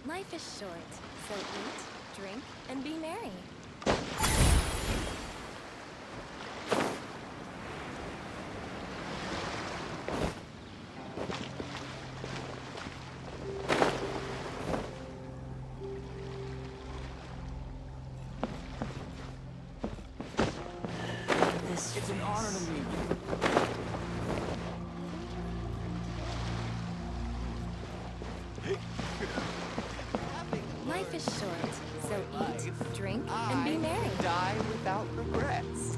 Life is short, so eat, drink, and be merry. It's an honor to meet you. Life is short, so eat, drink, and be merry. Die without regrets.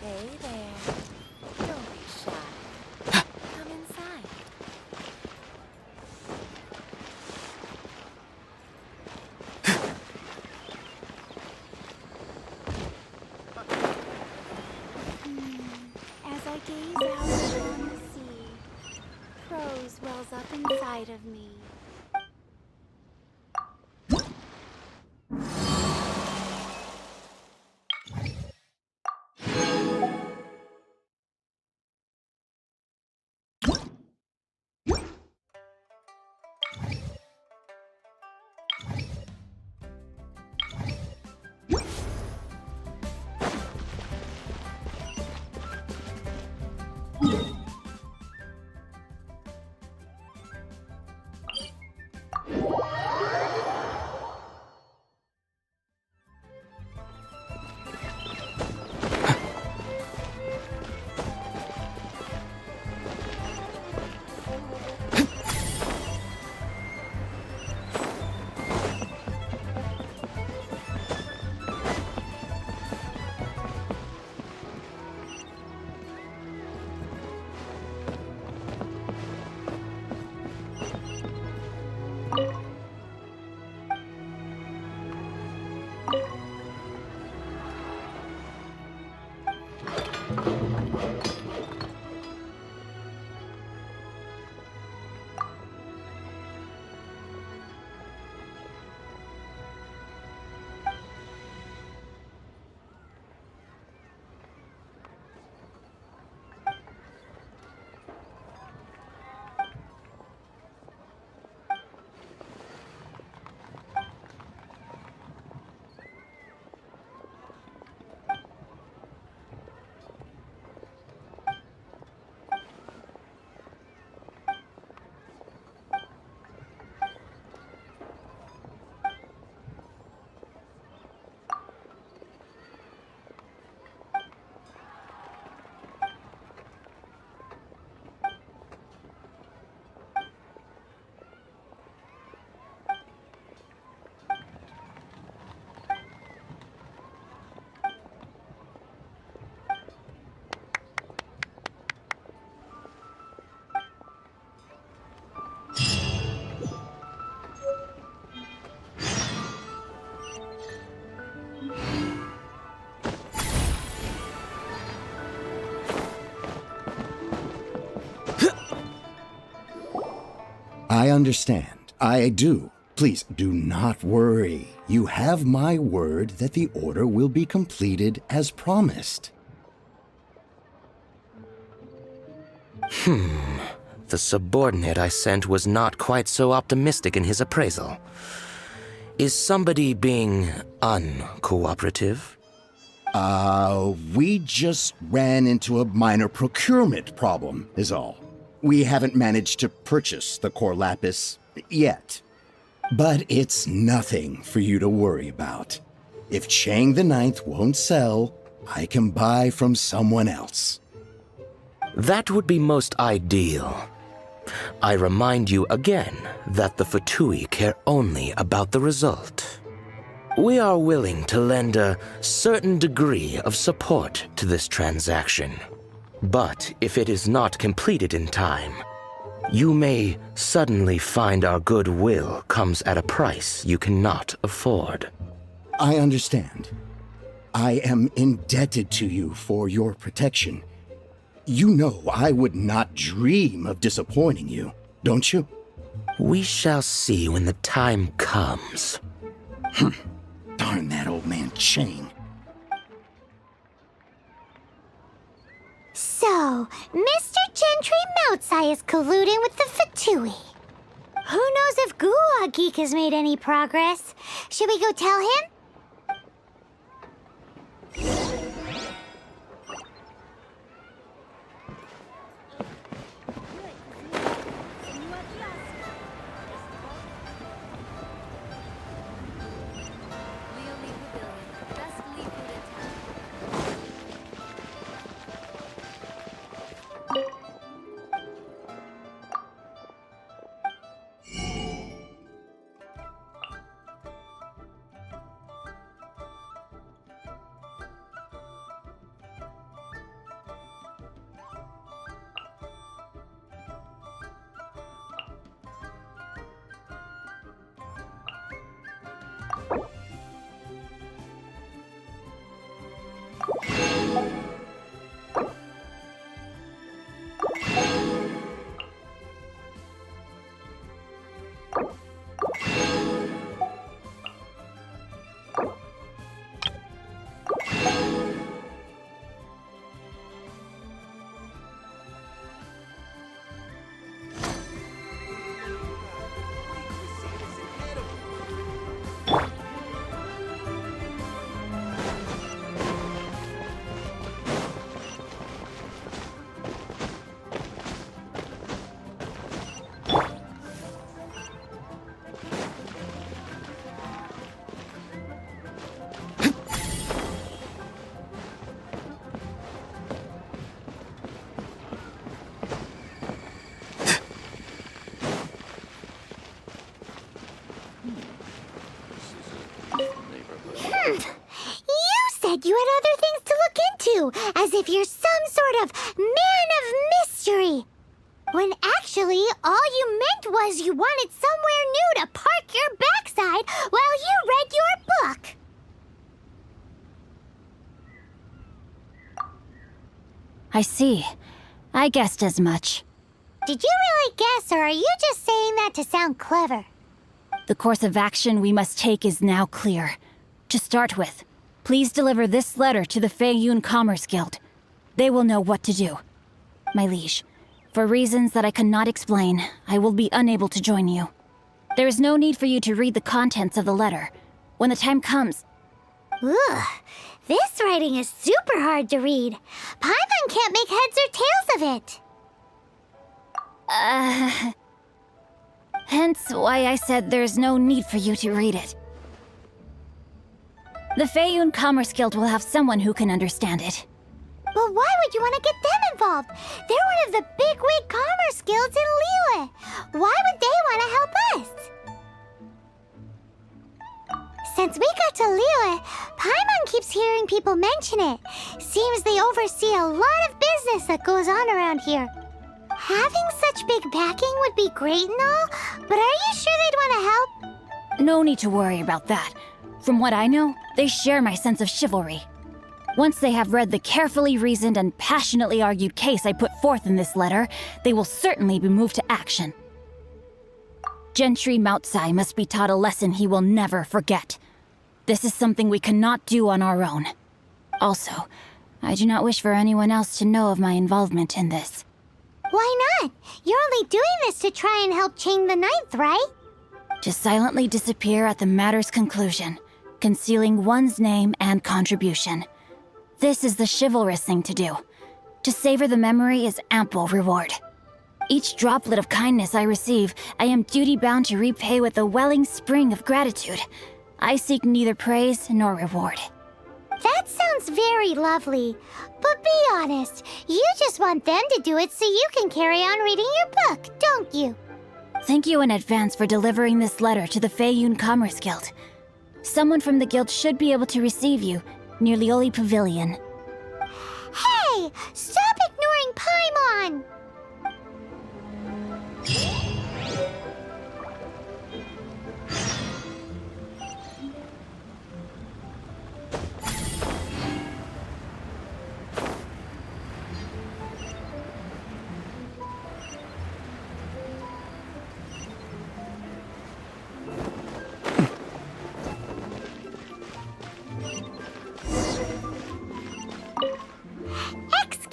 Hey there. Don't be shy. Come inside. As I gaze out upon the sea, prose wells up inside of me. I understand. I do. Please do not worry. You have my word that the order will be completed as promised. The subordinate I sent was not quite so optimistic in his appraisal. Is somebody being uncooperative? We just ran into a minor procurement problem, is all. We haven't managed to purchase the core lapis yet. But it's nothing for you to worry about. If Chang the Ninth won't sell, I can buy from someone else. That would be most ideal. I remind you again that the Fatui care only about the result. We are willing to lend a certain degree of support to this transaction. But if it is not completed in time, you may suddenly find our goodwill comes at a price you cannot afford. I understand. I am indebted to you for your protection. You know I would not dream of disappointing you, don't you? We shall see when the time comes. Darn that old man Chang. So, Mr. Gentry Moutsai is colluding with the Fatui. Who knows if Gua Geek has made any progress? Should we go tell him? Leonie Pavilion. Best leave food in town. You said you had other things to look into, as if you're some sort of man of mystery. When actually, all you meant was you wanted somewhere new to park your backside while you read your book. I see. I guessed as much. Did you really guess, or are you just saying that to sound clever? The course of action we must take is now clear. To start with, please deliver this letter to the Feiyun Commerce Guild. They will know what to do. My liege, for reasons that I cannot explain, I will be unable to join you. There is no need for you to read the contents of the letter. When the time comes... Ugh, this writing is super hard to read. Paimon can't make heads or tails of it. Hence why I said there's no need for you to read it. The Feiyun Commerce Guild will have someone who can understand it. But why would you want to get them involved? They're one of the bigwig commerce guilds in Liyue. Why would they want to help us? Since we got to Liyue, Paimon keeps hearing people mention it. Seems they oversee a lot of business that goes on around here. Having such big backing would be great and all, but are you sure they'd want to help? No need to worry about that. From what I know, they share my sense of chivalry. Once they have read the carefully reasoned and passionately argued case I put forth in this letter, they will certainly be moved to action. Gentry Moutsai must be taught a lesson he will never forget. This is something we cannot do on our own. Also, I do not wish for anyone else to know of my involvement in this. Why not? You're only doing this to try and help Chain the Ninth, right? To silently disappear at the matter's conclusion, concealing one's name and contribution. This is the chivalrous thing to do. To savor the memory is ample reward. Each droplet of kindness I receive, I am duty-bound to repay with a welling spring of gratitude. I seek neither praise nor reward. That sounds very lovely. But be honest, you just want them to do it so you can carry on reading your book, don't you? Thank you in advance for delivering this letter to the Feiyun Commerce Guild. Someone from the guild should be able to receive you near Lioli Pavilion. Hey! Stop ignoring Paimon!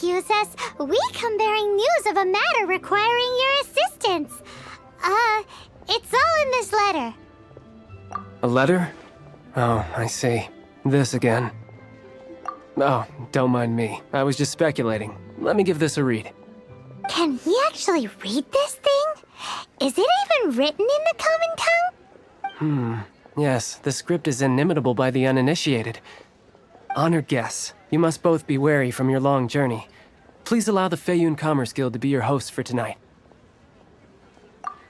Excuse us, we come bearing news of a matter requiring your assistance. It's all in this letter. A letter? Oh, I see. This again. Oh, don't mind me. I was just speculating. Let me give this a read. Can we actually read this thing? Is it even written in the common tongue? Yes, the script is inimitable by the uninitiated. Honored guests, you must both be wary from your long journey. Please allow the Feiyun Commerce Guild to be your host for tonight.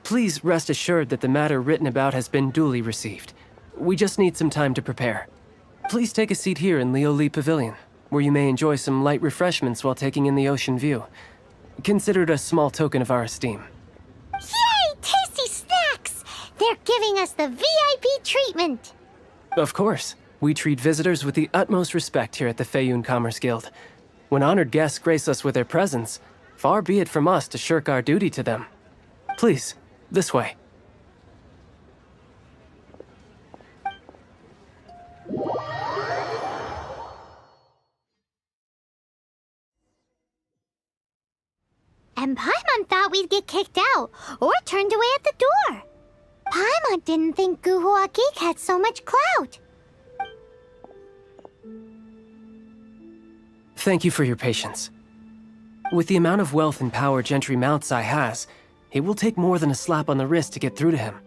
Please rest assured that the matter written about has been duly received. We just need some time to prepare. Please take a seat here in Leo Lee Pavilion, where you may enjoy some light refreshments while taking in the ocean view. Consider it a small token of our esteem. Yay! Tasty snacks! They're giving us the VIP treatment. Of course. We treat visitors with the utmost respect here at the Feiyun Commerce Guild. When honored guests grace us with their presence, far be it from us to shirk our duty to them. Please, this way. And Paimon thought we'd get kicked out, or turned away at the door. Paimon didn't think Guhua Geek had so much clout. Thank you for your patience. With the amount of wealth and power Gentry Moutsai has, it will take more than a slap on the wrist to get through to him.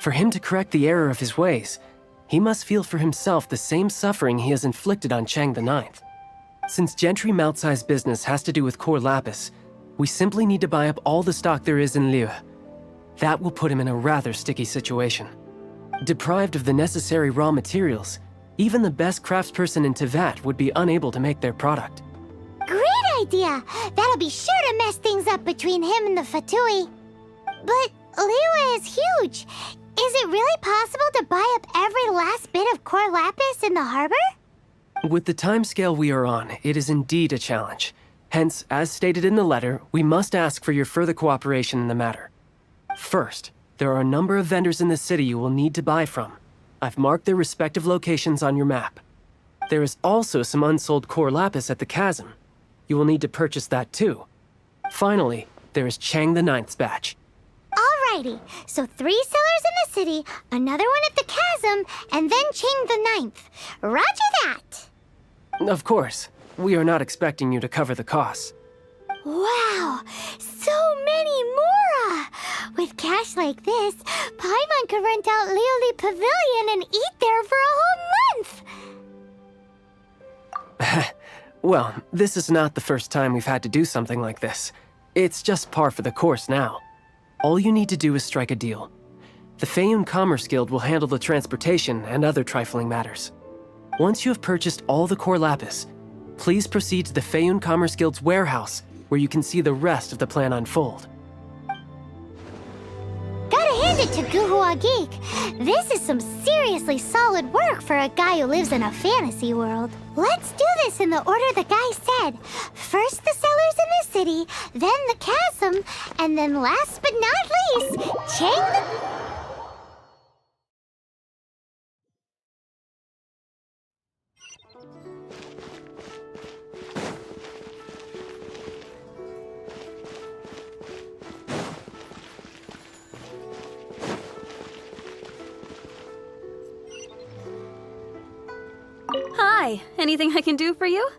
For him to correct the error of his ways, he must feel for himself the same suffering he has inflicted on Chang the Ninth. Since Gentry Moutsai's business has to do with core lapis, we simply need to buy up all the stock there is in Liyue. That will put him in a rather sticky situation. Deprived of the necessary raw materials, even the best craftsperson in Teyvat would be unable to make their product. Great idea! That'll be sure to mess things up between him and the Fatui. But Liyue is huge. Is it really possible to buy up every last bit of core lapis in the harbor? With the timescale we are on, it is indeed a challenge. Hence, as stated in the letter, we must ask for your further cooperation in the matter. First, there are a number of vendors in the city you will need to buy from. I've marked their respective locations on your map. There is also some unsold core lapis at the chasm. You will need to purchase that too. Finally, there is Chang the Ninth's batch. Alrighty, so 3 sellers in the city, another one at the chasm, and then Chang the Ninth. Roger that! Of course, we are not expecting you to cover the costs. Wow, so many more! With cash like this, Paimon could rent out Lioli Pavilion and eat there for a whole month! Well, this is not the first time we've had to do something like this. It's just par for the course now. All you need to do is strike a deal. The Feiyun Commerce Guild will handle the transportation and other trifling matters. Once you have purchased all the core lapis, please proceed to the Feiyun Commerce Guild's warehouse, where you can see the rest of the plan unfold. Gotta hand it to Guhua Geek. This is some seriously solid work for a guy who lives in a fantasy world. Let's do this in the order the guy said. First the sellers in the city, then the chasm, and then last but not least, Chang the... Hi, anything I can do for you?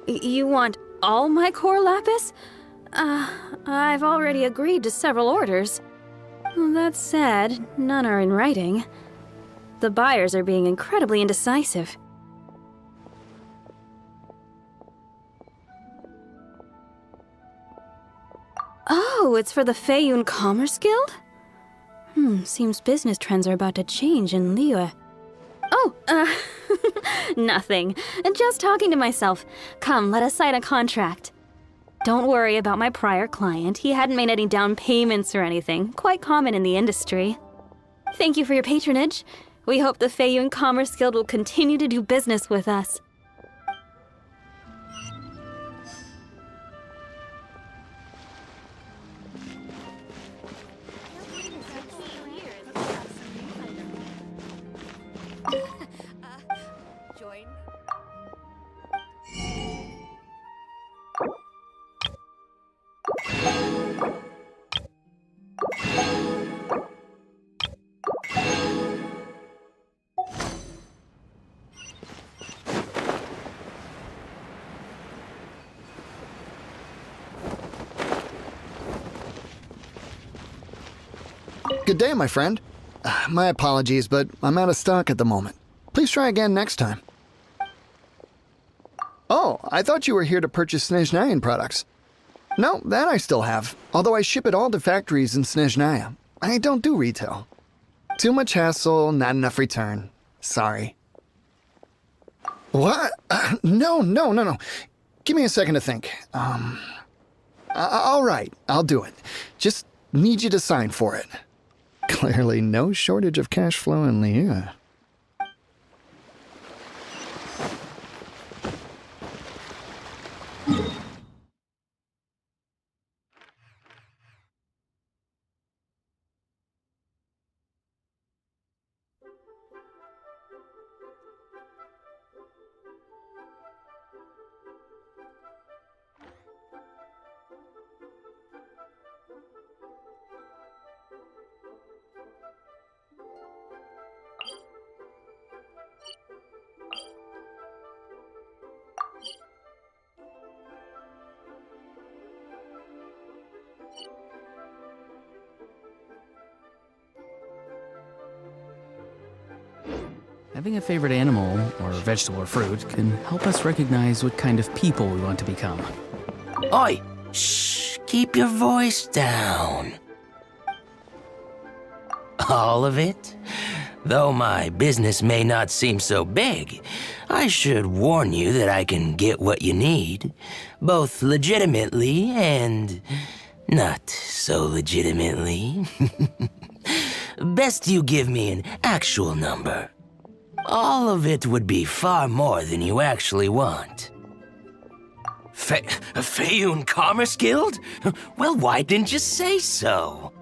You want all my core lapis? I've already agreed to several orders. That said, none are in writing. The buyers are being incredibly indecisive. Oh, it's for the Feiyun Commerce Guild? Seems business trends are about to change in Liyue. Oh, nothing. Just talking to myself. Come, let us sign a contract. Don't worry about my prior client. He hadn't made any down payments or anything. Quite common in the industry. Thank you for your patronage. We hope the Feiyun Commerce Guild will continue to do business with us. Good day, my friend. My apologies, but I'm out of stock at the moment. Please try again next time. Oh, I thought you were here to purchase Snezhnayan products. No, that I still have, although I ship it all to factories in Snezhnaya. I don't do retail. Too much hassle, not enough return. Sorry. What? No. Give me a second to think. All right, I'll do it. Just need you to sign for it. Clearly no shortage of cash flow in Liyue. Having a favorite animal, or vegetable or fruit, can help us recognize what kind of people we want to become. Oi! Shh! Keep your voice down. All of it? Though my business may not seem so big, I should warn you that I can get what you need, both legitimately and not so legitimately. Best you give me an actual number. All of it would be far more than you actually want. Feiyun Commerce Guild? Well, why didn't you say so?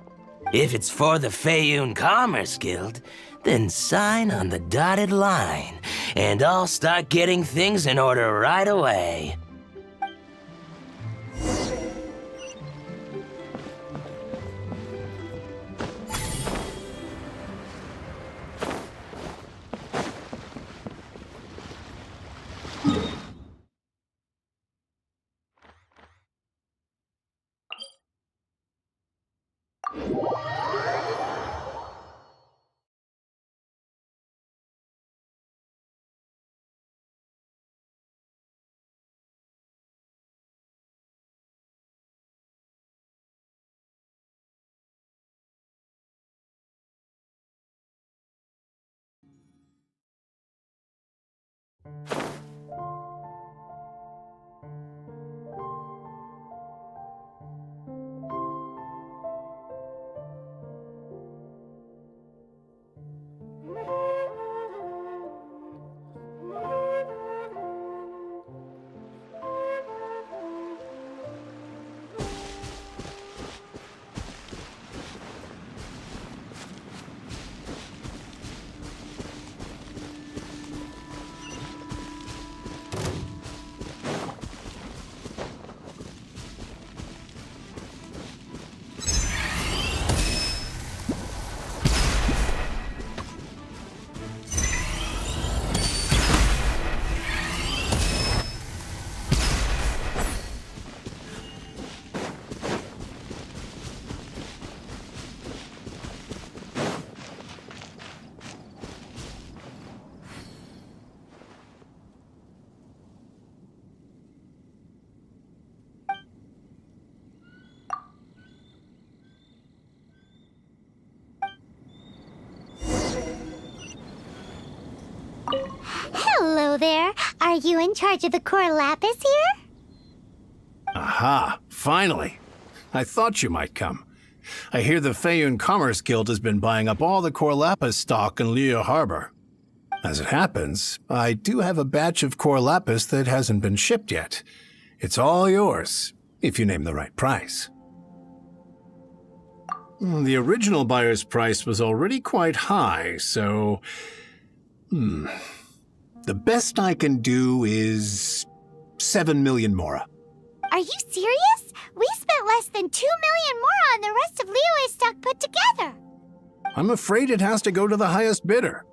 If it's for the Feiyun Commerce Guild, then sign on the dotted line, and I'll start getting things in order right away. Hello there. Are you in charge of the core lapis here? Aha, finally. I thought you might come. I hear the Feiyun Commerce Guild has been buying up all the core lapis stock in Liyue Harbor. As it happens, I do have a batch of core lapis that hasn't been shipped yet. It's all yours, if you name the right price. The original buyer's price was already quite high, so... The best I can do is 7 million mora. Are you serious? We spent less than 2 million more on the rest of Liyue's stock put together. I'm afraid it has to go to the highest bidder.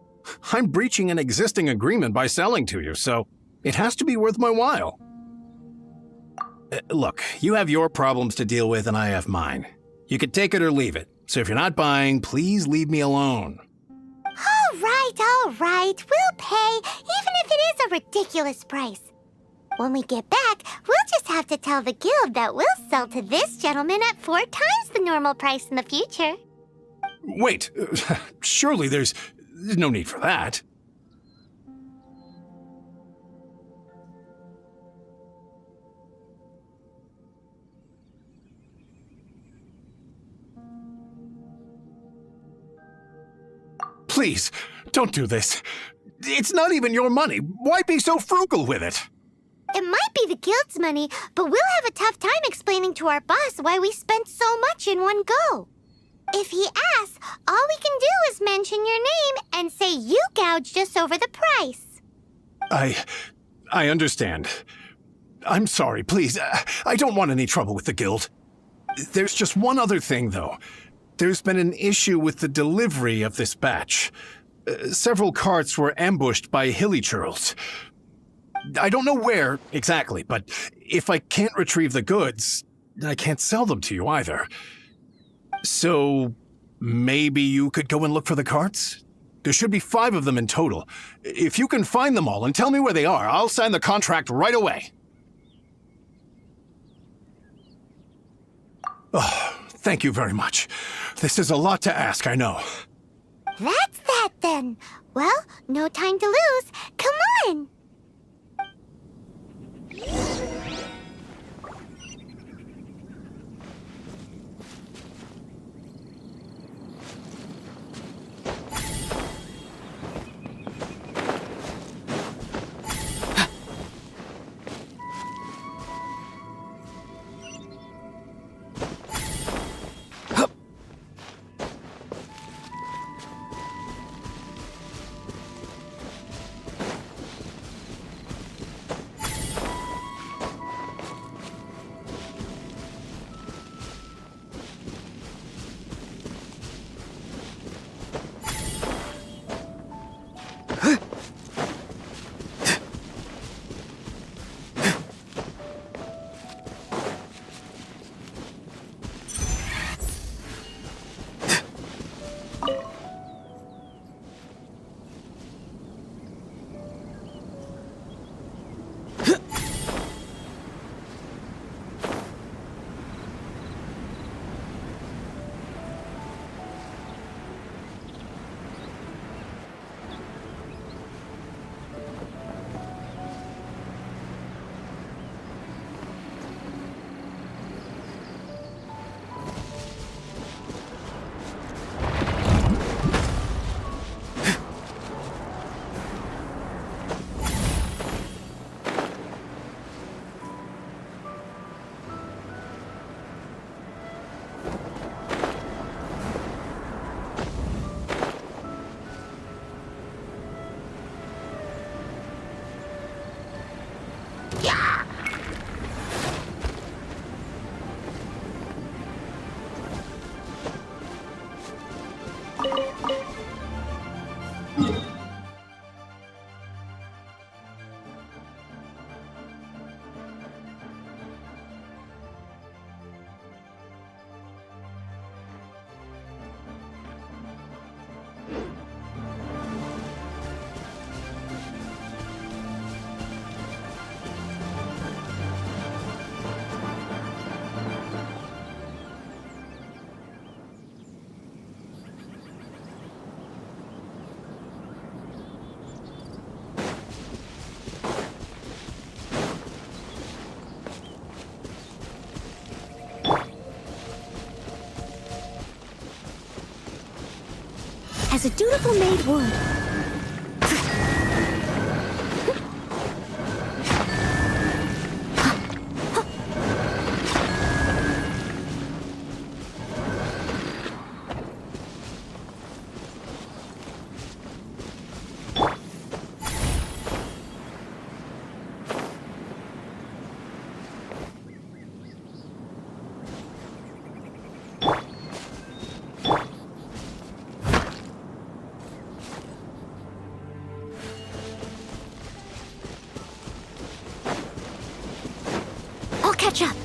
I'm breaching an existing agreement by selling to you, so it has to be worth my while. Look, you have your problems to deal with and I have mine. You can take it or leave it. So if you're not buying, please leave me alone. All right. We'll pay, even if it is a ridiculous price. When we get back, we'll just have to tell the guild that we'll sell to this gentleman at 4 times the normal price in the future. Wait, surely there's no need for that. Please, don't do this. It's not even your money. Why be so frugal with it? It might be the guild's money, but we'll have a tough time explaining to our boss why we spent so much in one go. If he asks, all we can do is mention your name and say you gouged us over the price. I understand. I'm sorry, please. I don't want any trouble with the guild. There's just one other thing, though. There's been an issue with the delivery of this batch. Several carts were ambushed by hilly churls. I don't know where exactly, but if I can't retrieve the goods, I can't sell them to you either. So maybe you could go and look for the carts? There should be 5 of them in total. If you can find them all and tell me where they are, I'll sign the contract right away. Oh, thank you very much. This is a lot to ask, I know. That's that then. Well, no time to lose. Come on! As a dutiful maid would. Catch up.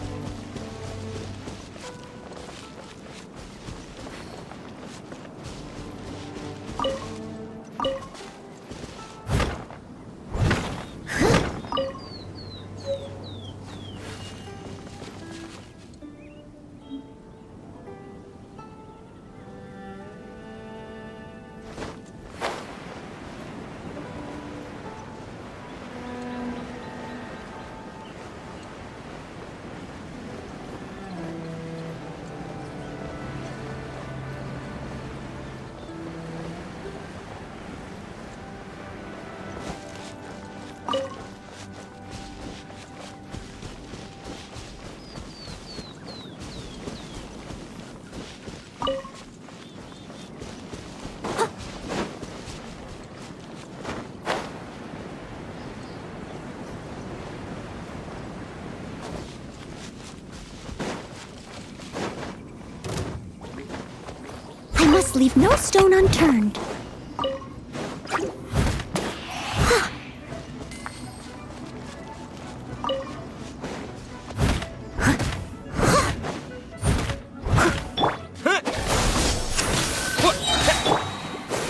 must leave no stone unturned.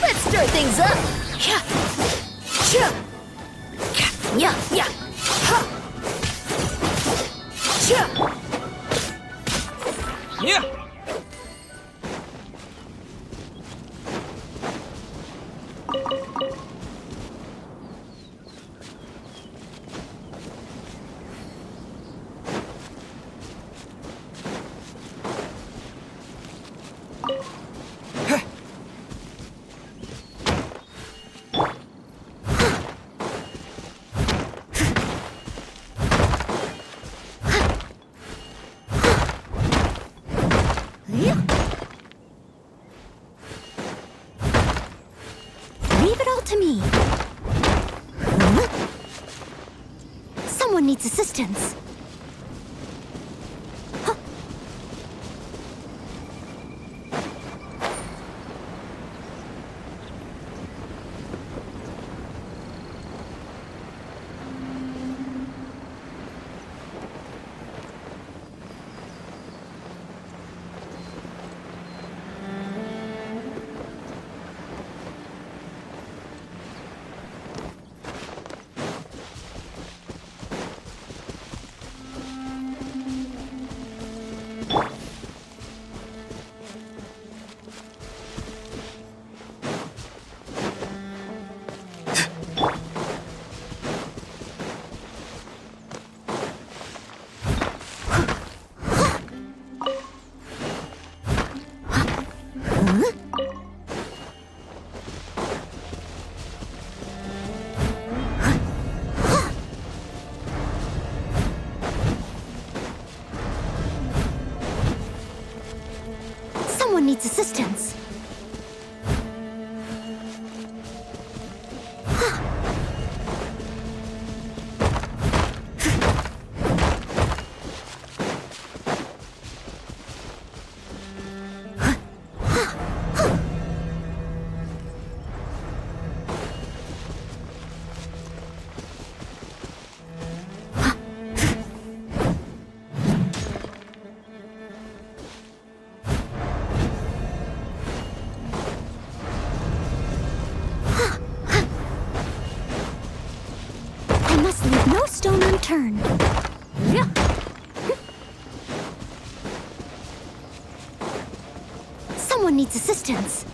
Let's stir things up. Yeah. Yeah. Yeah. Yeah! Leave it all to me. Someone needs assistance. Someone needs assistance. I must leave no stone unturned. Someone needs assistance.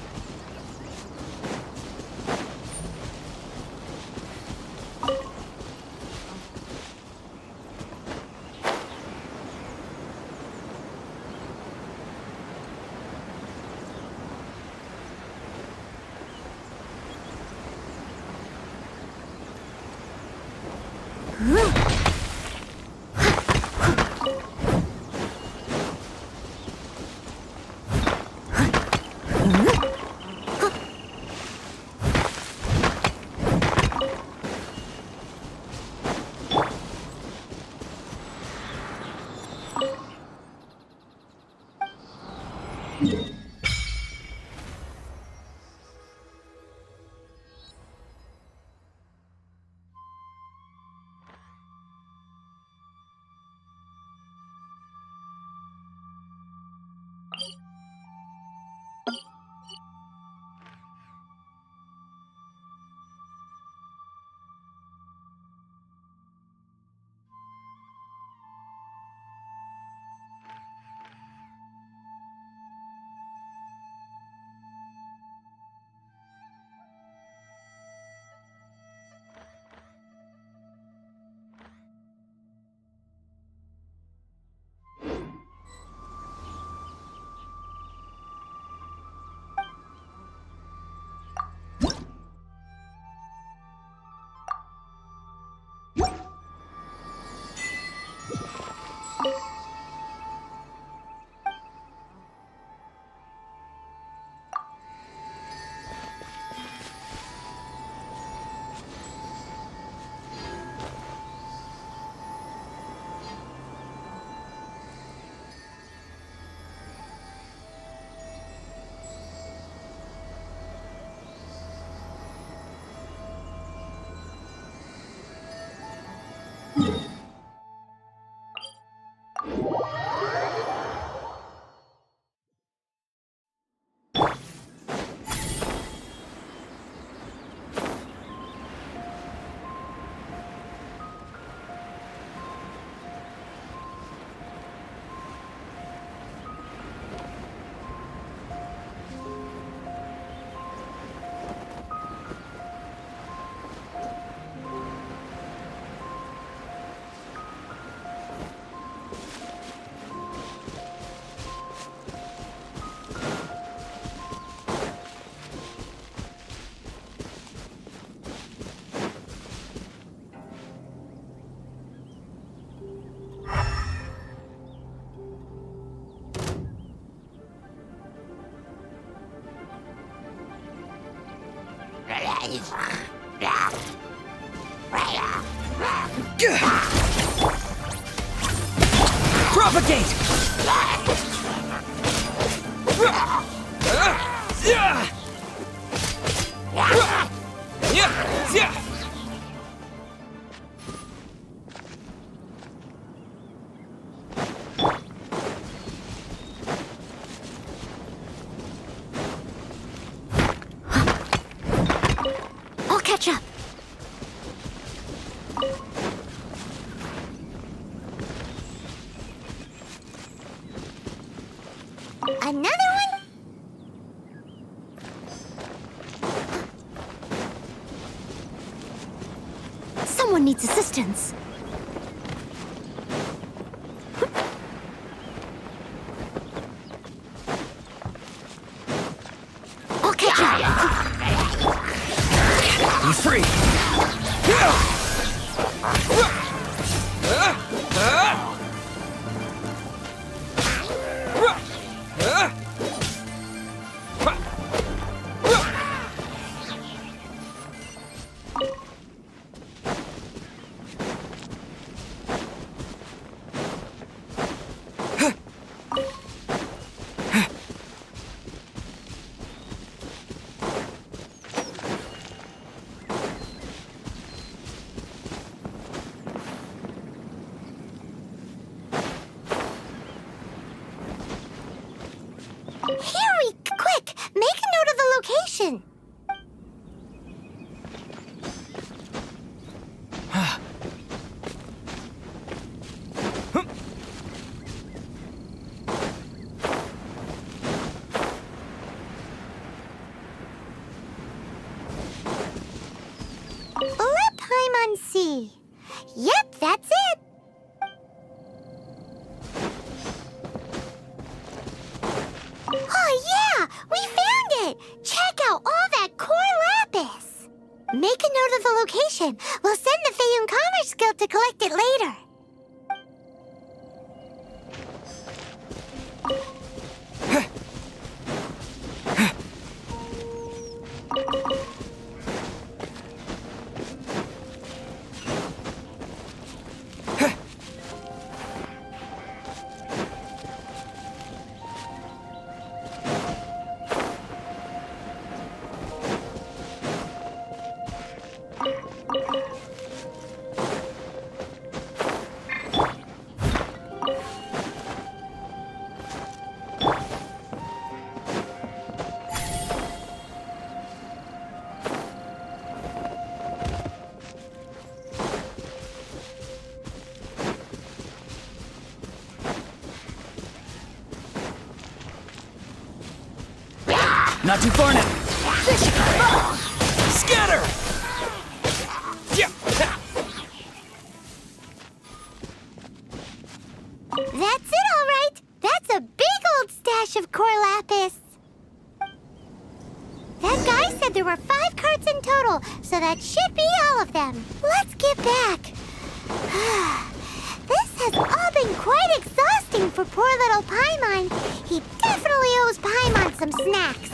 Propagate! I'll catch up. Another one? Someone needs assistance. I'll catch up. He's free! Harry, quick! Make a note of the location. Let Paimon see. Yep, that's it. Oh yeah, we found it! Check out all that core lapis! Make a note of the location. We'll send the Feiyun Commerce Guild to collect it later. Not too far now. Scatter! That's it, all right. That's a big old stash of core lapis. That guy said there were 5 carts in total, so that should be all of them. Let's get back. This has all been quite exhausting for poor little Paimon. He definitely owes Paimon some snacks.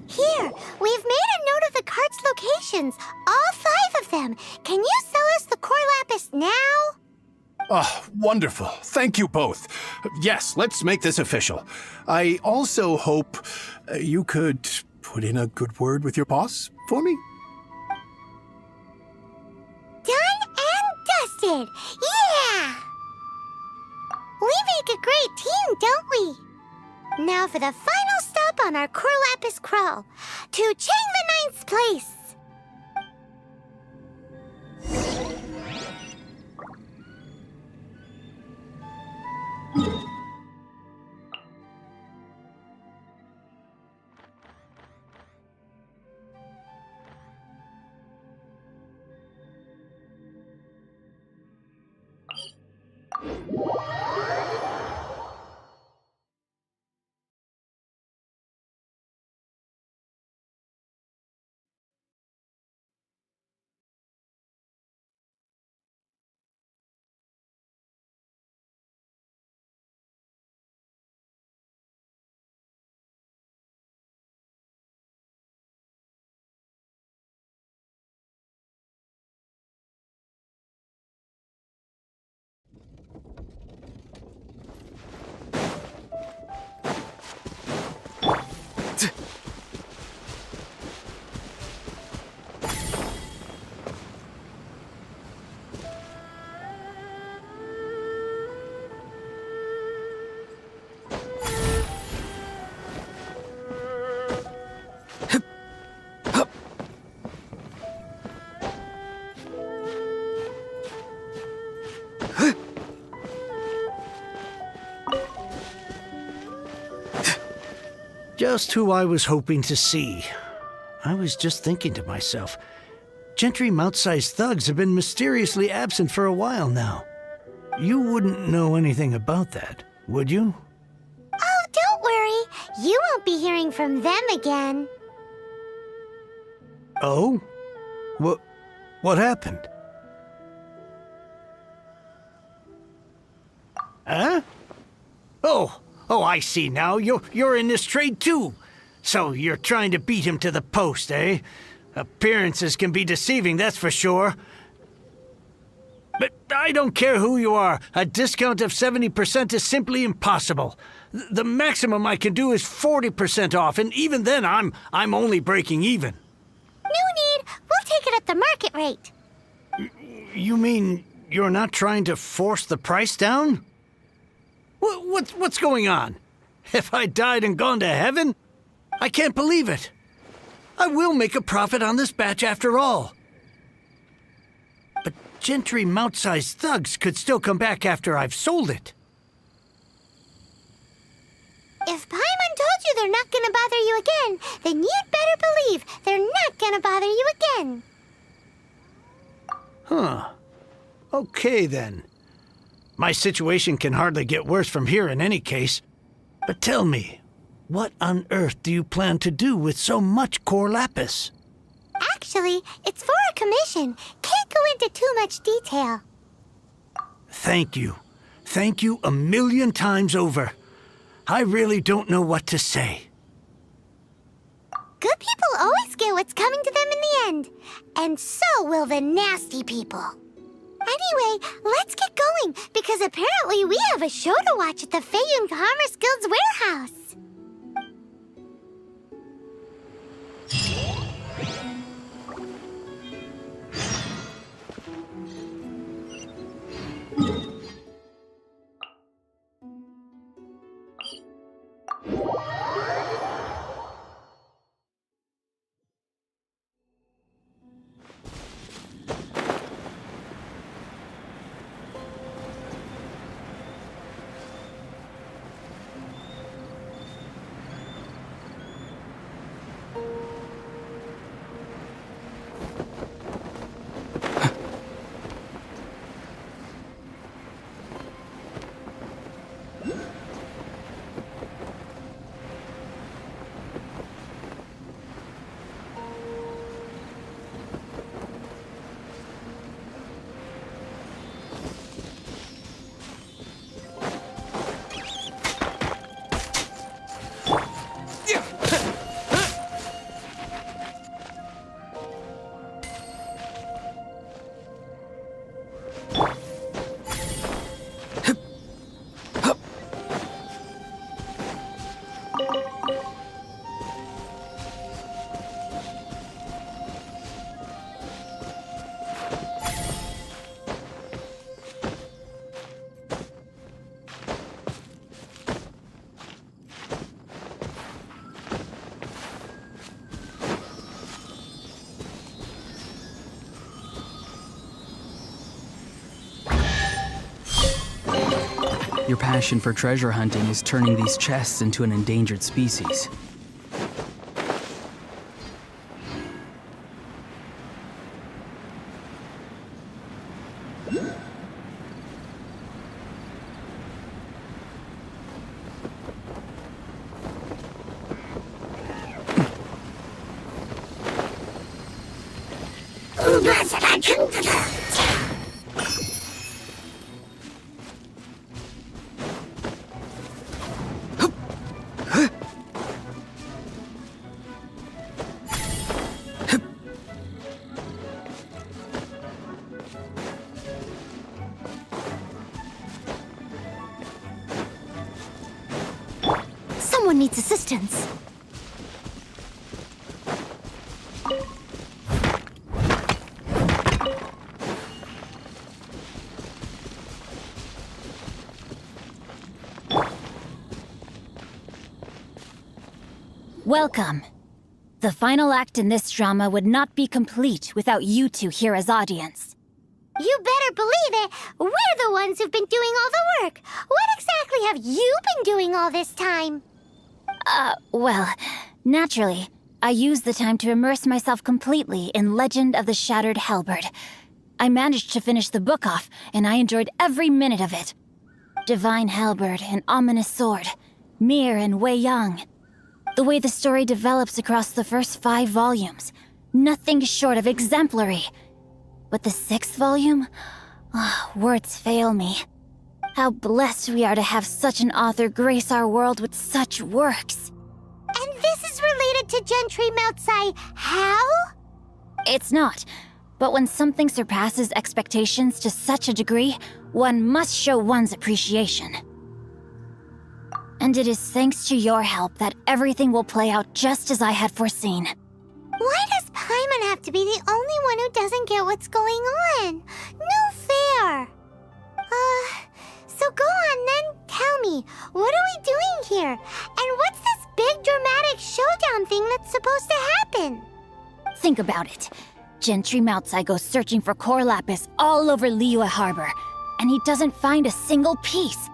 Here, we've made a note of the cart's locations, all 5 of them. Can you sell us the core lapis now? Oh, wonderful. Thank you both. Yes, let's make this official. I also hope you could put in a good word with your boss for me. Done and dusted! Yeah! We make a great team, don't we? Now for the final stop on our core lapis crawl, to Chang the Ninth's place. Just who I was hoping to see. I was just thinking to myself, Gentry mouth-sized thugs have been mysteriously absent for a while now. You wouldn't know anything about that, would you? Oh, don't worry. You won't be hearing from them again. Oh? What happened? Huh? Oh, I see now. You're in this trade too. So you're trying to beat him to the post, eh? Appearances can be deceiving, that's for sure. But I don't care who you are. A discount of 70% is simply impossible. The maximum I can do is 40% off, and even then I'm only breaking even. No need. We'll take it at the market rate. You mean you're not trying to force the price down? What's going on? Have I died and gone to heaven? I can't believe it. I will make a profit on this batch after all. But Gentry mouth-sized thugs could still come back after I've sold it. If Paimon told you they're not gonna bother you again, then you'd better believe they're not gonna bother you again. Huh. Okay, then. My situation can hardly get worse from here in any case. But tell me, what on earth do you plan to do with so much core lapis? Actually, it's for a commission. Can't go into too much detail. Thank you. Thank you a million times over. I really don't know what to say. Good people always get what's coming to them in the end. And so will the nasty people. Anyway, let's get going, because apparently we have a show to watch at the Feiyun Commerce Guild's warehouse. Your passion for treasure hunting is turning these chests into an endangered species. Someone needs assistance. Welcome. The final act in this drama would not be complete without you two here as audience. You better believe it. We're the ones who've been doing all the work. What exactly have you been doing all this time? Well, naturally, I used the time to immerse myself completely in Legend of the Shattered Halberd. I managed to finish the book off, and I enjoyed every minute of it. Divine Halberd, an ominous sword, Mir and Wei Yang. The way the story develops across the first 5 volumes, nothing short of exemplary. But the 6th volume? Words fail me. How blessed we are to have such an author grace our world with such works. And this is related to Gentry Moutsai how? It's not. But when something surpasses expectations to such a degree, one must show one's appreciation. And it is thanks to your help that everything will play out just as I had foreseen. Why does Paimon have to be the only one who doesn't get what's going on? No fair. So go on then, tell me, what are we doing here? And what's this big dramatic showdown thing that's supposed to happen? Think about it. Gentry Moutsai goes searching for core lapis all over Liyue Harbor, and he doesn't find a single piece.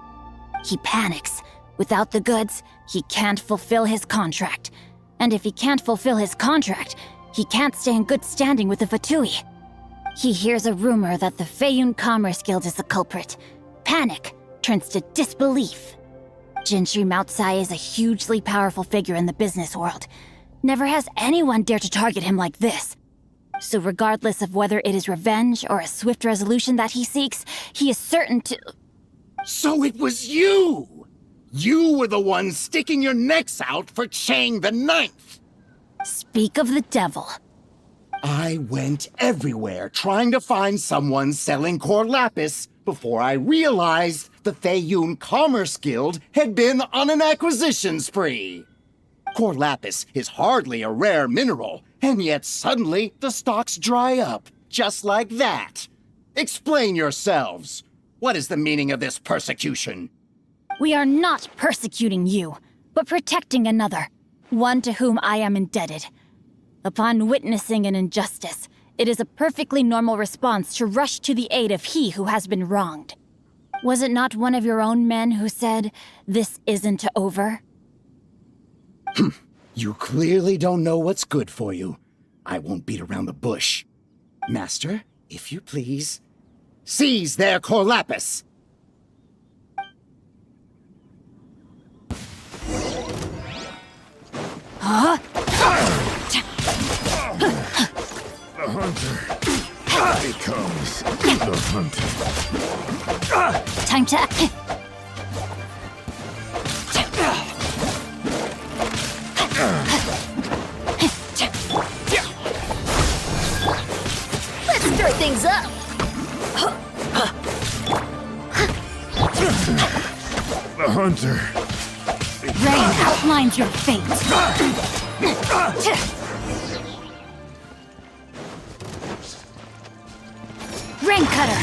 He panics. Without the goods, he can't fulfill his contract. And if he can't fulfill his contract, he can't stay in good standing with the Fatui. He hears a rumor that the Feiyun Commerce Guild is the culprit. Panic turns to disbelief. Gentry Moutsai is a hugely powerful figure in the business world. Never has anyone dared to target him like this. So regardless of whether it is revenge or a swift resolution that he seeks, he is certain to... So it was you! You were the one sticking your necks out for Chang the Ninth! Speak of the devil. I went everywhere trying to find someone selling core lapis before I realized the Feiyun Commerce Guild had been on an acquisition spree. Core lapis is hardly a rare mineral, and yet suddenly the stocks dry up, just like that. Explain yourselves. What is the meaning of this persecution? We are not persecuting you, but protecting another, one to whom I am indebted. Upon witnessing an injustice, it is a perfectly normal response to rush to the aid of he who has been wronged. Was it not one of your own men who said, "This isn't over"? You clearly don't know what's good for you. I won't beat around the bush. Master, if you please, seize their core lapis! Huh? The hunter becomes the hunted. Time to... Let's stir things up. The hunter. Rain outlines your fate. Rain cutter.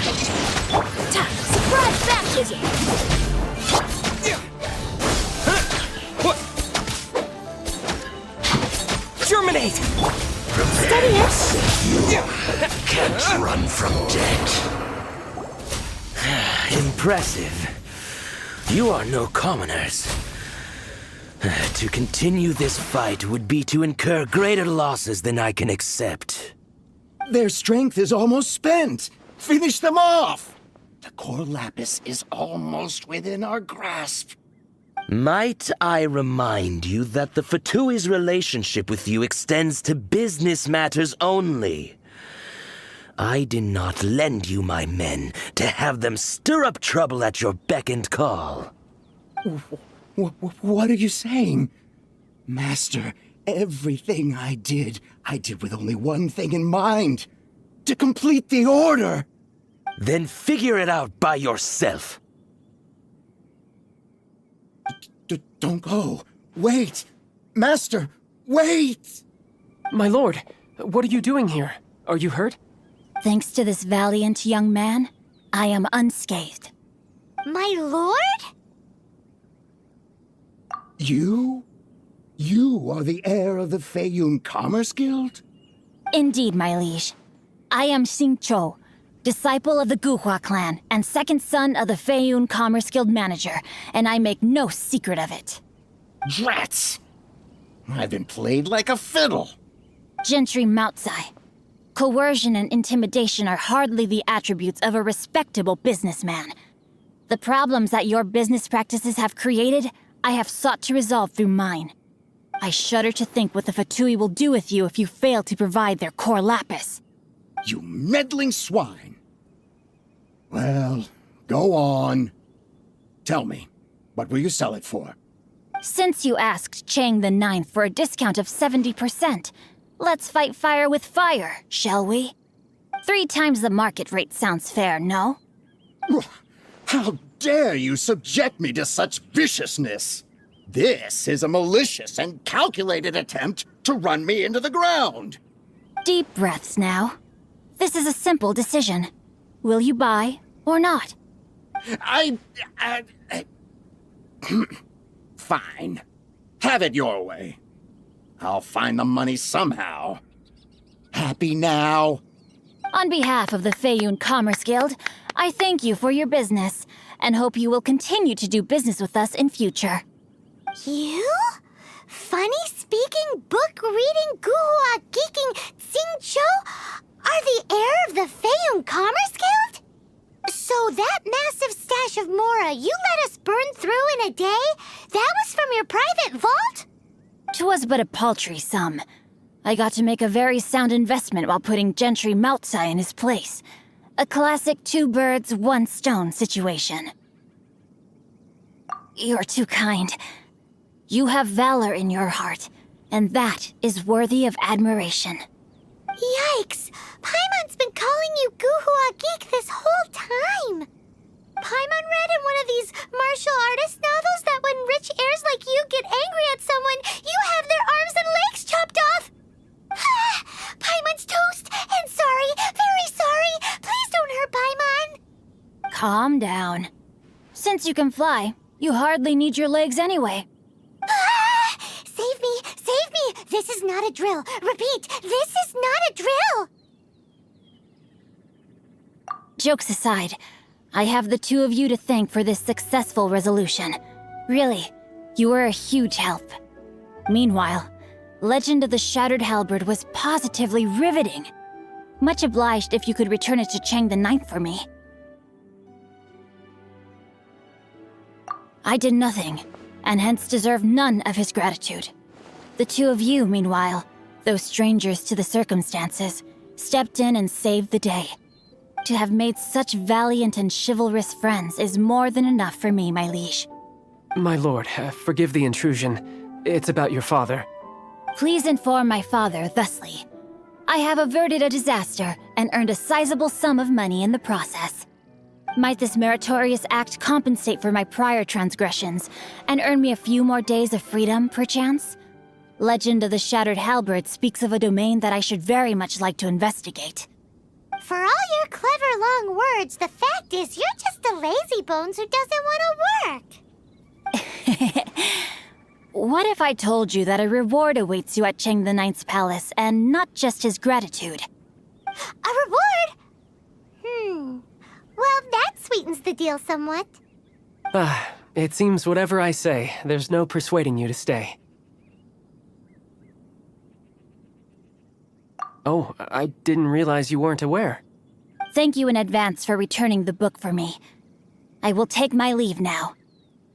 Surprise baptism. Germinate! Steady it. Can't run from death. Impressive. You are no commoners. To continue this fight would be to incur greater losses than I can accept. Their strength is almost spent. Finish them off! The core lapis is almost within our grasp. Might I remind you that the Fatui's relationship with you extends to business matters only? I did not lend you my men to have them stir up trouble at your beck and call. What are you saying? Master, everything I did with only one thing in mind. To complete the order. Then figure it out by yourself. Don't go. Wait. Master, wait! My lord, what are you doing here? Are you hurt? Thanks to this valiant young man, I am unscathed. My lord? You? You are the heir of the Feiyun Commerce Guild? Indeed, my liege. I am Xing Chou, disciple of the Guhua clan and second son of the Feiyun Commerce Guild manager, and I make no secret of it. Drats! I've been played like a fiddle. Gentry Moutsai. Coercion and intimidation are hardly the attributes of a respectable businessman. The problems that your business practices have created, I have sought to resolve through mine. I shudder to think what the Fatui will do with you if you fail to provide their core lapis. You meddling swine. Well, go on. Tell me, what will you sell it for? Since you asked Chang the Ninth for a discount of 70%, let's fight fire with fire, shall we? 3 times the market rate sounds fair, no? How dare you subject me to such viciousness? This is a malicious and calculated attempt to run me into the ground. Deep breaths now. This is a simple decision. Will you buy or not? Fine. Have it your way. I'll find the money somehow. Happy now? On behalf of the Feiyun Commerce Guild, I thank you for your business, and hope you will continue to do business with us in future. You? Funny-speaking, book-reading, guhua geeking Xingqiu are the heir of the Feiyun Commerce Guild? So that massive stash of Mora you let us burn through in a day, that was from your private vault? 'Twas but a paltry sum. I got to make a very sound investment while putting Gentry Moutsai in his place. A classic 2 birds, 1 stone situation. You're too kind. You have valor in your heart, and that is worthy of admiration. Yikes! Paimon's been calling you Guhua Geek this whole time! Paimon read in one of these martial artist novels that when rich heirs like you get angry at someone, you have their arms and legs chopped off! Paimon's toast! And sorry, very sorry! Please don't hurt Paimon! Calm down. Since you can fly, you hardly need your legs anyway. Save me! Save me! This is not a drill! Repeat, this is not a drill! Jokes aside, I have the 2 of you to thank for this successful resolution. Really, you were a huge help. Meanwhile, Legend of the Shattered Halberd was positively riveting. Much obliged if you could return it to Chang the Ninth for me. I did nothing, and hence deserve none of his gratitude. The 2 of you, meanwhile, though strangers to the circumstances, stepped in and saved the day. To have made such valiant and chivalrous friends is more than enough for me, my liege. My lord, forgive the intrusion. It's about your father. Please inform my father thusly. I have averted a disaster and earned a sizable sum of money in the process. Might this meritorious act compensate for my prior transgressions and earn me a few more days of freedom, perchance? Legend of the Shattered Halberd speaks of a domain that I should very much like to investigate. For all your clever long words, the fact is you're just a lazy bones who doesn't want to work. What if I told you that a reward awaits you at Chang the Ninth's palace, and not just his gratitude? A reward? Well, that sweetens the deal somewhat. It seems whatever I say, there's no persuading you to stay. Oh, I didn't realize you weren't aware. Thank you in advance for returning the book for me. I will take my leave now.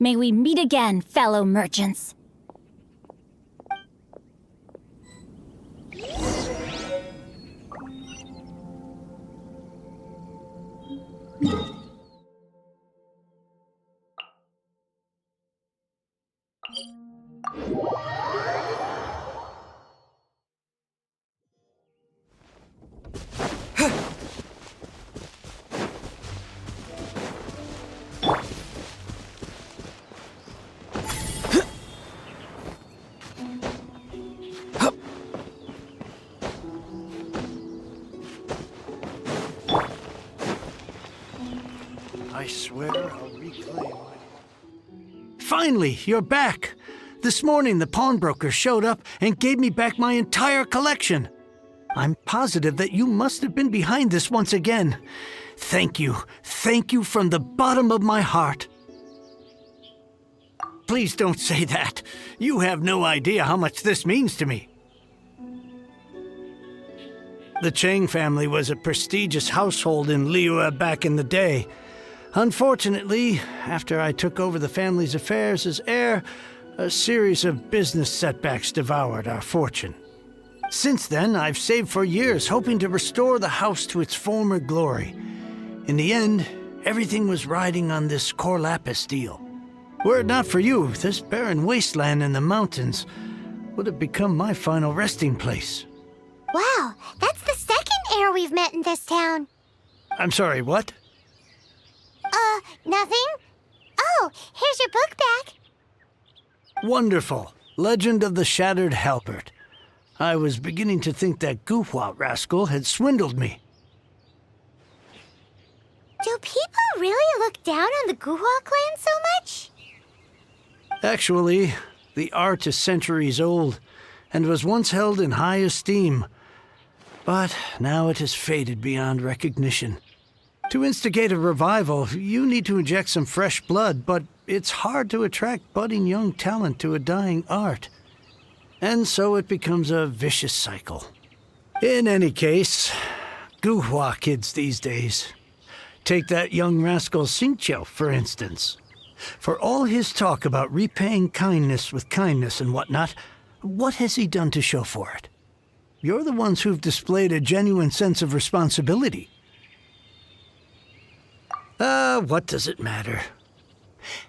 May we meet again, fellow merchants. I swear I'll reclaim my... Finally, you're back! This morning the pawnbroker showed up and gave me back my entire collection. I'm positive that you must have been behind this once again. Thank you from the bottom of my heart. please don't say that. You have no idea how much this means to me. The Chang family was a prestigious household in Liyue back in the day. Unfortunately, after I took over the family's affairs as heir, a series of business setbacks devoured our fortune. Since then, I've saved for years, hoping to restore the house to its former glory. In the end, everything was riding on this core lapis deal. Were it not for you, this barren wasteland in the mountains would have become my final resting place. Wow, that's the second heir we've met in this town. I'm sorry, what? Nothing? Oh, here's your book back. Wonderful. Legend of the Shattered Halberd. I was beginning to think that Guhua rascal had swindled me. Do people really look down on the Guhua clan so much? Actually, the art is centuries old and was once held in high esteem. But now it has faded beyond recognition. To instigate a revival, you need to inject some fresh blood, but it's hard to attract budding young talent to a dying art. And so it becomes a vicious cycle. In any case, Guhua kids these days. Take that young rascal Xingqiu, for instance. For all his talk about repaying kindness with kindness and whatnot, what has he done to show for it? You're the ones who've displayed a genuine sense of responsibility. What does it matter?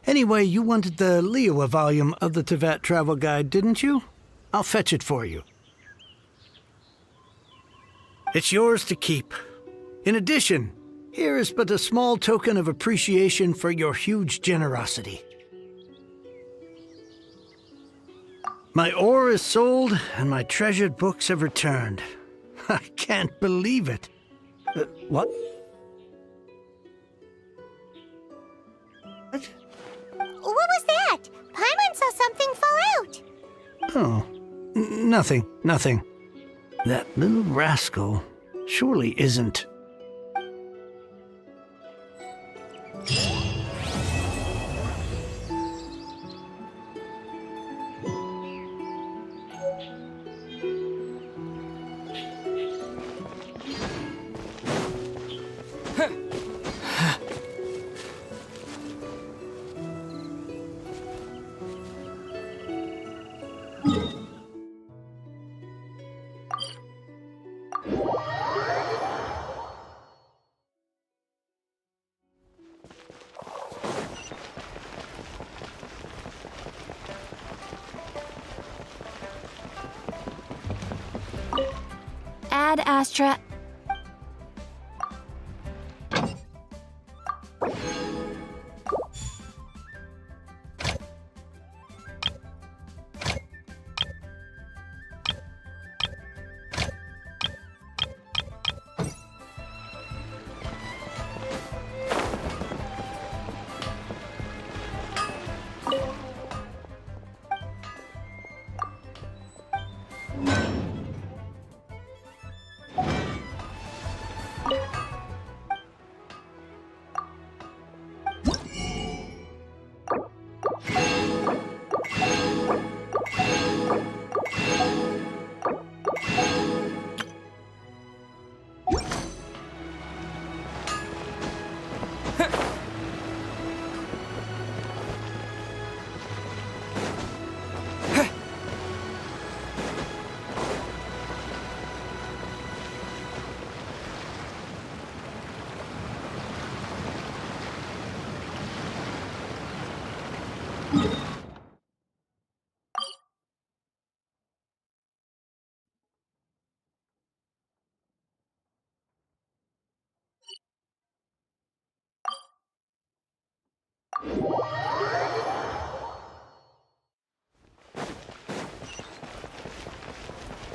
Anyway, you wanted the Liyue volume of the Teyvat travel guide, didn't you? I'll fetch it for you. It's yours to keep. In addition, here is but a small token of appreciation for your huge generosity. My ore is sold, and my treasured books have returned. I can't believe it. What? What was that? Paimon saw something fall out. Oh, nothing. That little rascal surely isn't. Ad Astra.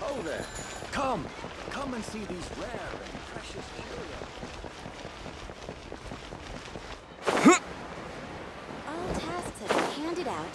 Oh there! Come and see these rare and precious curios. All tasks have been handed out.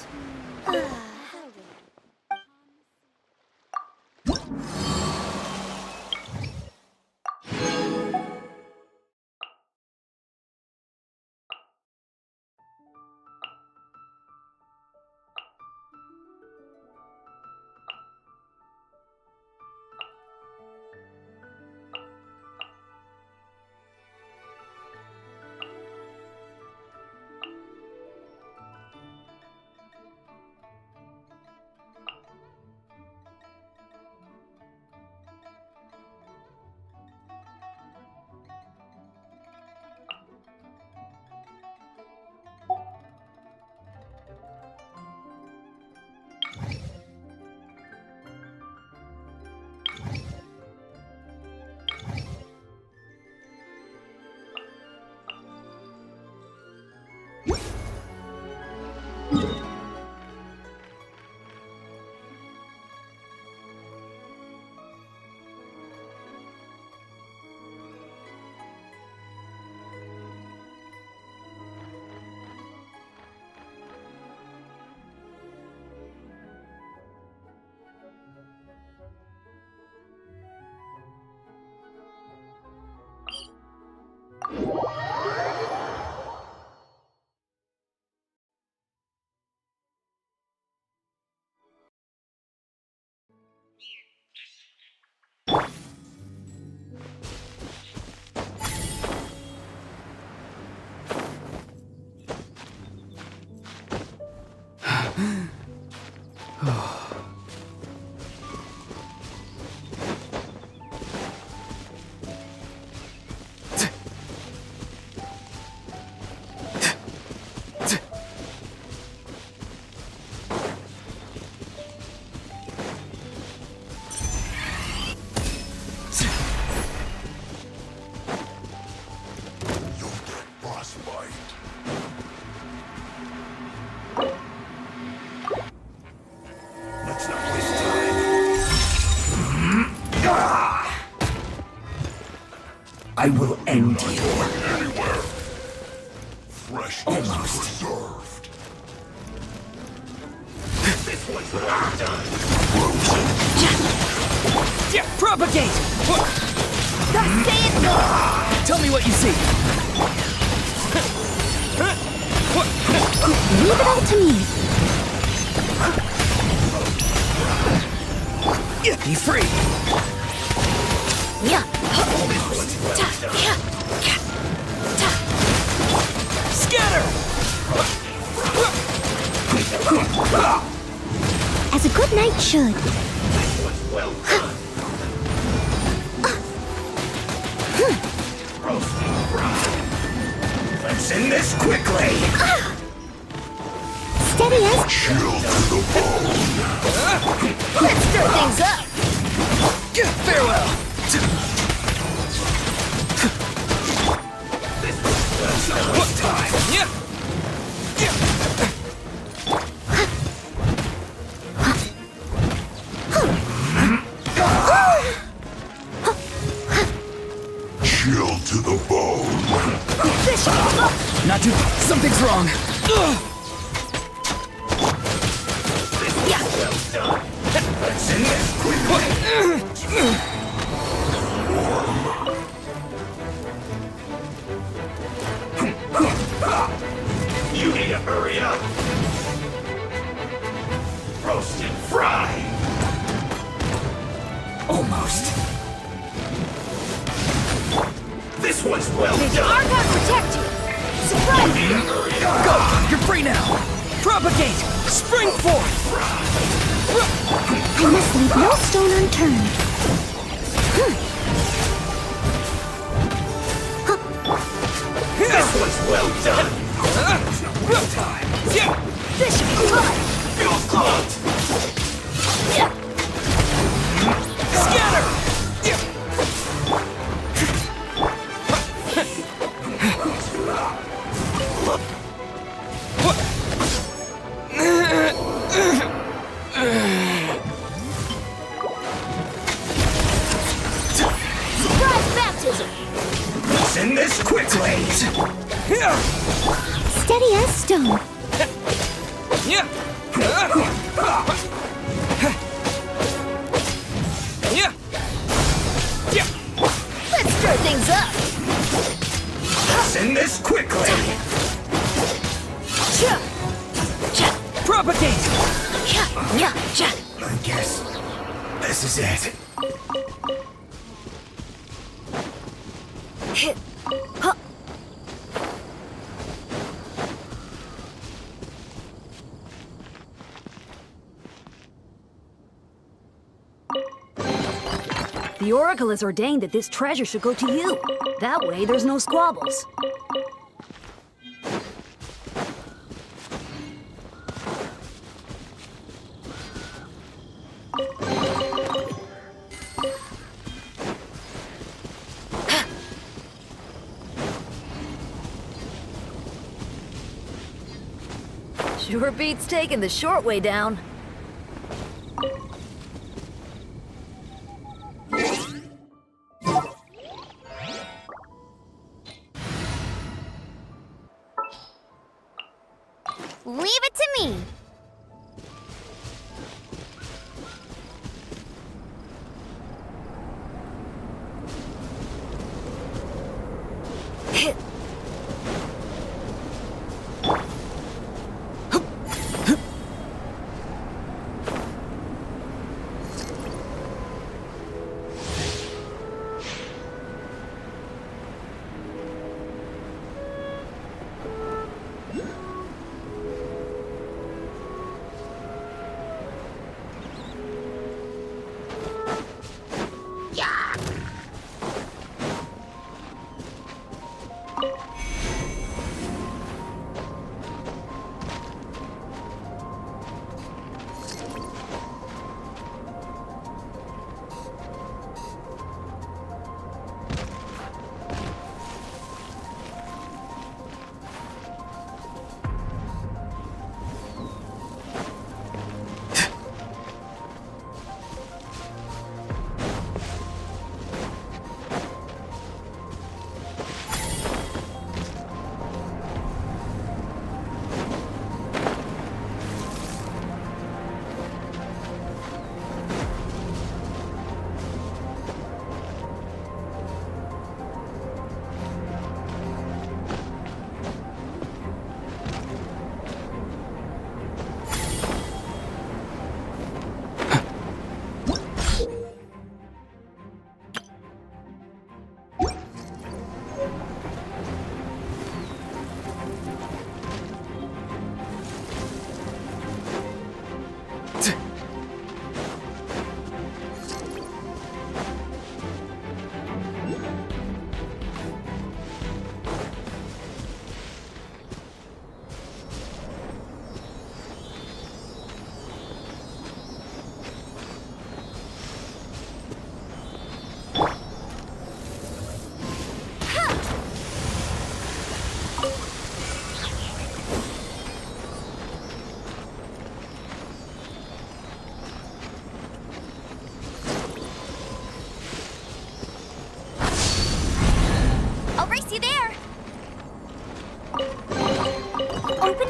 I will end you. Anywhere. Fresh Almost. Preserved. This one's well done. Yeah, propagate! Say it more! Tell me what you see. Leave it all to me. Be free! Yeah. Scatter! As a good knight should. Well done. Roasting fried. Let's end this quickly. Steady as... Chill to the bone. Let's stir things up! Farewell! What time? Yeah! Chill to the bone. Not too... Something's wrong. Yeah. Well done. Let's end this quickly. You need to hurry up. Roast and fry. Almost. This one's well done. Argon protect you! Surprise! You need to hurry up. Go! You're free now! Propagate! Spring forth! I must leave no stone unturned. This one's well done. Real time! Yeah! This should be fun! Feel good. Yeah. Scatter! Yeah! Surprise baptism! Let's end this quickly. Yeah! Steady as stone. Yeah! Yeah! Yeah! Let's stir things up! Let's end this quickly. Cha! Cha! Propagate! Cha! Yeah! Cha! I guess this is it. Hit! Huh! The Oracle has ordained that this treasure should go to you. That way, there's no squabbles. Sure beats taking the short way down. Leave it to me. Hit!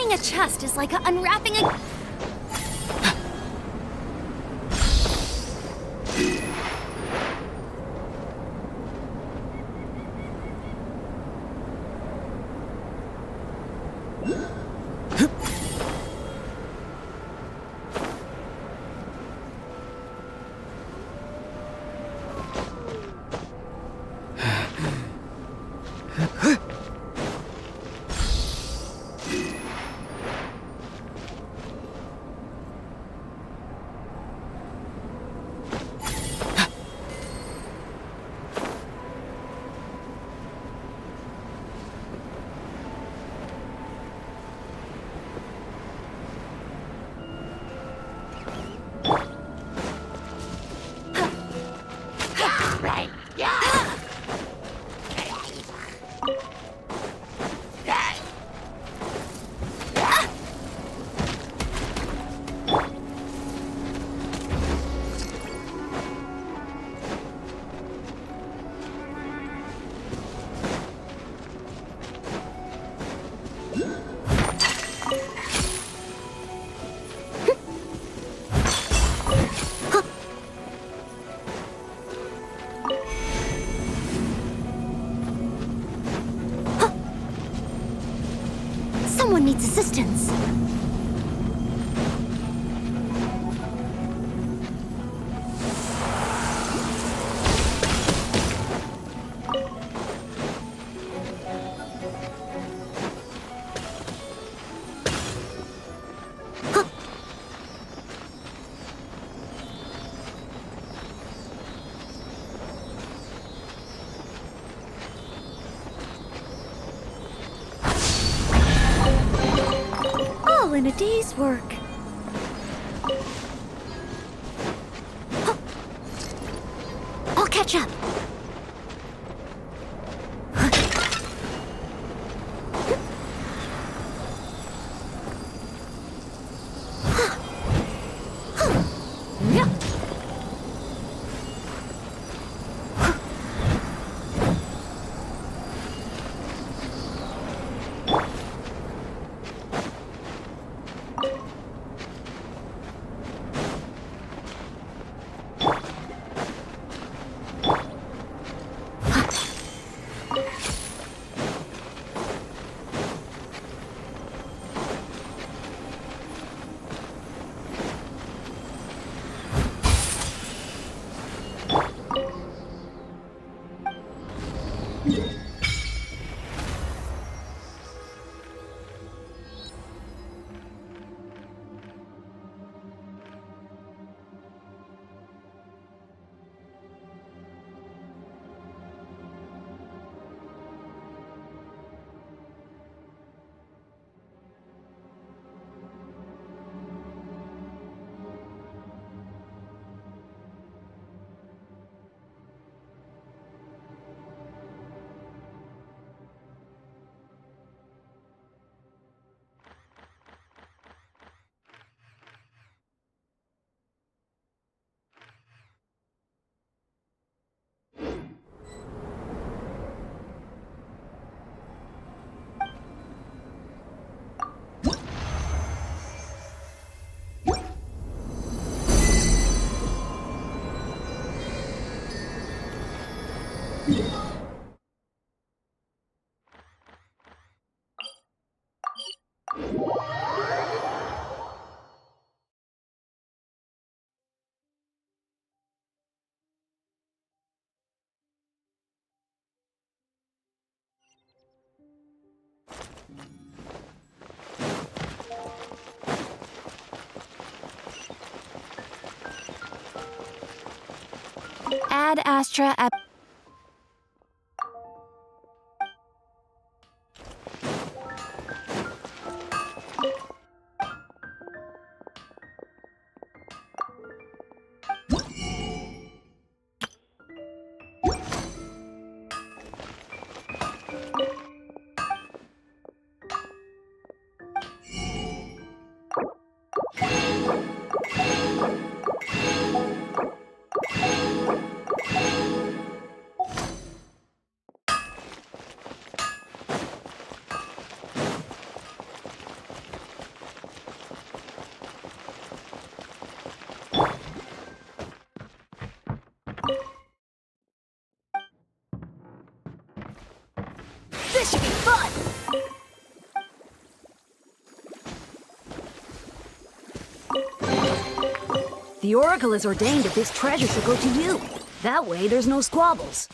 Opening a chest is like unwrapping a... Someone needs assistance. All in a day's work. I'll catch up. Ad Astra at... This should be fun! The Oracle has ordained that this treasure should go to you. That way, there's no squabbles.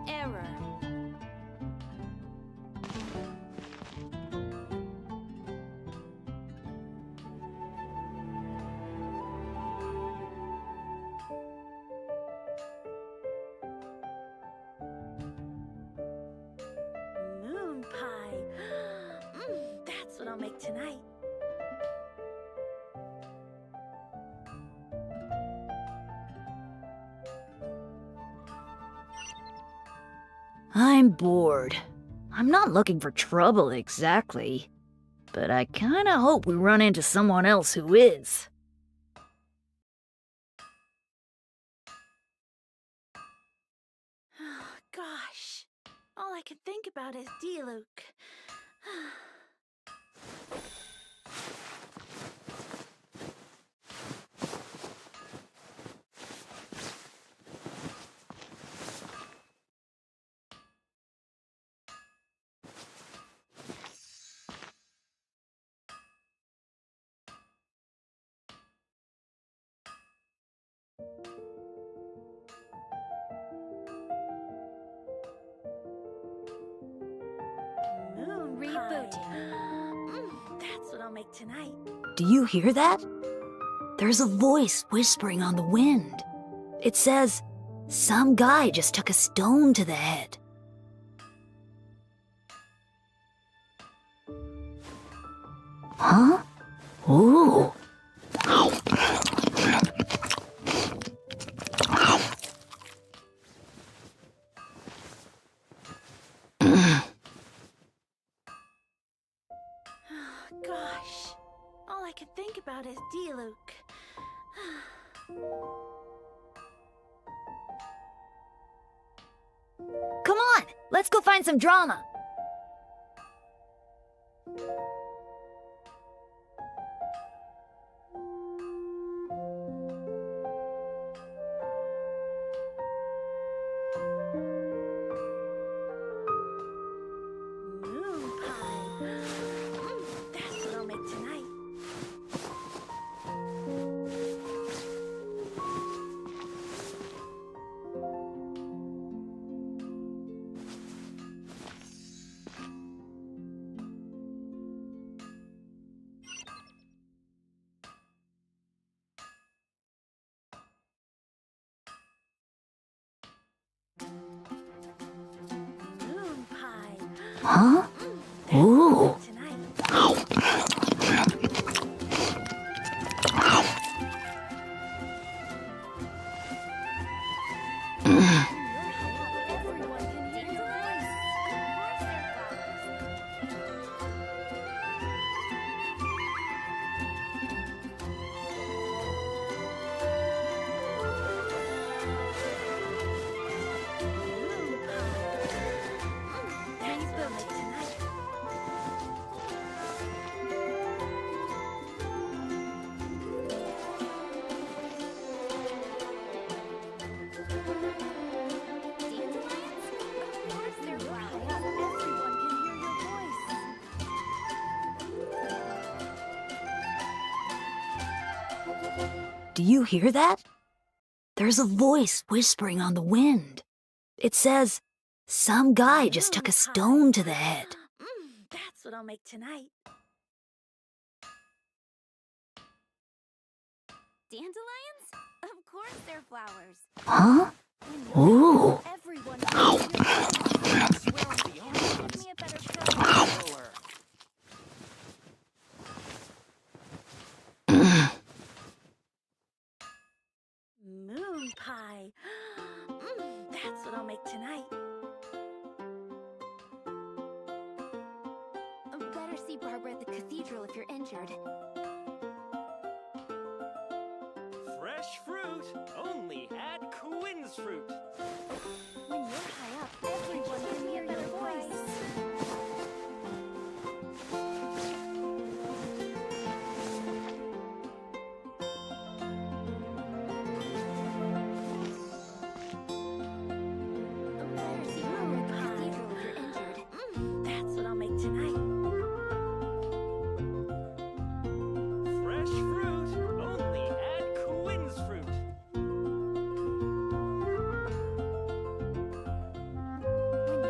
Error. Moon pie. That's what I'll make tonight. I'm bored. I'm not looking for trouble exactly, but I kinda hope we run into someone else who is. Gosh, all I can think about is Diluc. Moon rebooting. That's what I'll make tonight. Do you hear that? There's a voice whispering on the wind. It says, some guy just took a stone to the head. Huh? Ooh. Gosh, all I can think about is Diluc. Come on, let's go find some drama. Moon pie. That's what I'll make tonight. Moon pie. Huh? Ooh. Do you hear that? There's a voice whispering on the wind. It says, some guy just took a stone to the head. That's what I'll make tonight. Dandelions? Of course they're flowers. Huh? Ooh. Everyone give me a better pillow. Moon pie. That's what I'll make tonight. Better see Barbara at the cathedral if you're injured. Fresh Fresh fruit, only at Quinn's fruit. When you're high up, everyone can hear your voice. That's what I'll make tonight. Fresh fruit, only at Quinn's fruit.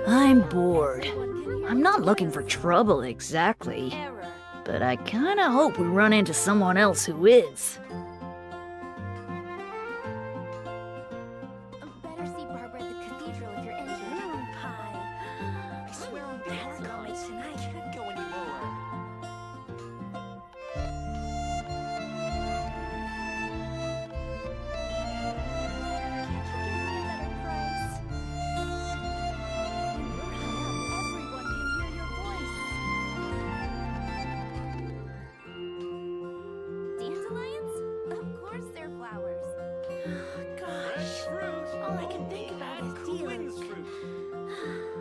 I'm bored. I'm not looking for trouble exactly, but I kinda hope we run into someone else who is. Better see Barbara at the cathedral if you're injured. Moon pie. I swear on the That's what I'll make archons, tonight. I can't go any lower. Dandelions? Of course they're flowers. Fresh fruit, All I can think about is Quinn's dealing. fruit.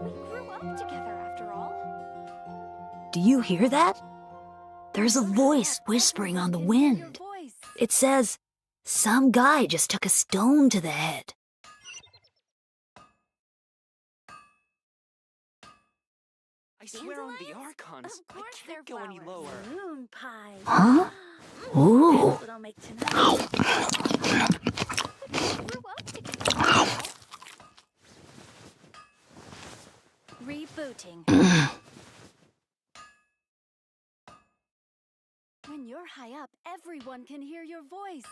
We grew up together after all. Do you hear that? There's a voice whispering on the wind. It says, some guy just took a stone to the head. I swear on the archons, I can't go any lower. Moon pie. Huh? Ooh. That's what I'll make tonight. We grew up together. Rebooting. When you're high up, everyone can hear your voice.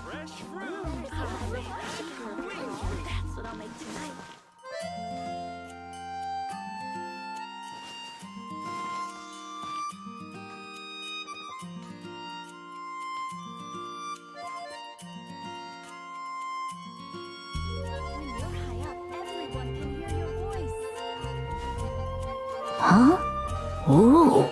Fresh fruit, That's what I'll make tonight. When you're high up, everyone can hear your voice. Huh? Ooh.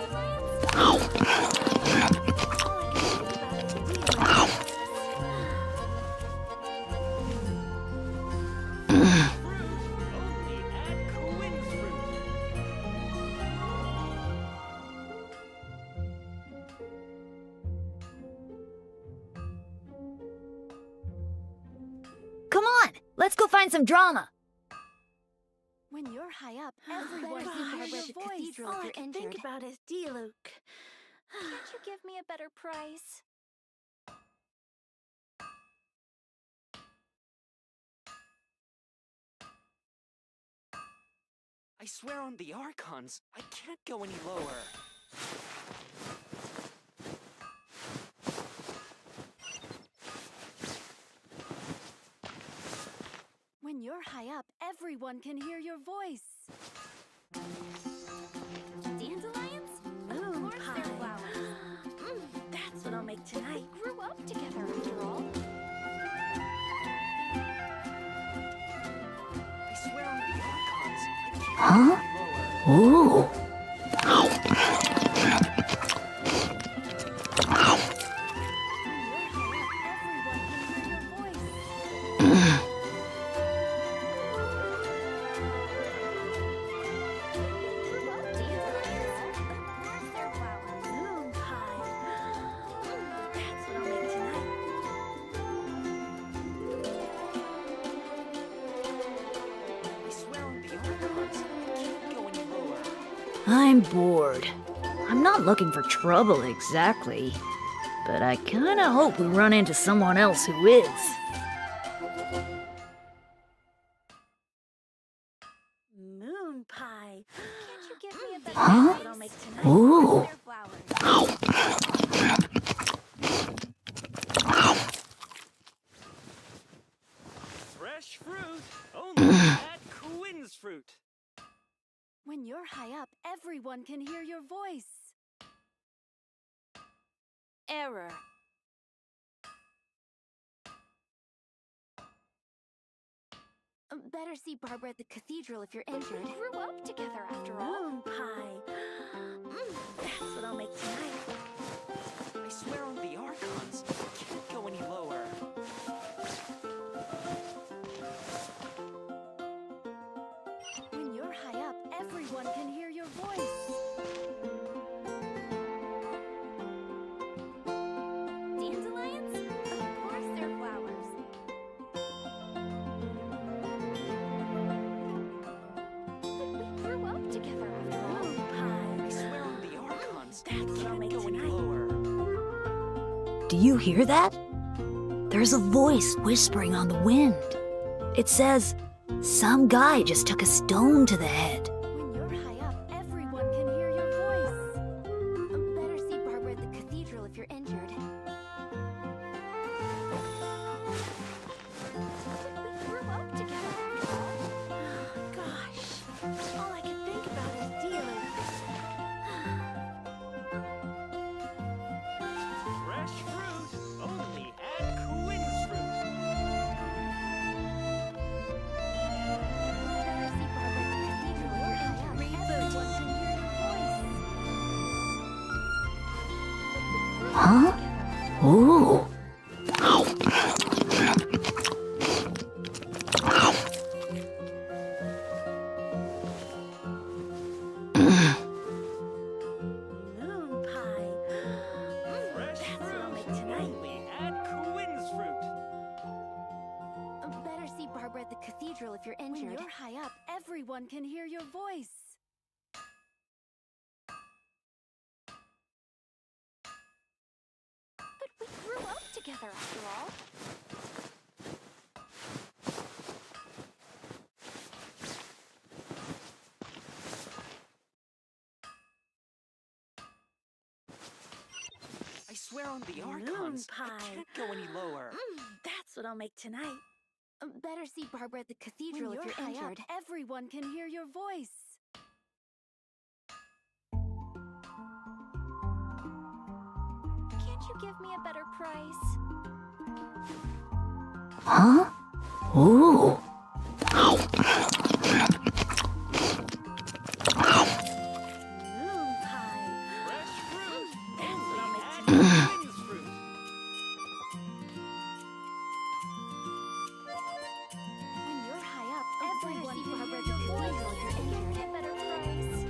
only at Quinn's fruit. Come on, let's go find some drama. When you're high up, everyone can hear your voice. All I can think about is Diluc. Can't you give me a better price? I swear on the archons, I can't go any lower. When you're high up, everyone can hear your voice. Dandelions? Of course they're flowers. That's what I'll make tonight. We grew up together after all. I swear on the archons, I can't Huh? go any lower. Ooh. I'm bored. I'm not looking for trouble exactly, but I kinda hope we run into someone else who is. Moon pie. Can't you give me a better Huh? what I'll make tonight? Ooh. They're flowers. Fresh fruit, only at Quinn's fruit. When you're high up, everyone can hear your voice. Error. Better see Barbara at the cathedral if you're injured. We grew up together after all. Moon pie. That's what I'll make tonight. I swear on the Archons, I can't go any lower. When you're high up, everyone can hear your voice. Dandelions? Of course they're flowers. But we grew up together after all. Moon pie. I swear on the Archons, I That's what I'll can't make go any tonight. lower. Do you hear that? There's a voice whispering on the wind. It says, some guy just took a stone to the head. When you're high up, everyone can hear your voice. Better see Barbara at the cathedral if you're injured. But we grew up together after all. Gosh, all I can think about is dealing. Fresh fruit, only at Quinn's fruit. Better see Barbara at the cathedral if you're injured. Everyone can hear your voice. Huh? Ooh. Moon pie. Fresh That's what I'll make fruit, tonight. only at Quinn's fruit. Better see Barbara at the cathedral if you're injured. When you're high up, everyone can hear your voice. But we grew up together after all. I swear on the Moon Archons, I pie. can't go any lower. That's what I'll make tonight. Better see Barbara at the cathedral if you're injured. Everyone can hear your voice. Can't you give me a better price? Huh? Ooh. Moon pie. Fresh fruit, That's what I'll make at tonight. Quinn's fruit. When you're high up, everyone can hear your voice. If you're injured, a better price.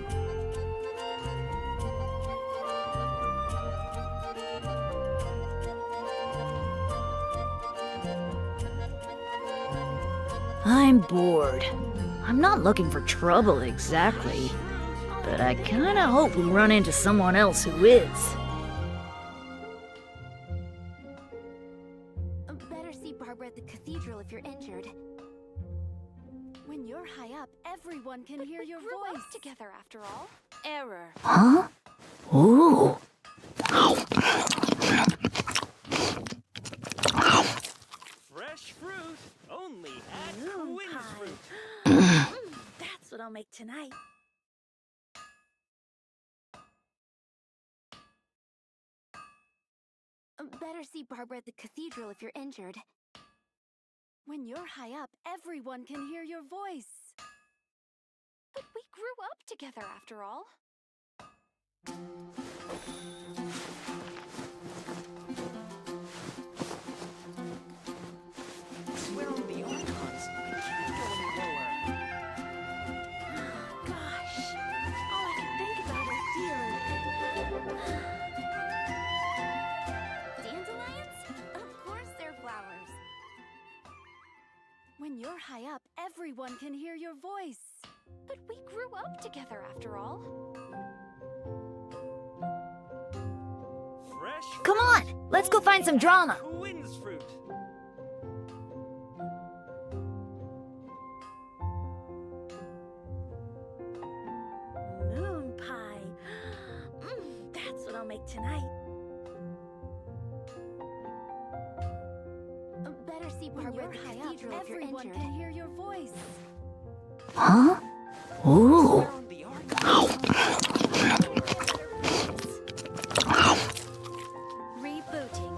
I'm bored. I'm not looking for trouble exactly, but I kinda hope we run into someone else who is. Better see Barbara at the cathedral if you're injured. When you're high up, everyone can hear your voice. Together after all. Error. Huh? Ooh. Fresh fruit, only at Moon Quinn's pie. fruit. That's what I'll make tonight. Better see Barbara at the cathedral if you're injured. When you're high up, everyone can hear your voice. But we grew up together after all. I swear on the Archons, I can't go any lower. Gosh, all I can think about is dealing. Dandelions? Of course they're flowers. When you're high up, everyone can hear your voice. But we grew up together after all. Fresh Come on, let's go find some drama. Quinn's fruit. Moon pie. That's what I'll make tonight. Better see Barbara at the cathedral if you're injured. Everyone can hear your voice. Huh? Ooh. On the Archons. Rebooting.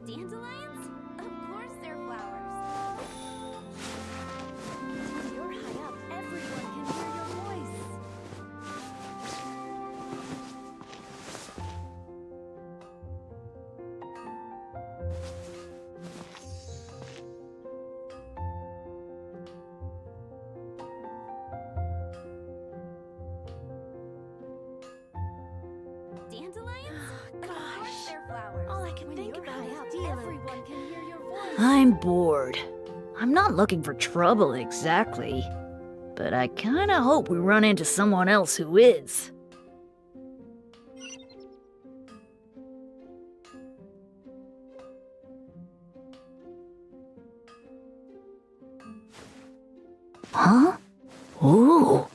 Dandelions? Of course they're flowers. When you're high up, everyone can hear your voice. Dandelions? Of course they're flowers. All I can think about is everyone can hear your voice. I'm bored. I'm not looking for trouble exactly, but I kinda hope we run into someone else who is. Huh? Ooh.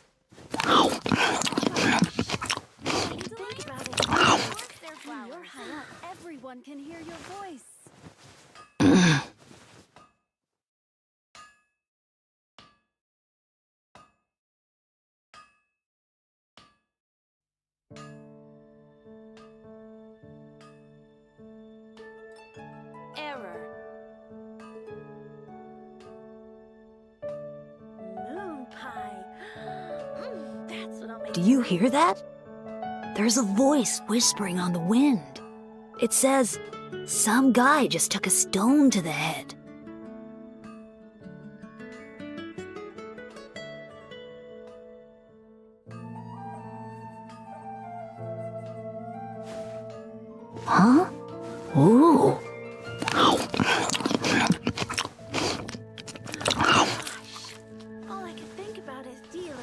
When you're high up, everyone can hear your voice. Error. Moon pie. That's what I'll make. Do you hear that? There's a voice whispering on the wind. It says, some guy just took a stone to the head. Huh? Ooh. All I can think about is D-Luke.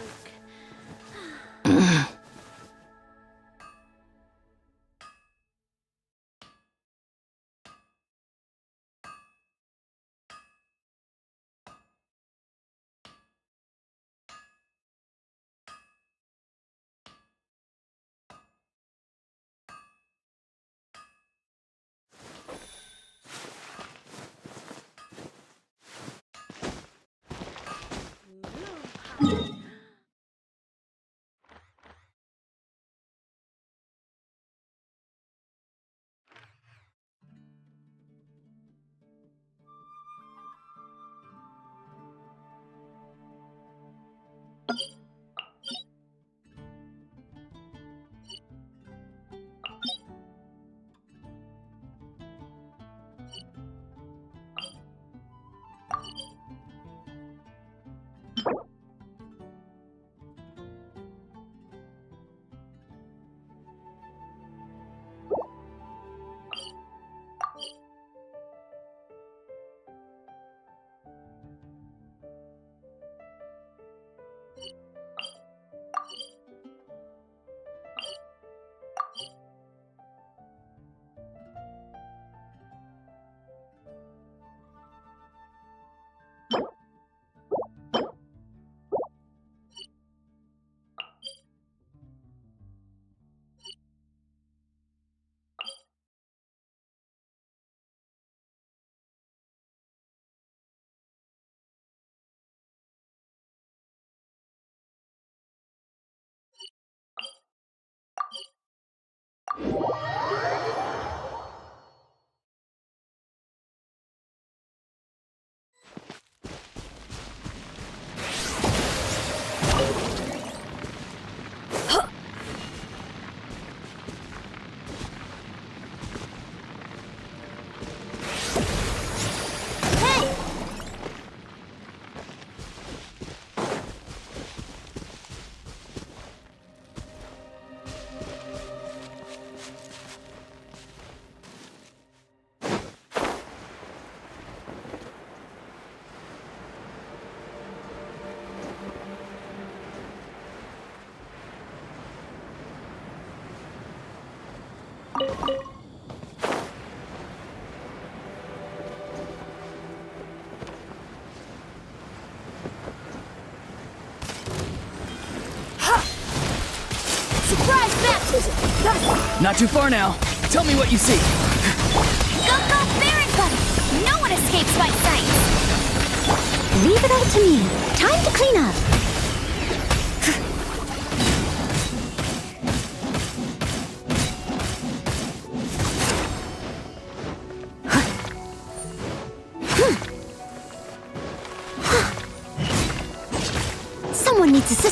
Surprise baptism! Not too far now. Tell me what you see. Go, go, Baron Buddy! No one escapes my sight! Leave it all to me. Time to clean up.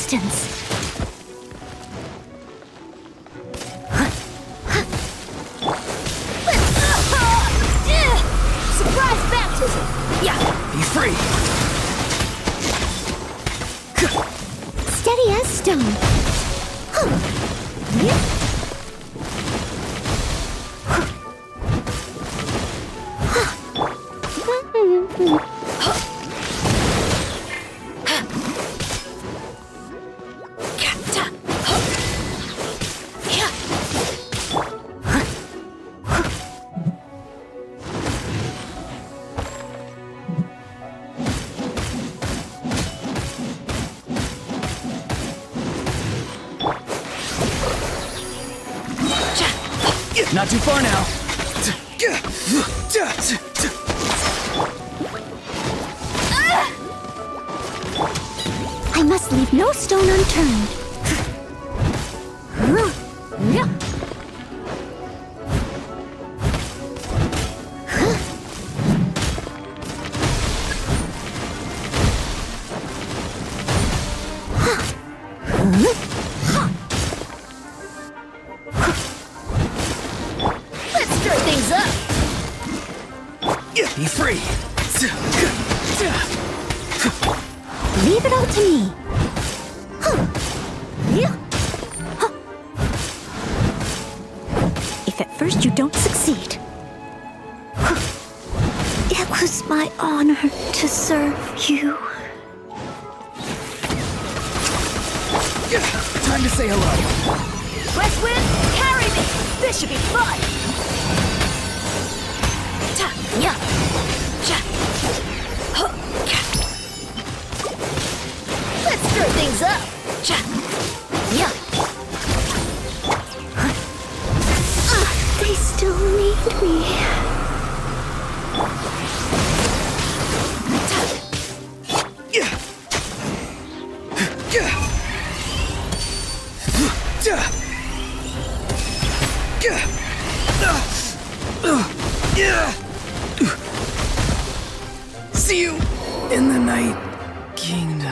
distance. Surprise baptism! Yeah! Be free! Steady as stone. Not too far now. I must leave no stone unturned. Let's stir things up! Be free! Leave it all to me. If at first you don't succeed. It was my honor to serve you. Time to say hello. West Wind, carry me! This should be fun! Ta, nya, cha, huh, ka. Let's stir things up! Cha, nya. They still need me. See you in the Night Kingdom.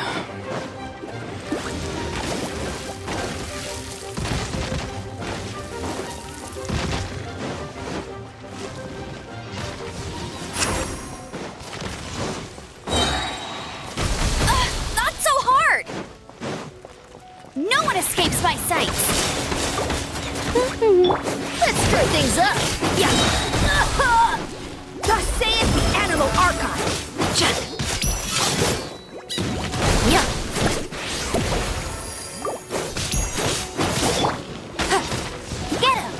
Not so hard! No one escapes my sight! Let's stir things up! Yeah! Thus saith the Animal Archive! Cha! Yeah! Get him!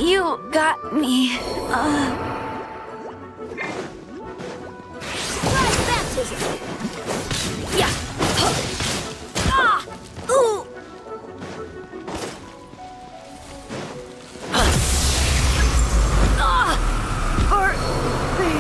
You got me. Surprise baptism! Yeah! Huh. Ah! Ooh! Ah! Hurt me.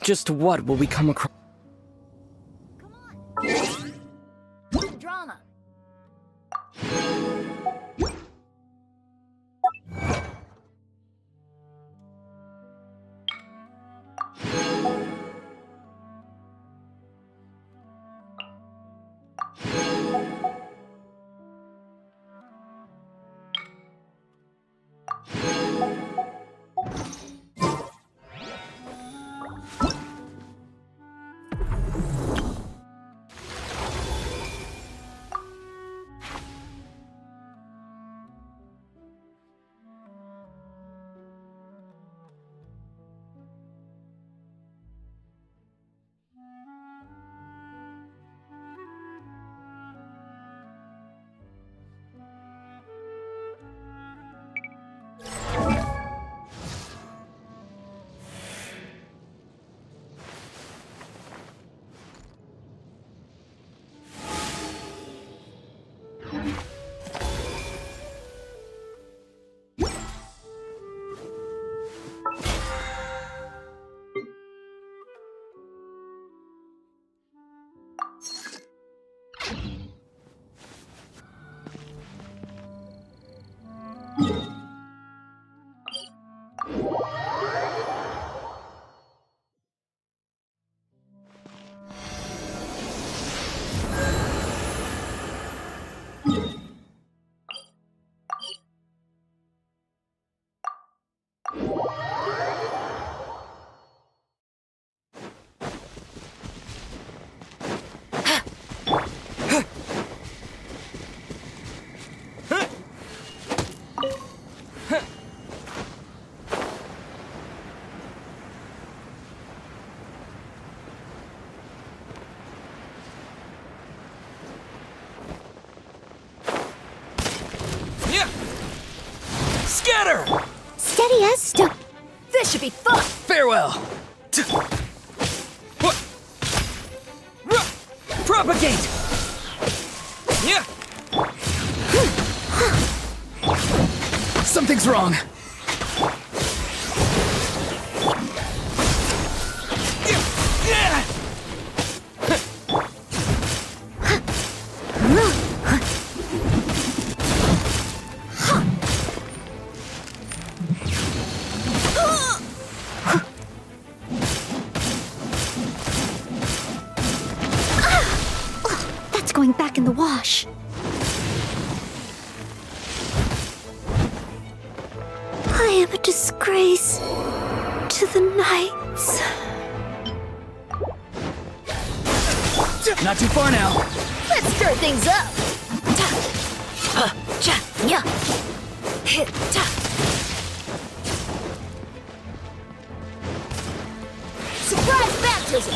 Just what will we come across? Drama. Scatter! Steady as stone. This should be fun! Farewell! Propagate! Yeah! Something's wrong. That's going back in the wash. I am a disgrace to the knights. Not too far now. Let's stir things up! Ta! Cha! Nya! Hit! Ta! Surprise baptism!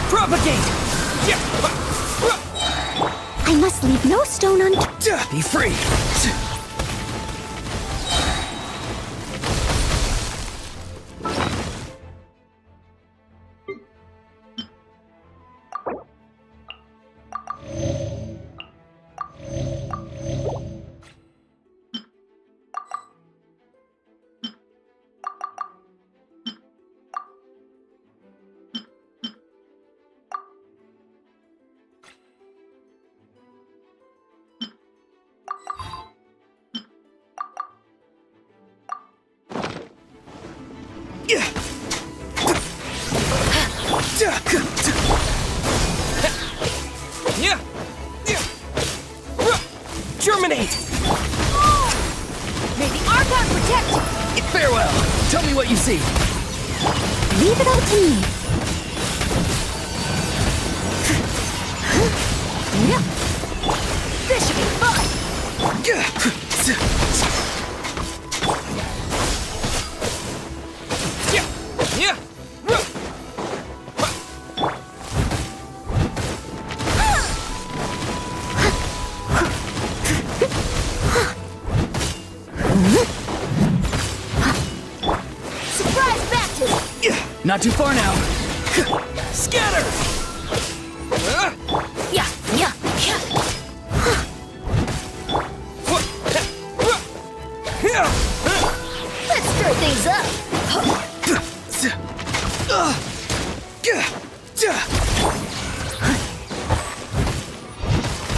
Propagate! I must leave no stone unturned. Be free. Germinate! May the Archon protect you! Farewell. Tell me what you see. Leave it all to me. This should be fun! Surprise baptism! Not too far now. Scatter! Yeah, yeah, yeah! Let's stir things up!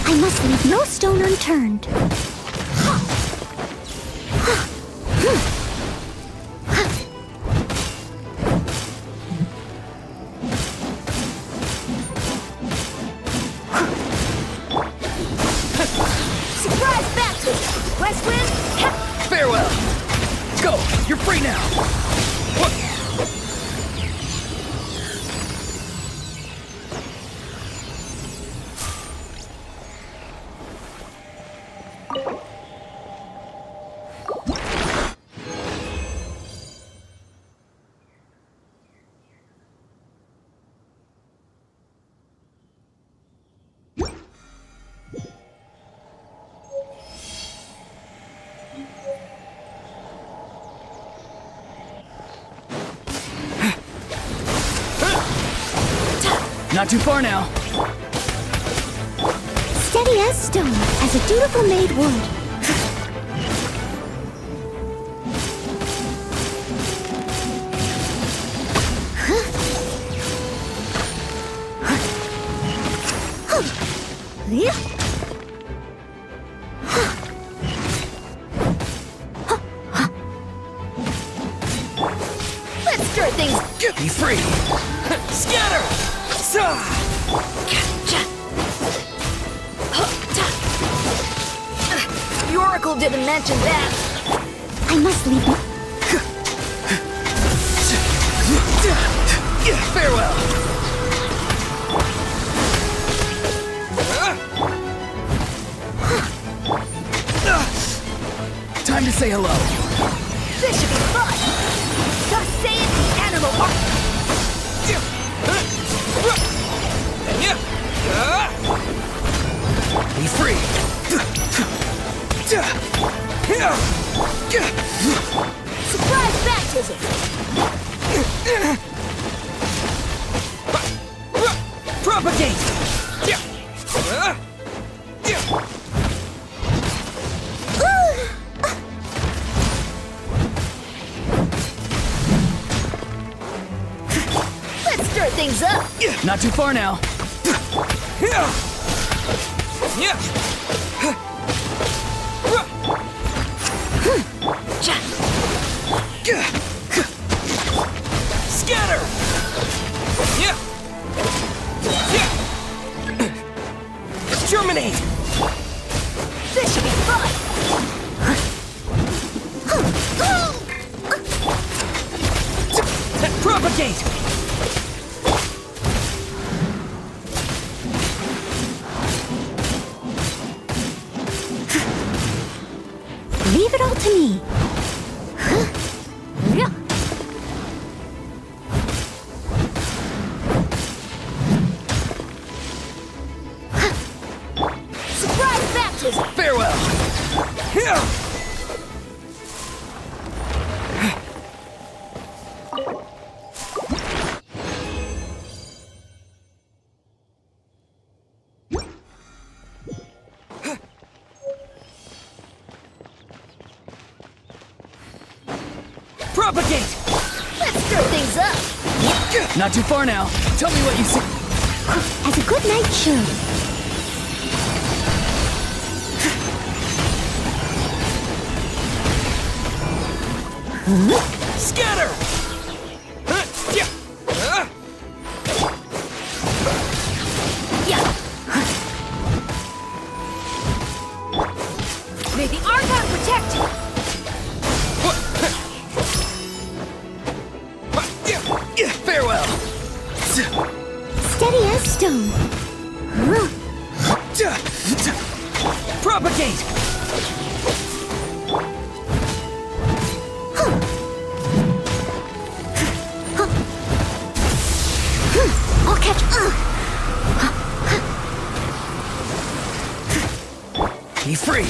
I must leave no stone unturned. Surprise baptism! West Wind, Farewell. Go. You're free now. Not too far now. Steady as stone, as a dutiful maid would. Let's start things. Be free! Scatter! The Oracle didn't mention that. I must leave now. Farewell! Time to say hello. This should be fun. Thus saying the animal art. Be free! Surprise baptism. Propagate! Let's start things up. Not too far now. Scatter! Terminate! This should be fun! Propagate! Leave it all to me. Surprise baptism! Farewell! Propagate! Let's start things up! Not too far now. Tell me what you see. As a good knight should. Scatter! May the Archon protect you! Farewell! Steady as stone. Propagate! I'll catch. Be free!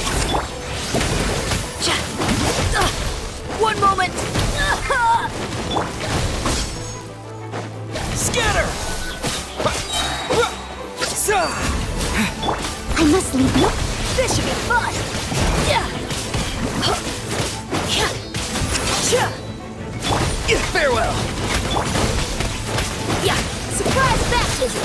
One moment! Scatter! I must leave you. This should be fun! Farewell! Surprise baptism!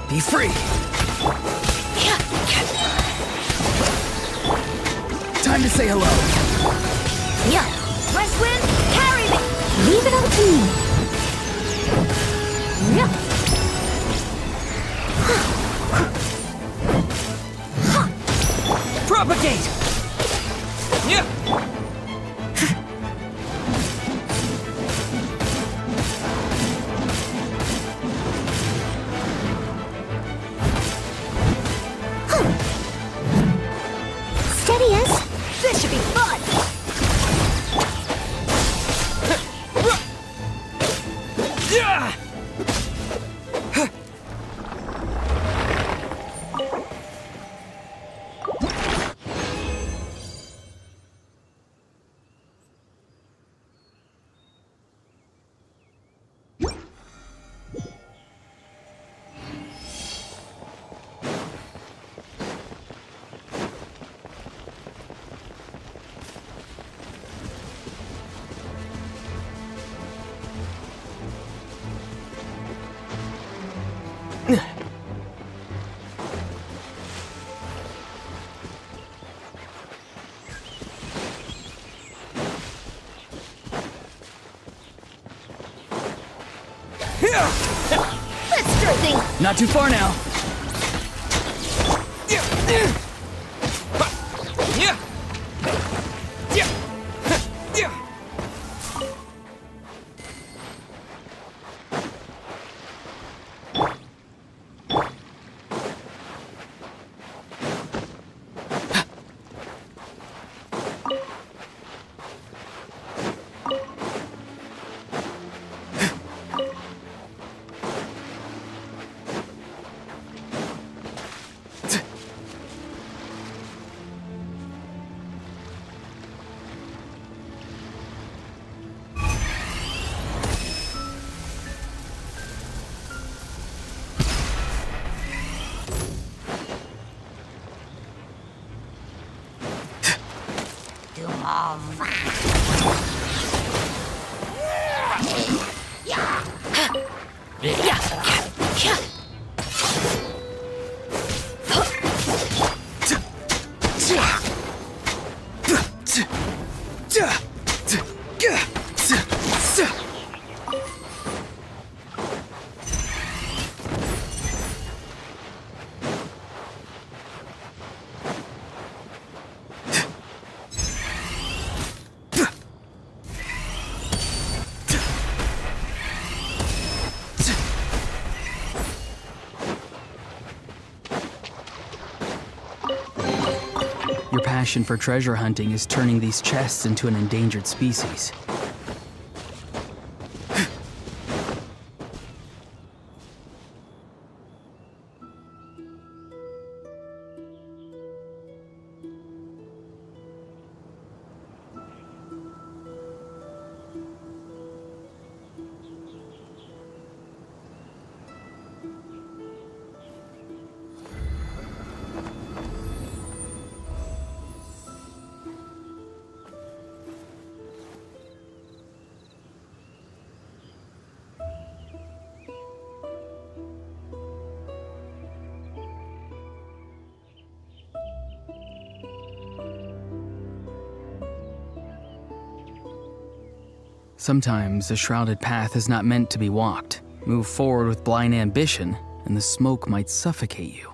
Be free! Time to say hello. West Wind, carry me! Leave it all to me. Propagate! Let's start things. Not too far now. Your passion for treasure hunting is turning these chests into an endangered species. Sometimes a shrouded path is not meant to be walked. Move forward with blind ambition, and the smoke might suffocate you.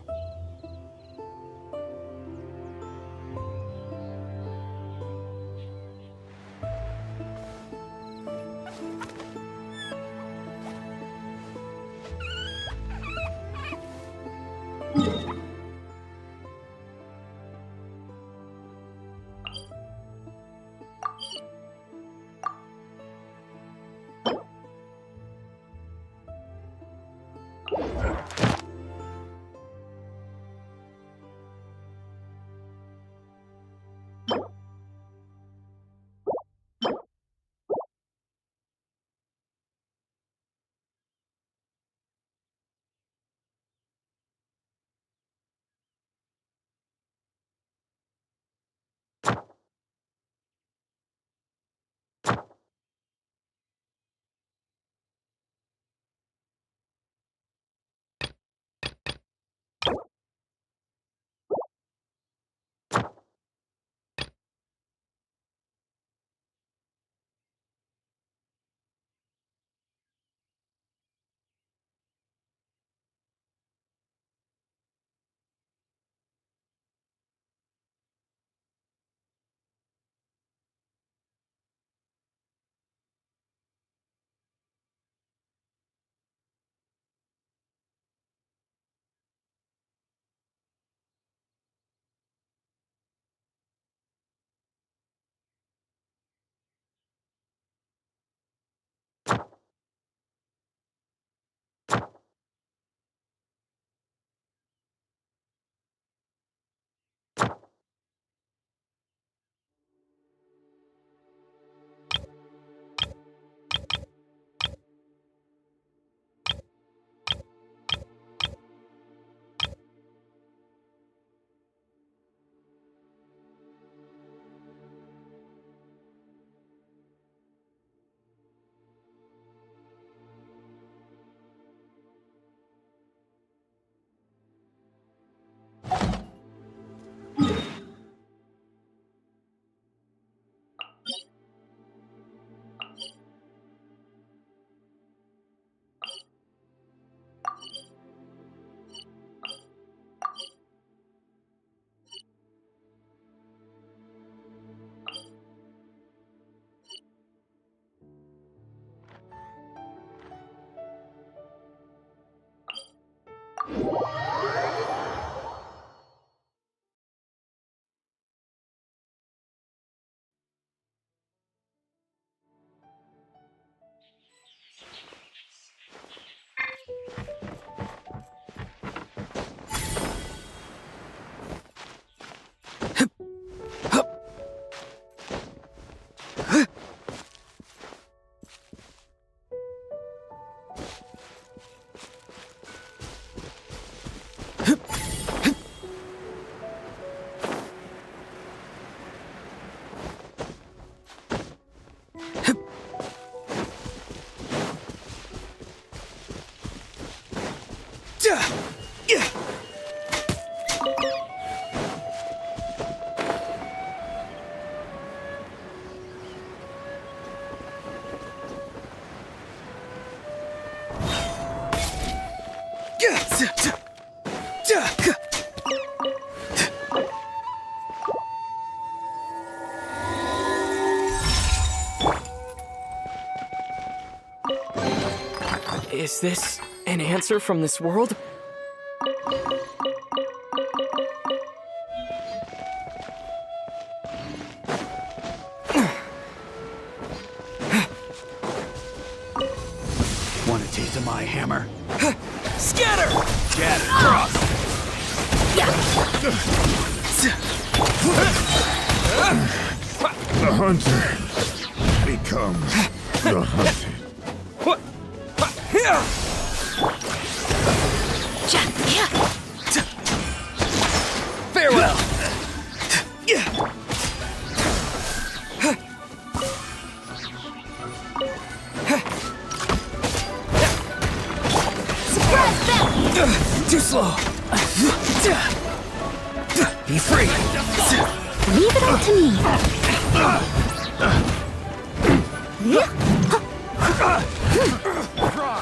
Is this an answer from this world? Want a taste of my hammer? Scatter! Get it, cross! The hunter becomes the hunted. Farewell! Too slow! Be free! Leave it all to me.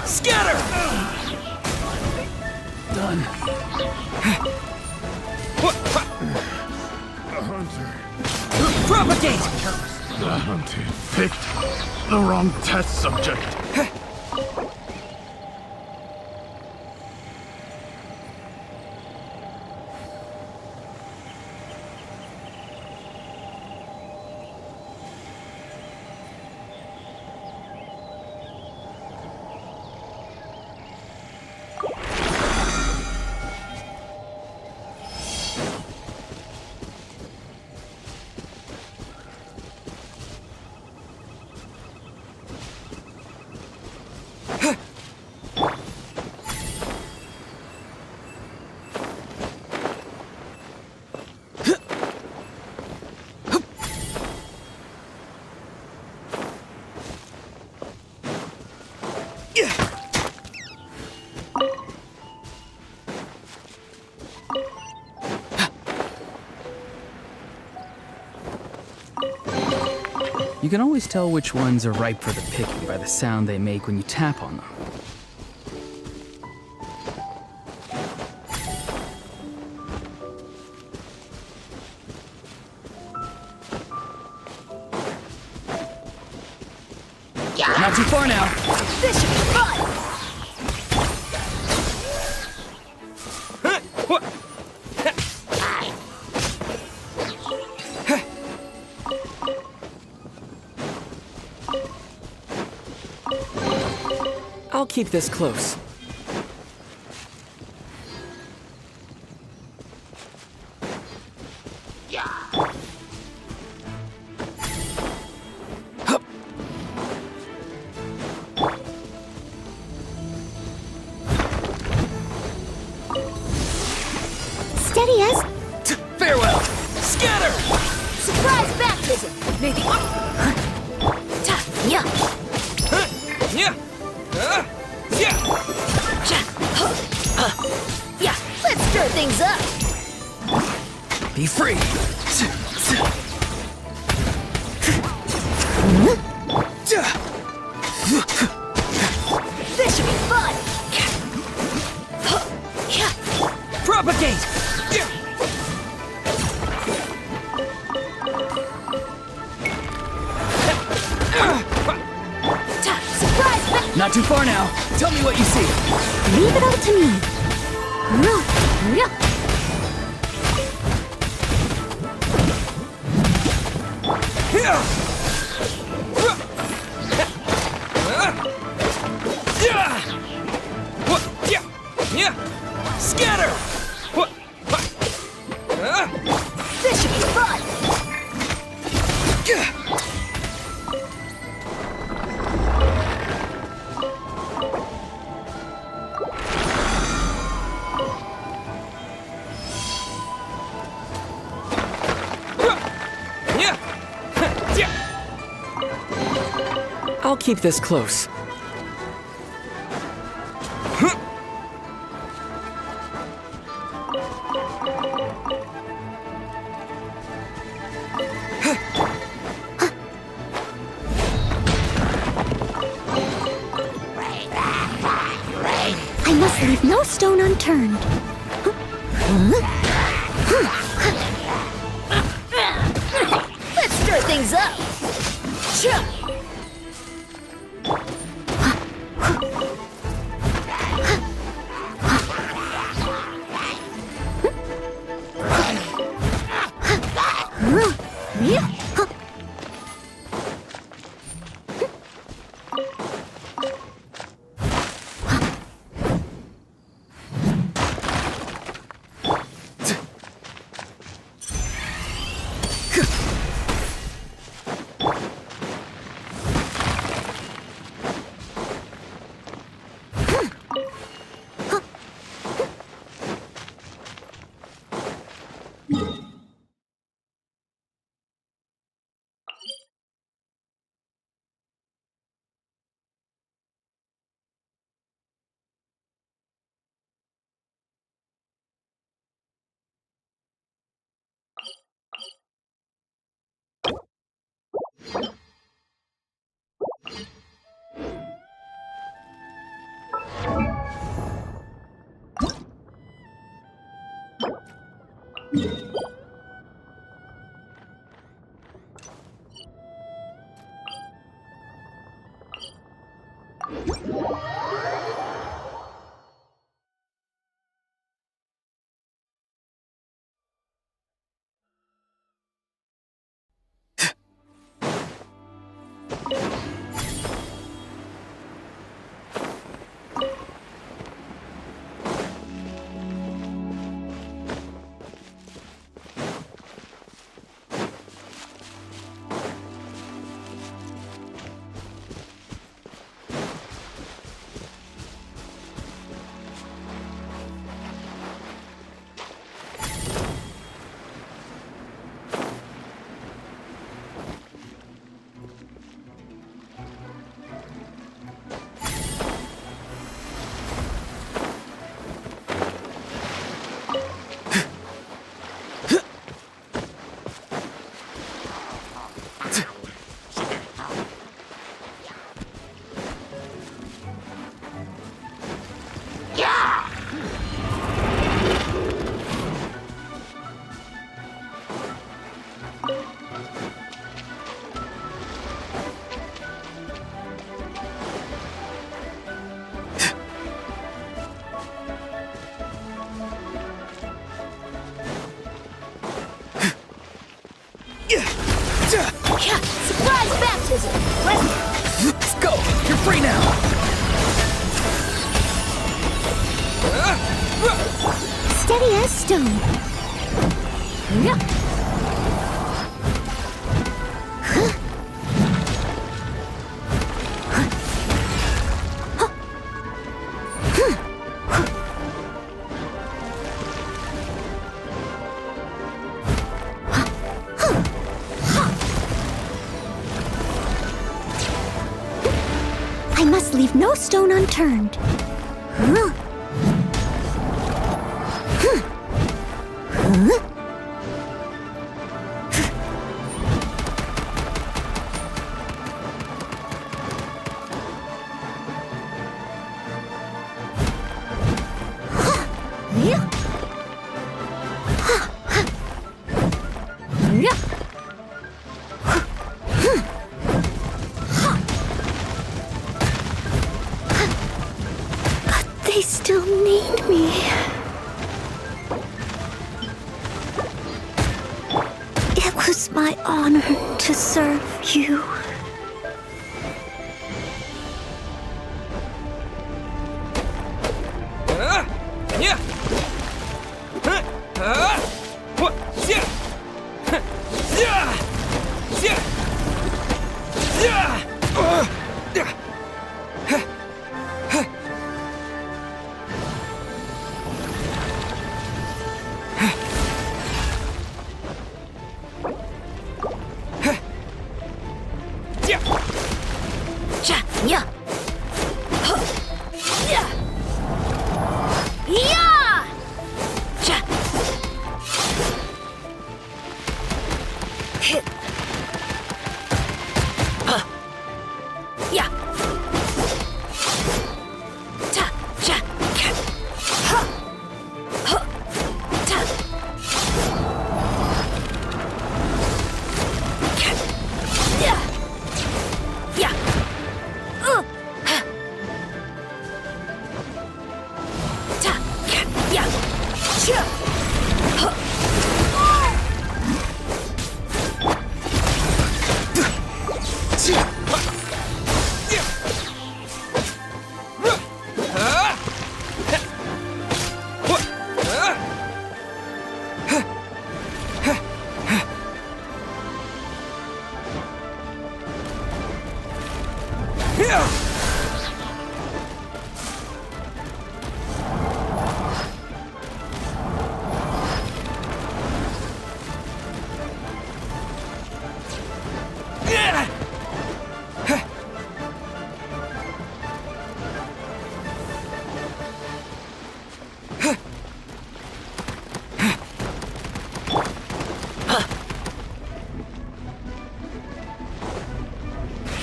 Scatter! Done. The hunter. Propagate! The hunted picked the wrong test subject. You can always tell which ones are ripe for the picking by the sound they make when you tap on them. Not too far now. This should be fun! I'll keep this close. Steady as. Farewell! Scatter! Surprise baptism! May the yeah. Yeah! Yeah, let's stir things up. Be free! This should be fun. Propagate! Surprise! Not too far now. Tell me what you see. Leave it all to me. Scatter! This should be fun. I'll keep this close. leave no stone unturned. Let's stir things up. Surprise baptism! Let's go! You're free now! Steady as stone. I must leave no stone unturned. They still need me. It was my honor to serve you.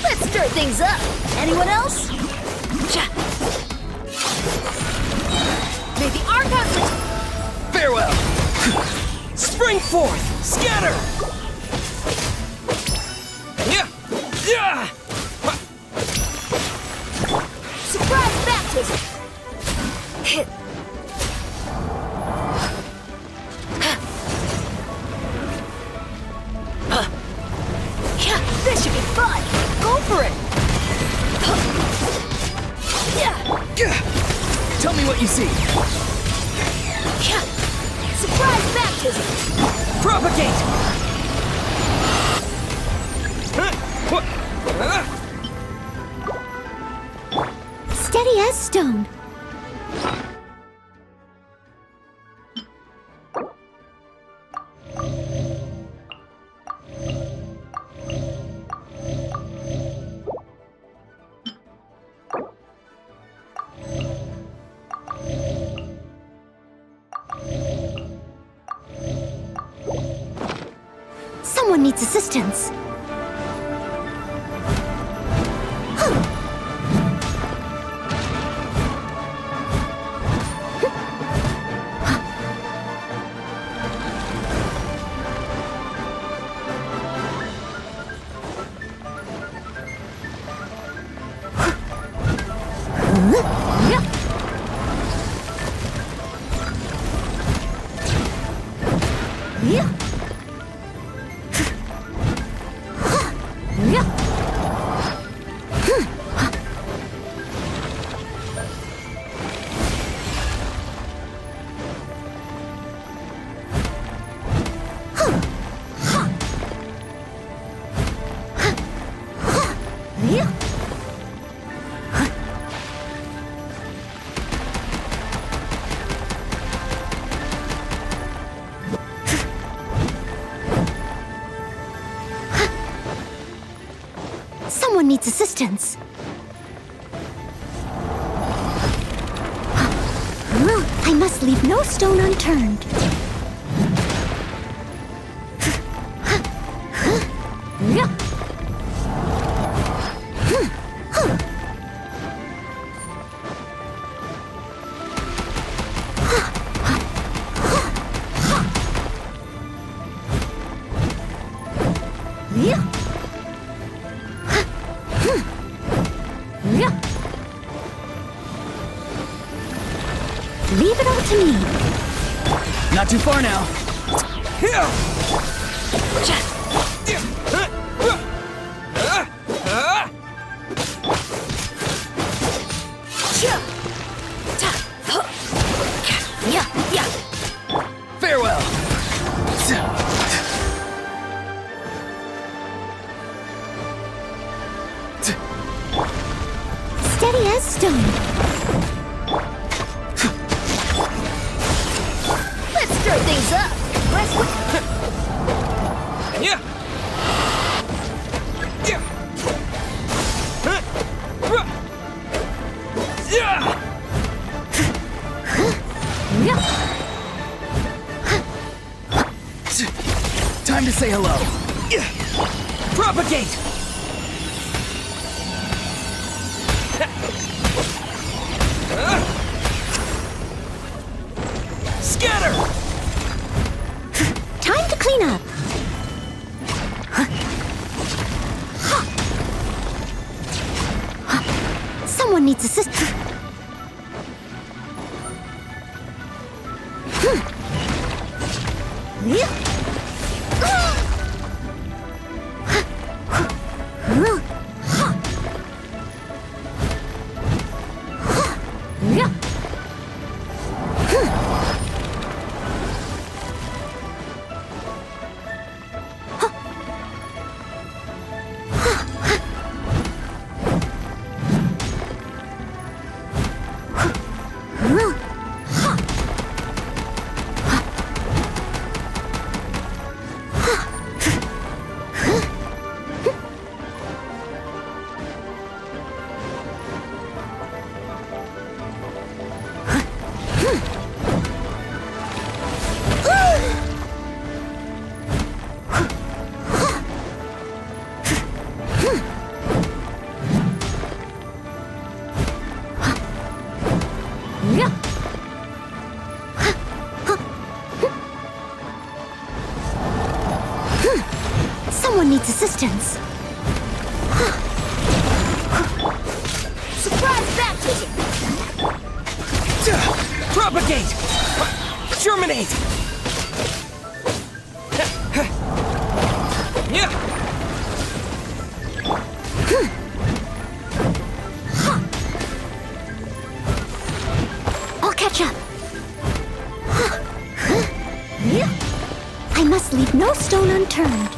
Let's stir things up. Anyone else? May the Archons... Farewell! Spring forth! Scatter! Surprise baptism! Hit. Yeah, this should be fun! Go for it! Tell me what you see. Yeah. Surprise baptism! Propagate! Steady as stone. Someone needs assistance. Someone needs assistance. I must leave no stone unturned. Leave it all to me. Not too far now. Farewell! Steady as stone. Let's stir things up! Time to say hello. Propagate! Scatter! Time to clean up. Someone needs assistance. Someone needs assistance. Surprise back kicking! Propagate! Germinate! I'll catch up. I must leave no stone unturned.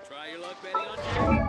Try your luck betting on Jerry.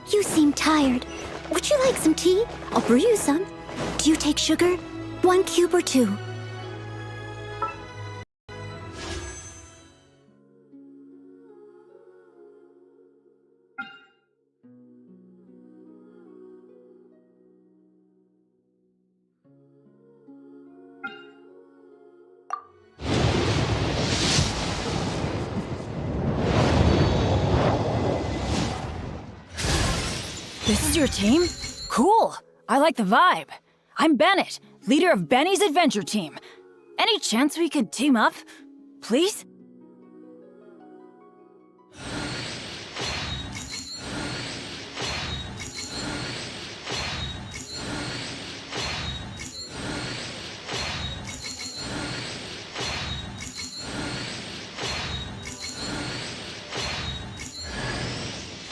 You seem tired. Would you like some tea? I'll brew you some. Do you take sugar? 1 cube or 2? This is your team? Cool. I like the vibe. I'm Bennett, leader of Benny's adventure team. Any chance we could team up? Please?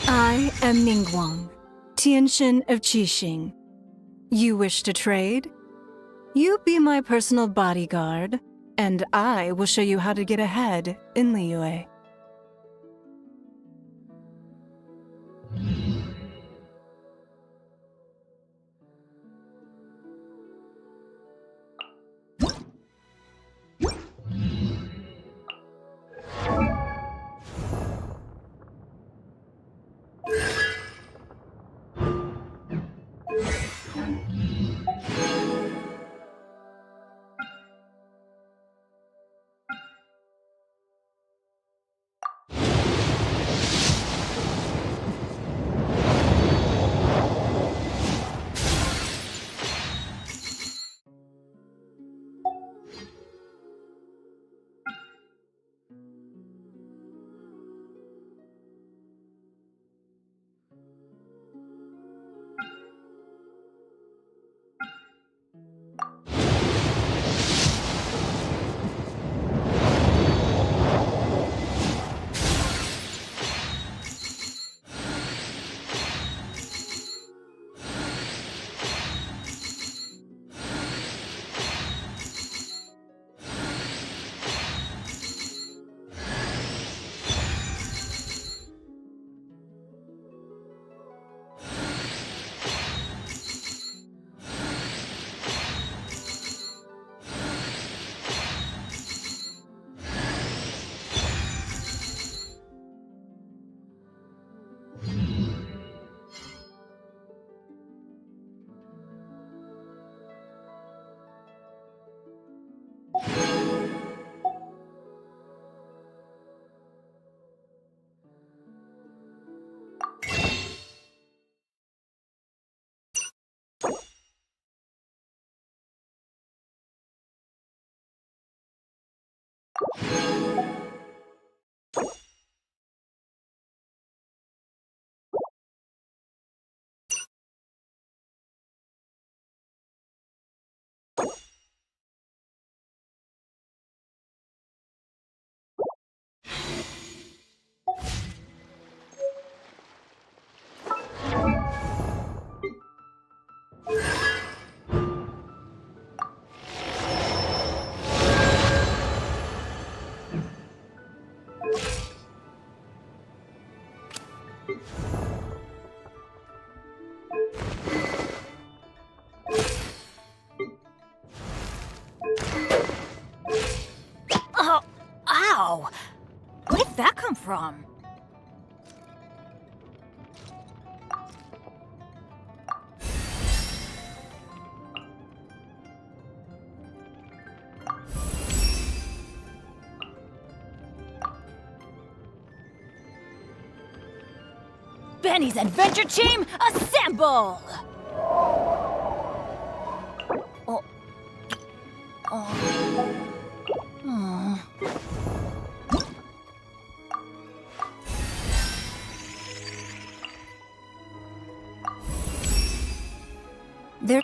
I am Ningguang, Tianxin of Qixing. You wish to trade? You be my personal bodyguard, and I will show you how to get ahead in Liyue. Oh, ow! Where did that come from? Benny's adventure team, assemble! Oh. Oh. Oh. There.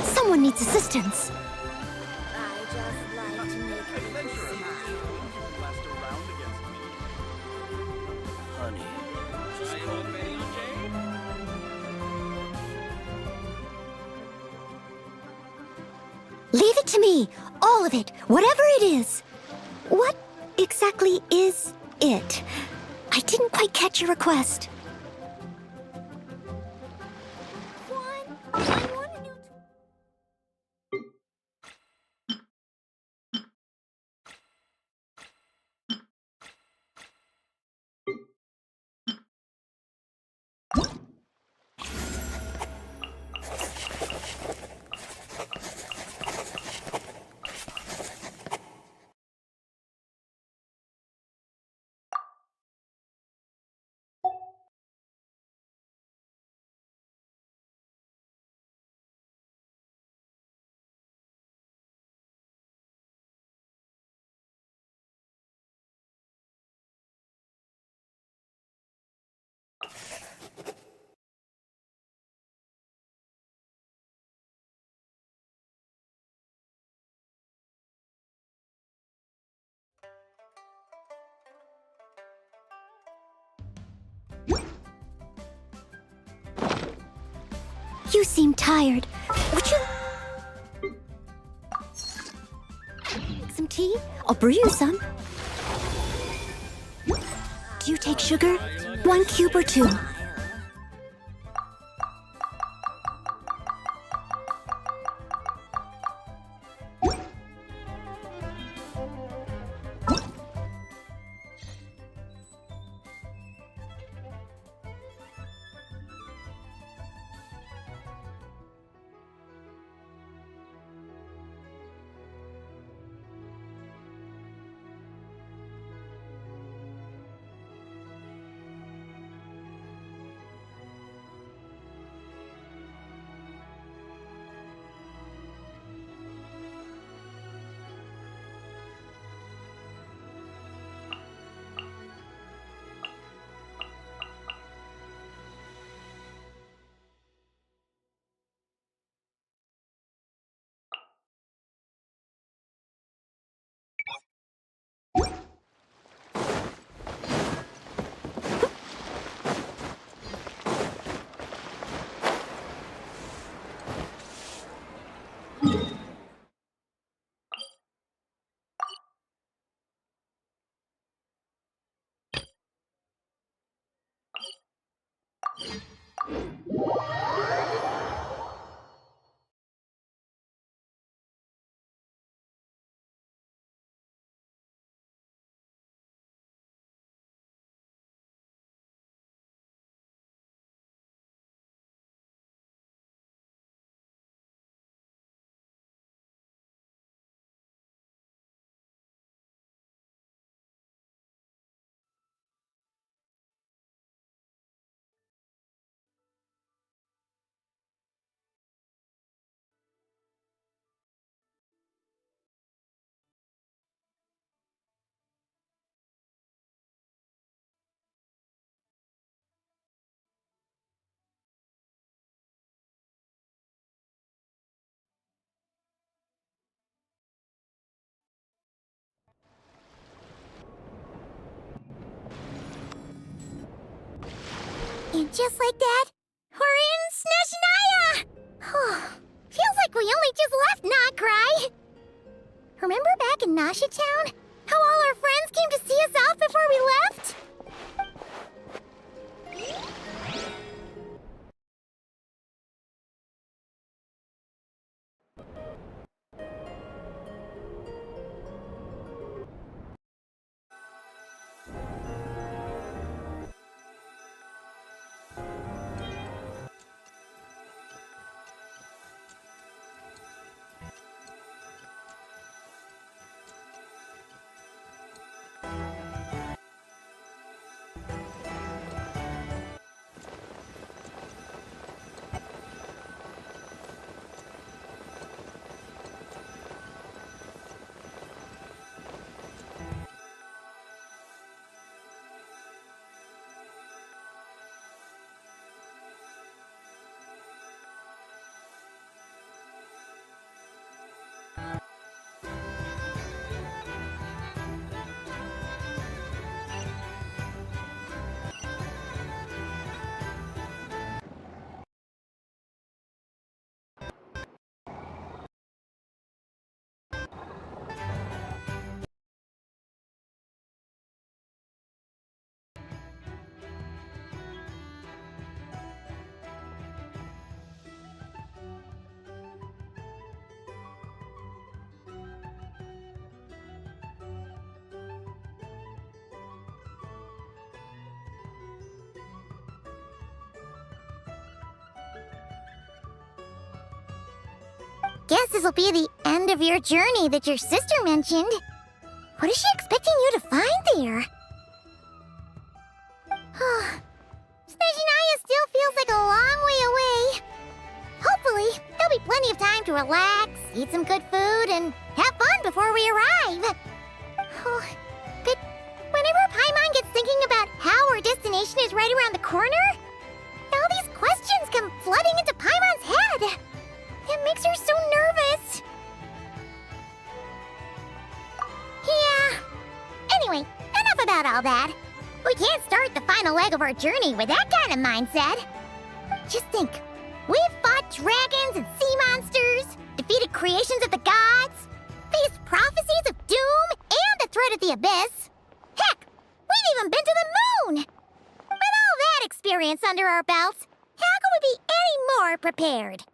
Someone needs assistance. Leave it to me. All of it. Whatever it is. What exactly is it? I didn't quite catch your request. You seem tired. Would you... Make some tea? I'll brew you some. Do you take sugar? 1 cube or 2? And just like that, we're in Snezhnaya! Feels like we only just left Notcry. Remember back in Nasha Town? How all our friends came to see us off before we left? guess this will be the end of your journey that your sister mentioned. What is she expecting you to find there? Snezhnaya still feels like a long way away. Hopefully, there'll be plenty of time to relax, eat some good food, and have fun before we arrive. But whenever Paimon gets thinking about how our destination is right around the corner, all these questions come flooding into Paimon's head. It makes her so nervous. Yeah. Anyway, enough about all that. We can't start the final leg of our journey with that kind of mindset. Just think. We've fought dragons and sea monsters, defeated creations of the gods, faced prophecies of doom and the threat of the abyss. Heck, we've even been to the moon! With all that experience under our belts, how could we be any more prepared?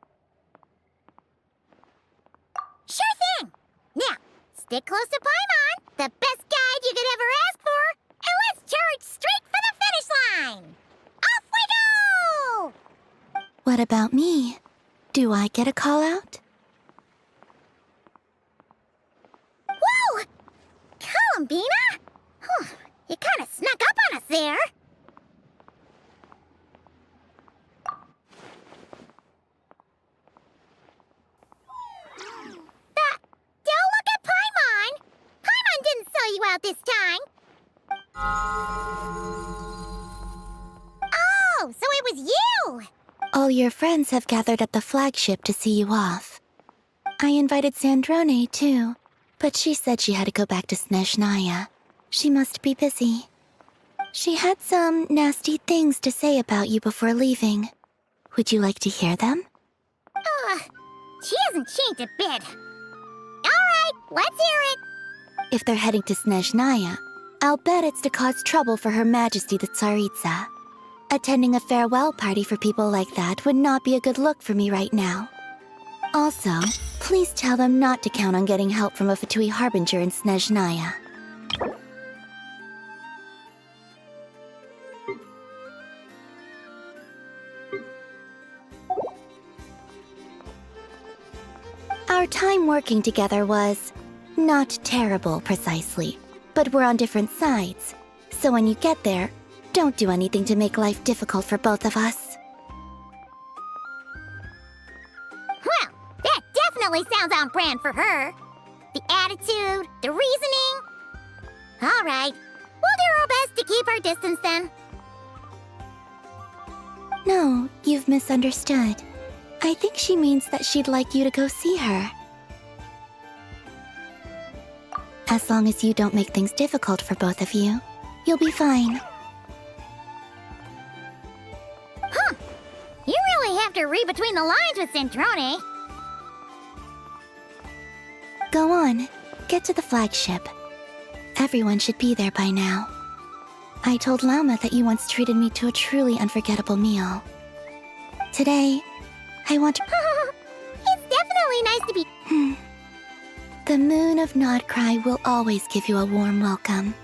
Sure thing! Now, stick close to Paimon, the best guide you could ever ask for, and let's charge straight for the finish line! Off we go! What about me? Do I get a call out? Whoa! Columbina? You kinda snuck up on us there. Don't look at Paimon! Paimon didn't sell you out this time. Oh, so it was you! All your friends have gathered at the flagship to see you off. I invited Sandrone, too, but she said she had to go back to Snezhnaya. She must be busy. She had some nasty things to say about you before leaving. Would you like to hear them? She hasn't changed a bit. Alright, let's hear it. If they're heading to Snezhnaya, I'll bet it's to cause trouble for Her Majesty the Tsaritsa. Attending a farewell party for people like that would not be a good look for me right now. Also, please tell them not to count on getting help from a Fatui Harbinger in Snezhnaya. Our time working together was not terrible, precisely, but we're on different sides. So when you get there, don't do anything to make life difficult for both of us. Well, that definitely sounds on brand for her. The attitude, the reasoning. Alright, we'll do our best to keep our distance then. No, you've misunderstood. I think she means that she'd like you to go see her. As long as you don't make things difficult for both of you, you'll be fine. You really have to read between the lines with Centrone. Go on, get to the flagship. Everyone should be there by now. I told Lama that you once treated me to a truly unforgettable meal. Today, I want to... It's definitely nice to be... The moon of Nodcry will always give you a warm welcome.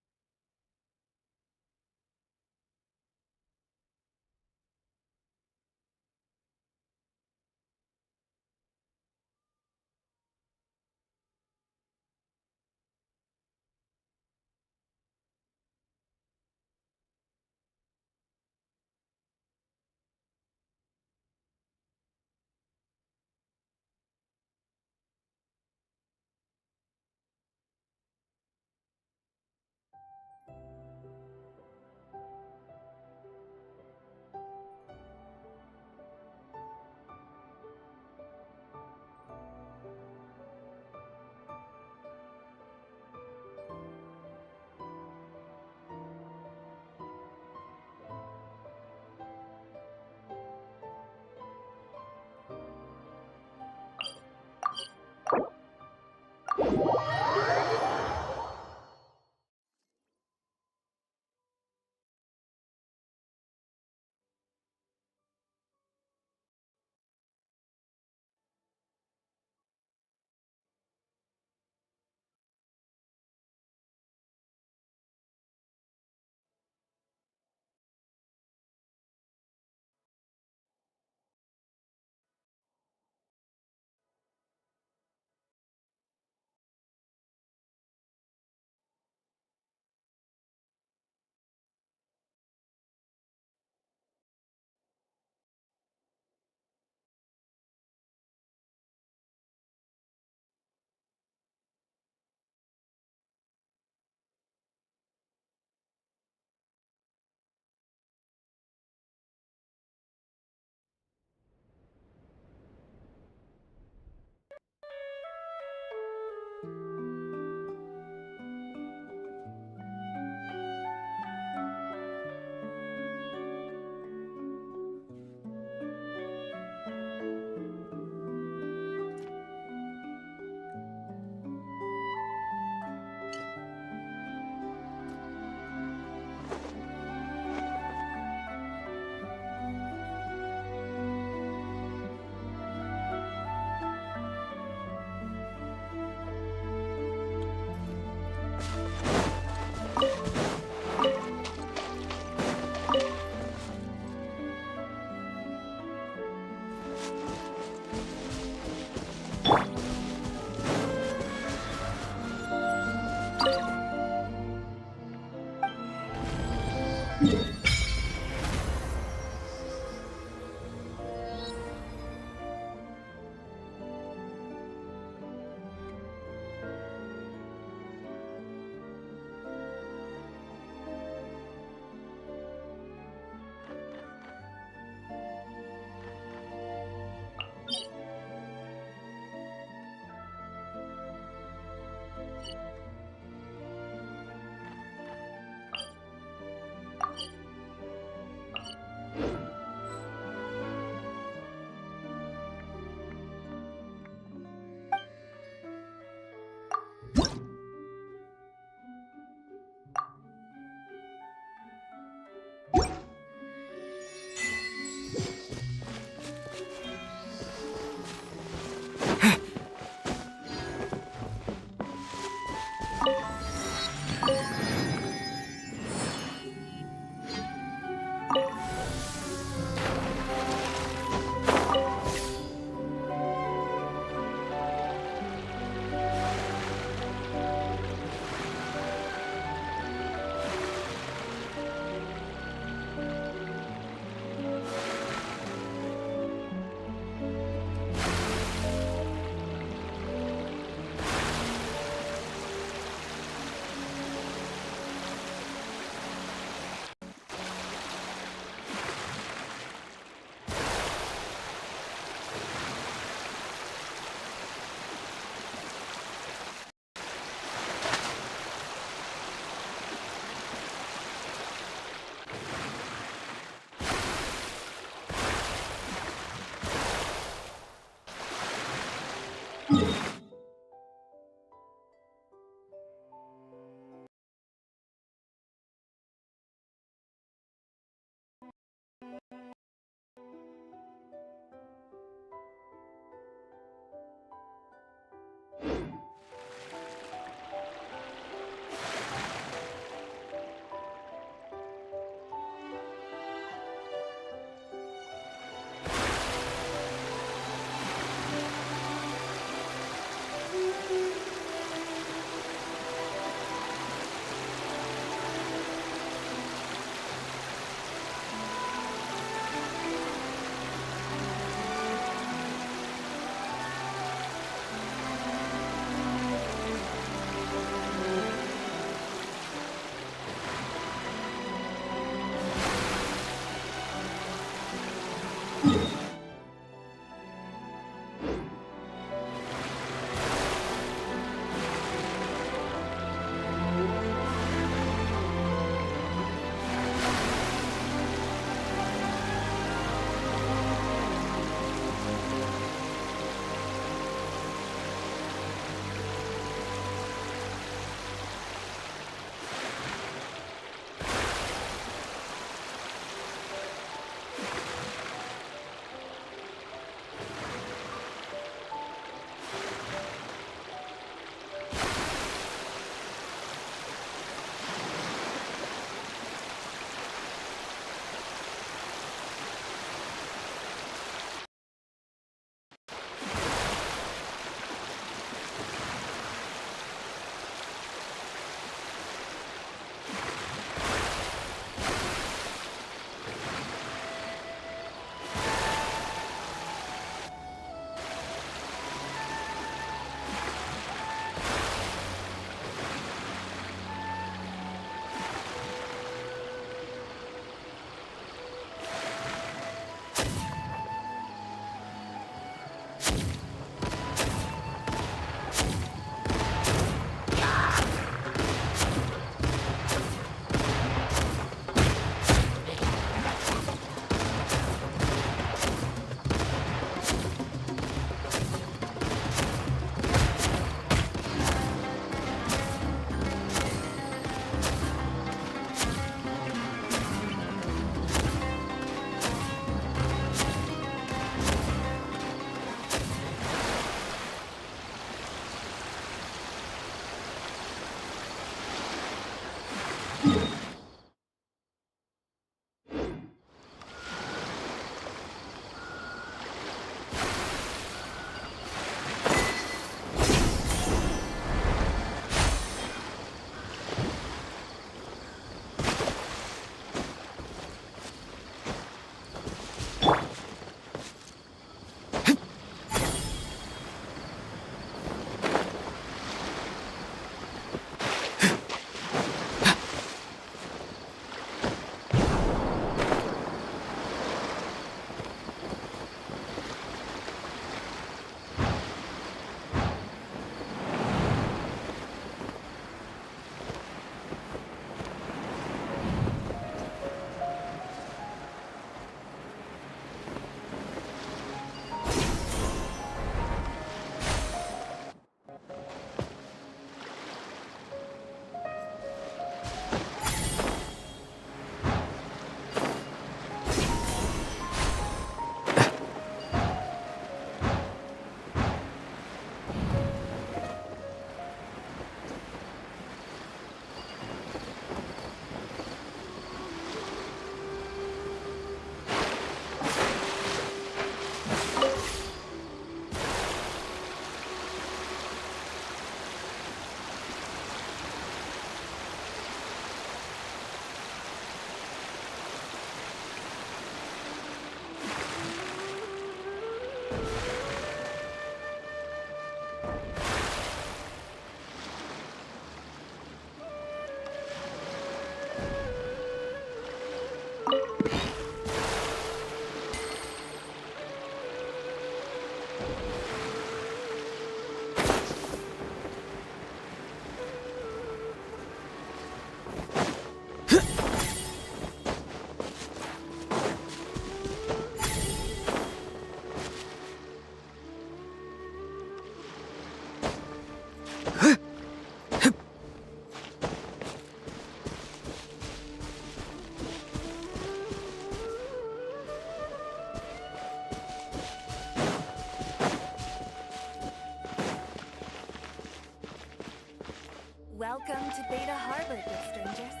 Welcome to Beta Harbor, good strangers.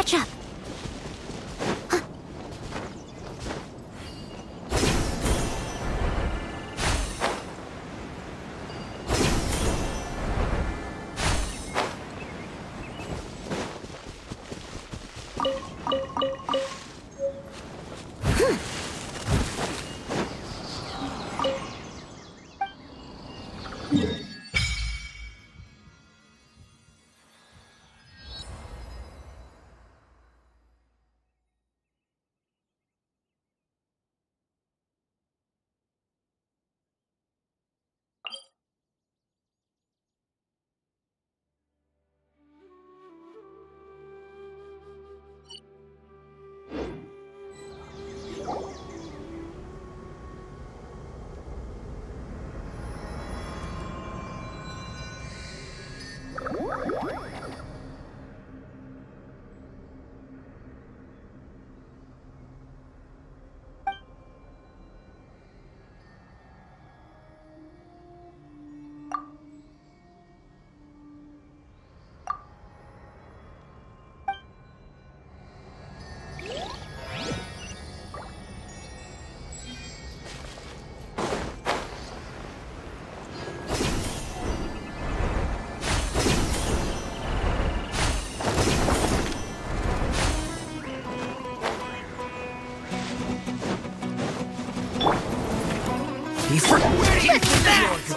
catch up.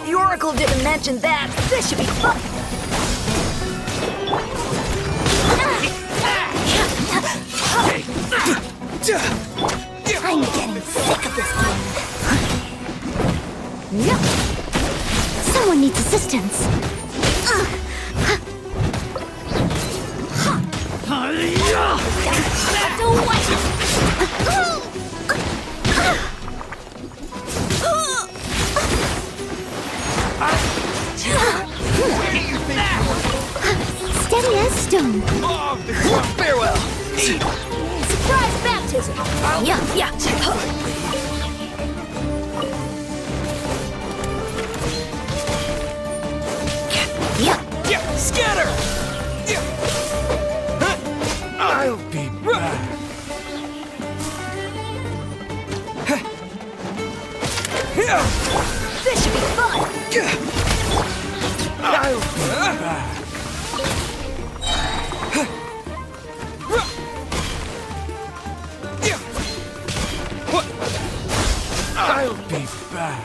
The Oracle didn't mention that. This should be fun. I'm getting sick of this game. Someone needs assistance. Steady as stone. Farewell. Surprise baptism. Yeah. Scatter! I'll be back. This should be fun. I'll be back. I'll be back.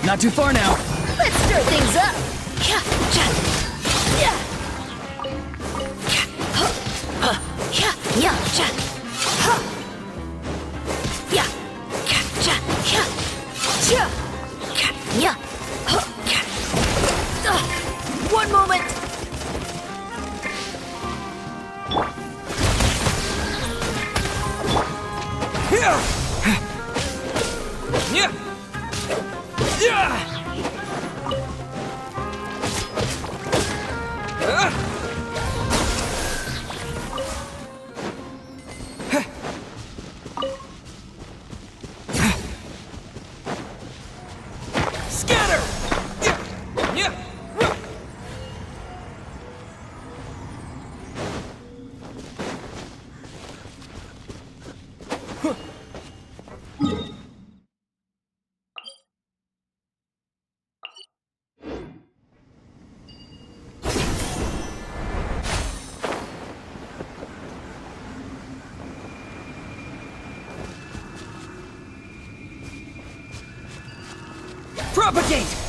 Not too far now. Let's stir things up. One moment. Propagate!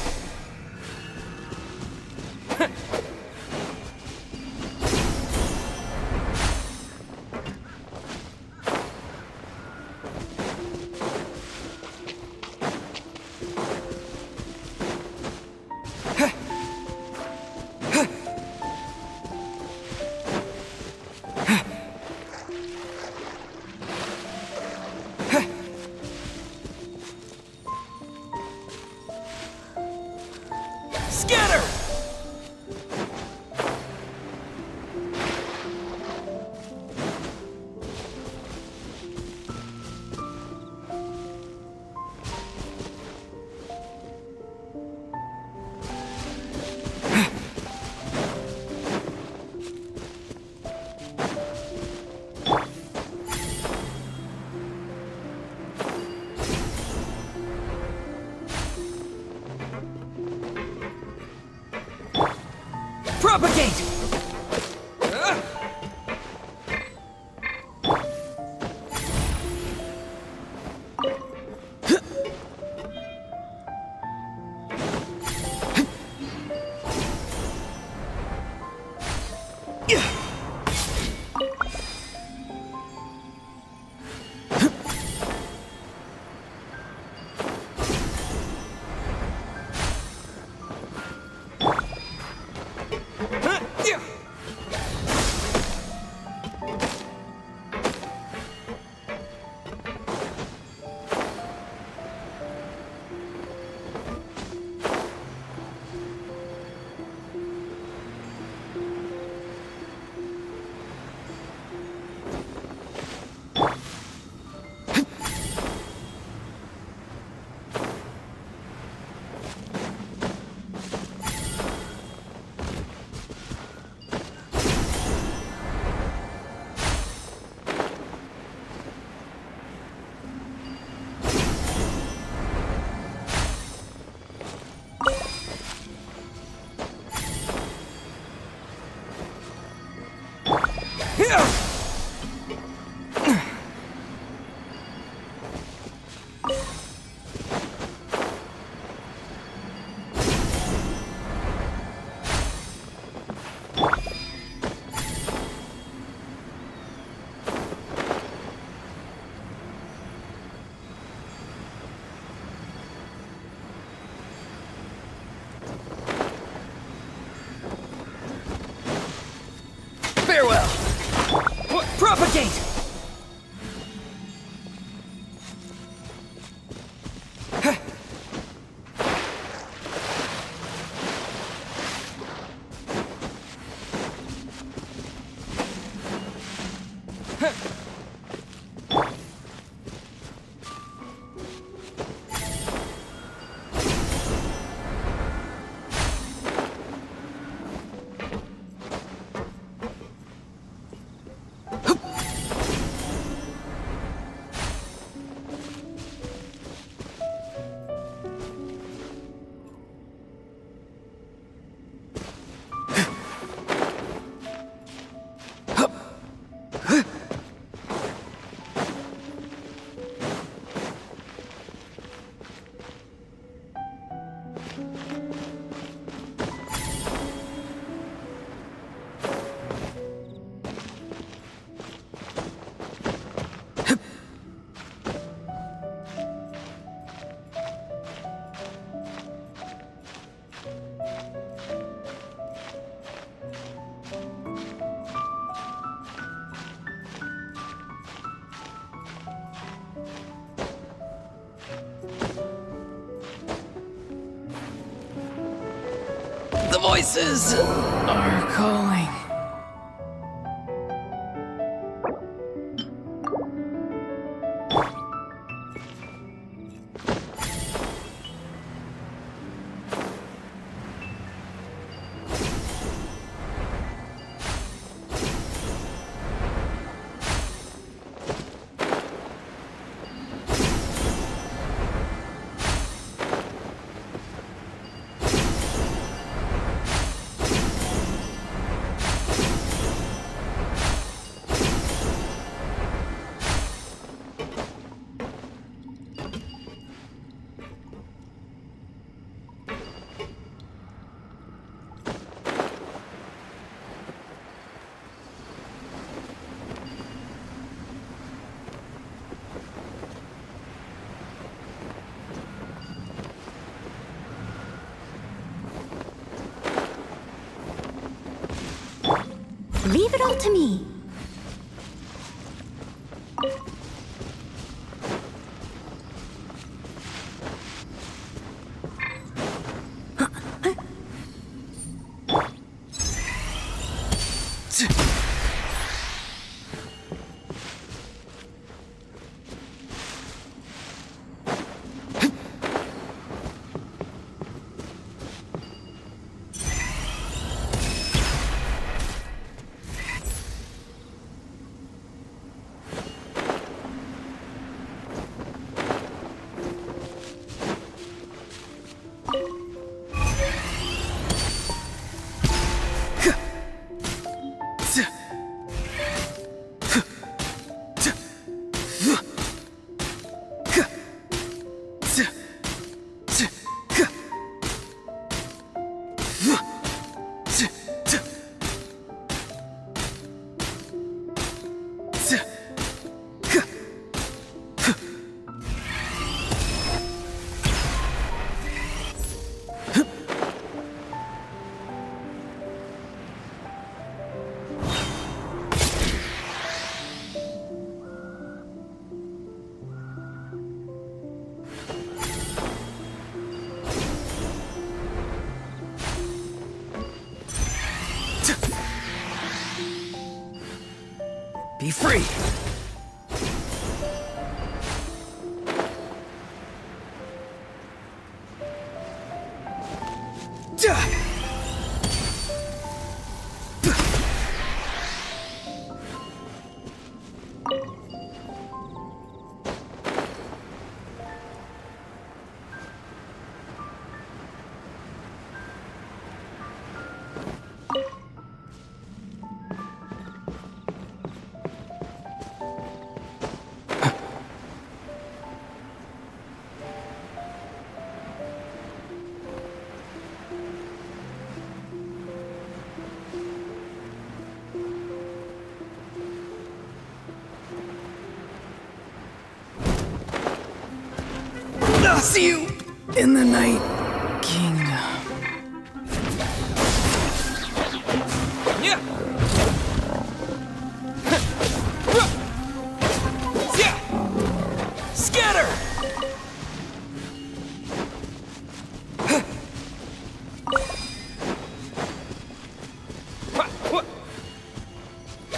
Propagate! Farewell! Propagate! The voices are calling. Leave it all to me. Be free! I'll see you in the Night Kingdom. Yeah. Scatter.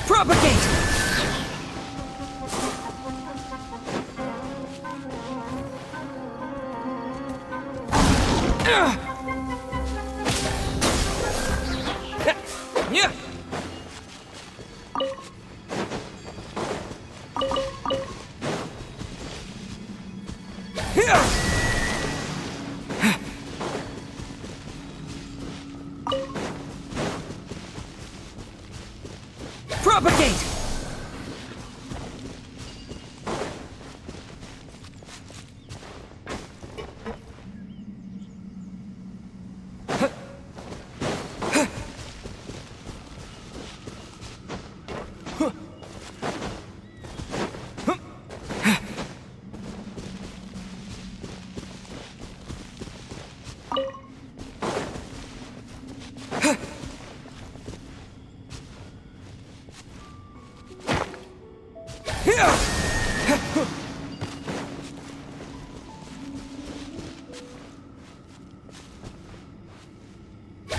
Propagate. Yeah. Propagate.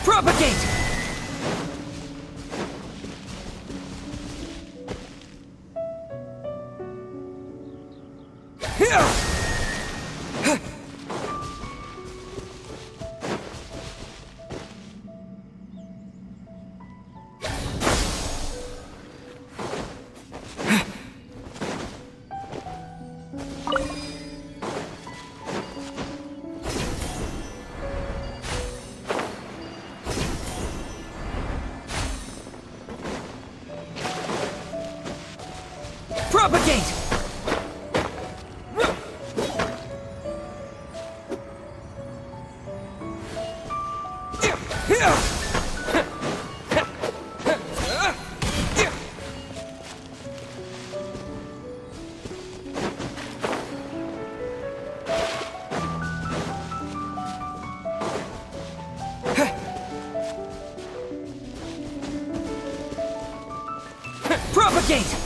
Propagate! Propagate! Propagate!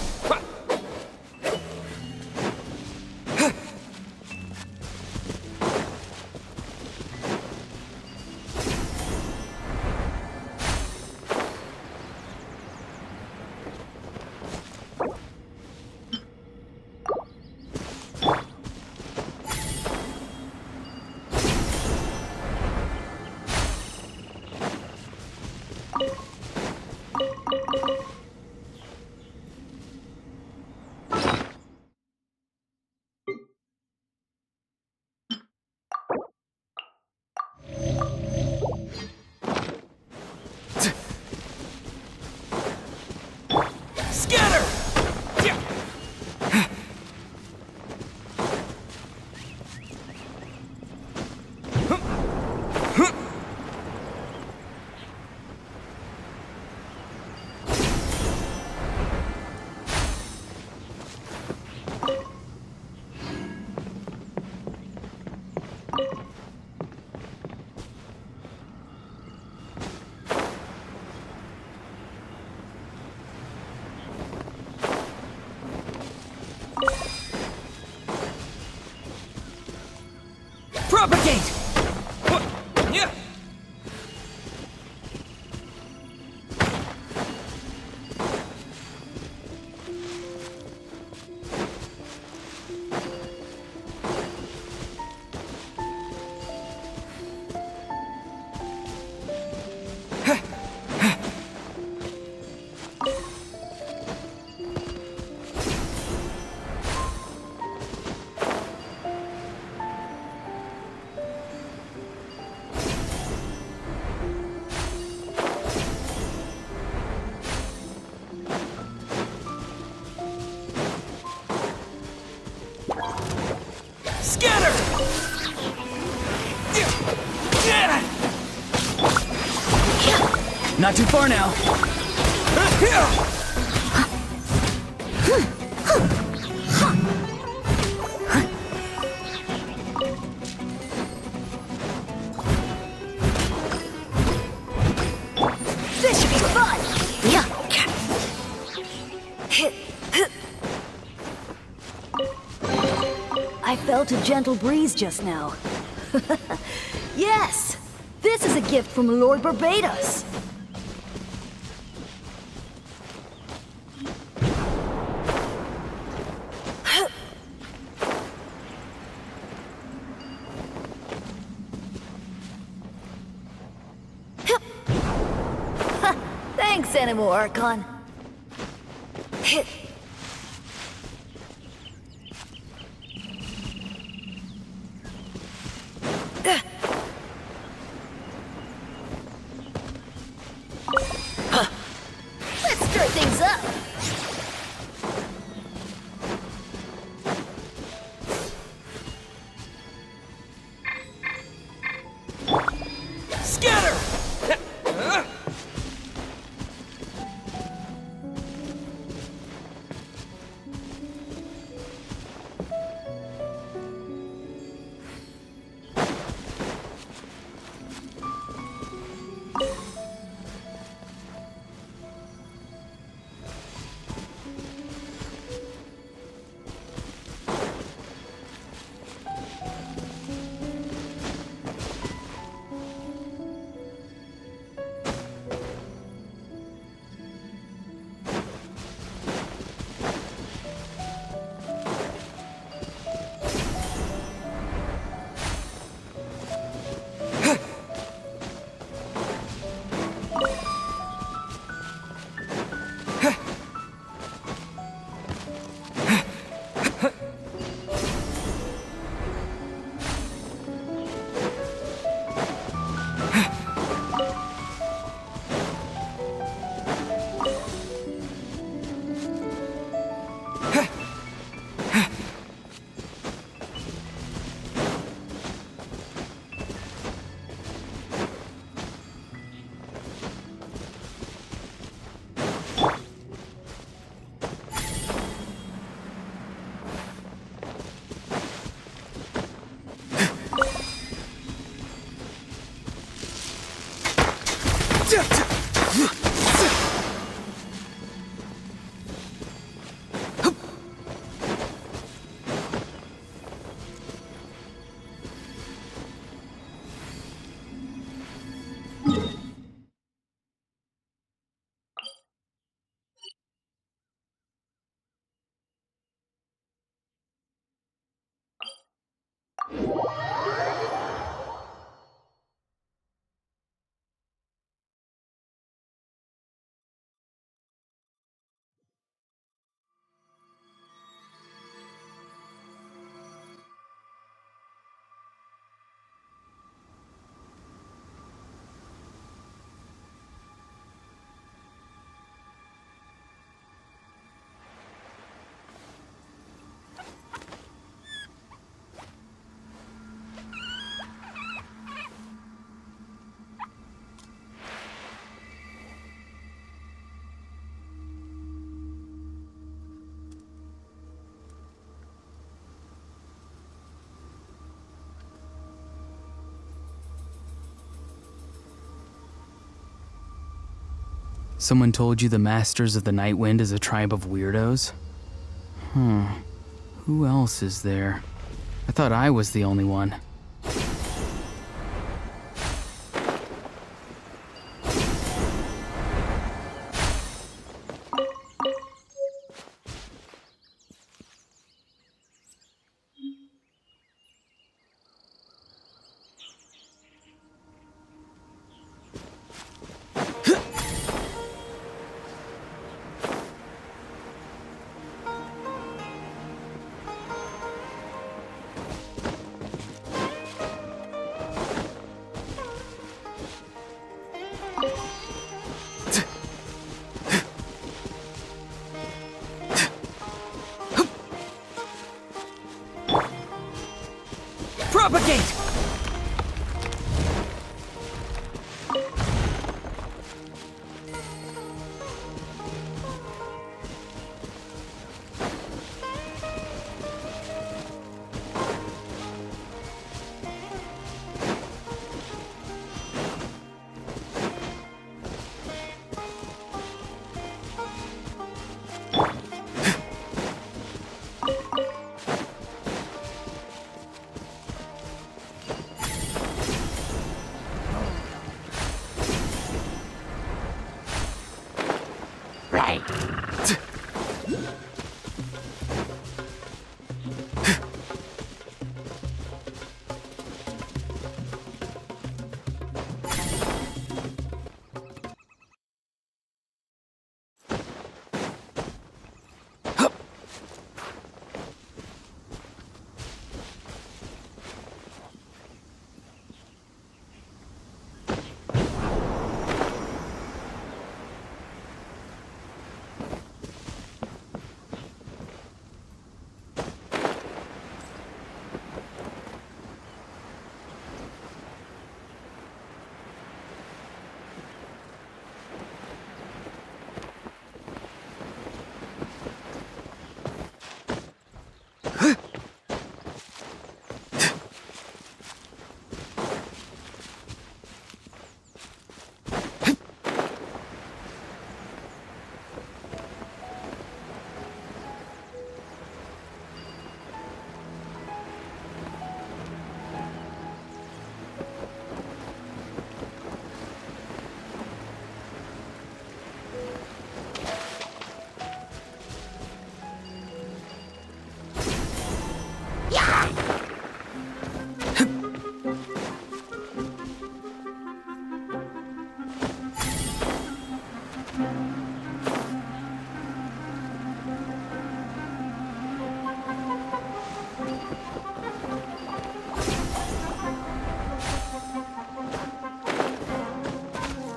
Scatter! Propagate! Yeah. Scatter! Not too far now. This should be fun! Yeah. I felt a gentle breeze just now. Yes! This is a gift from Lord Barbados! Thanks, Animal Archon. Let's stir things up. Scatter! Someone told you the Masters of the Night Wind is a tribe of weirdos? Who else is there? I thought I was the only one. Propagate!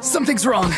Something's wrong.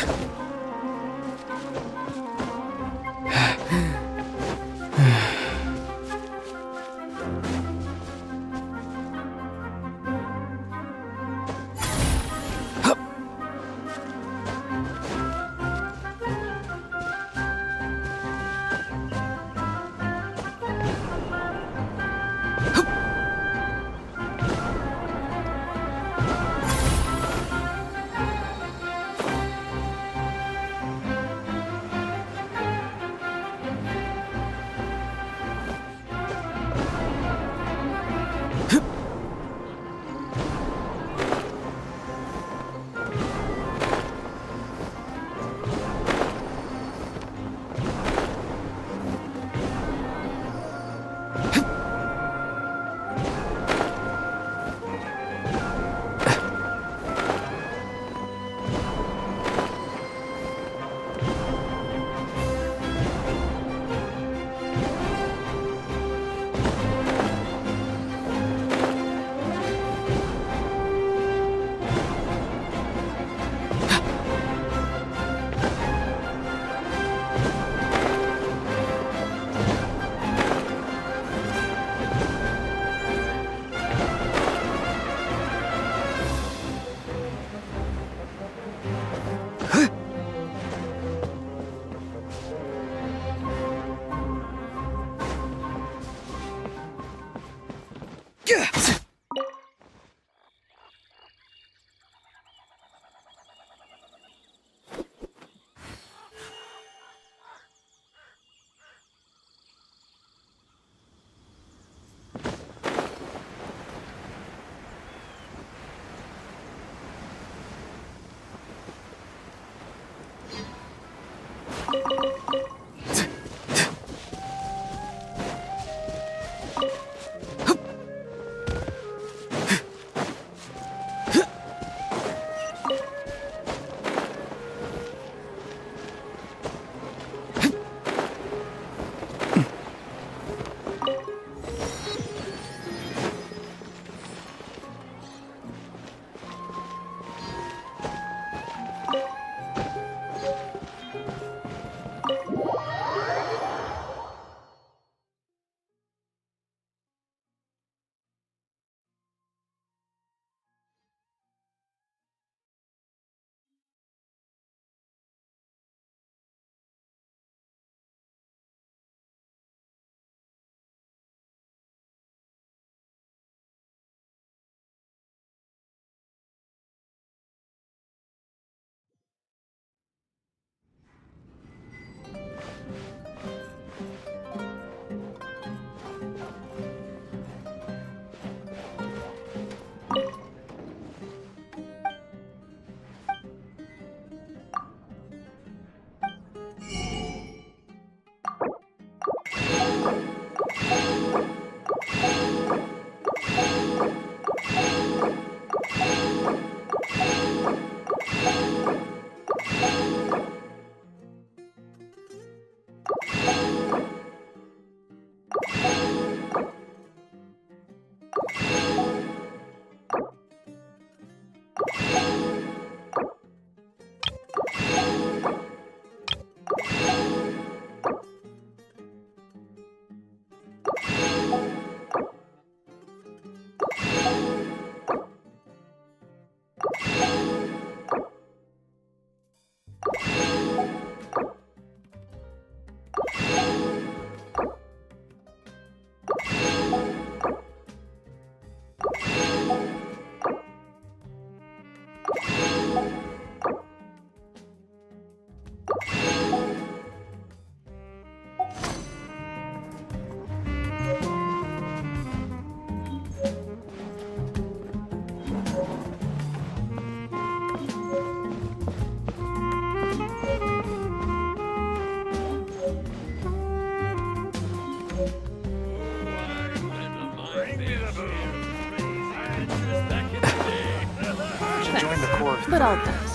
But I'll pass.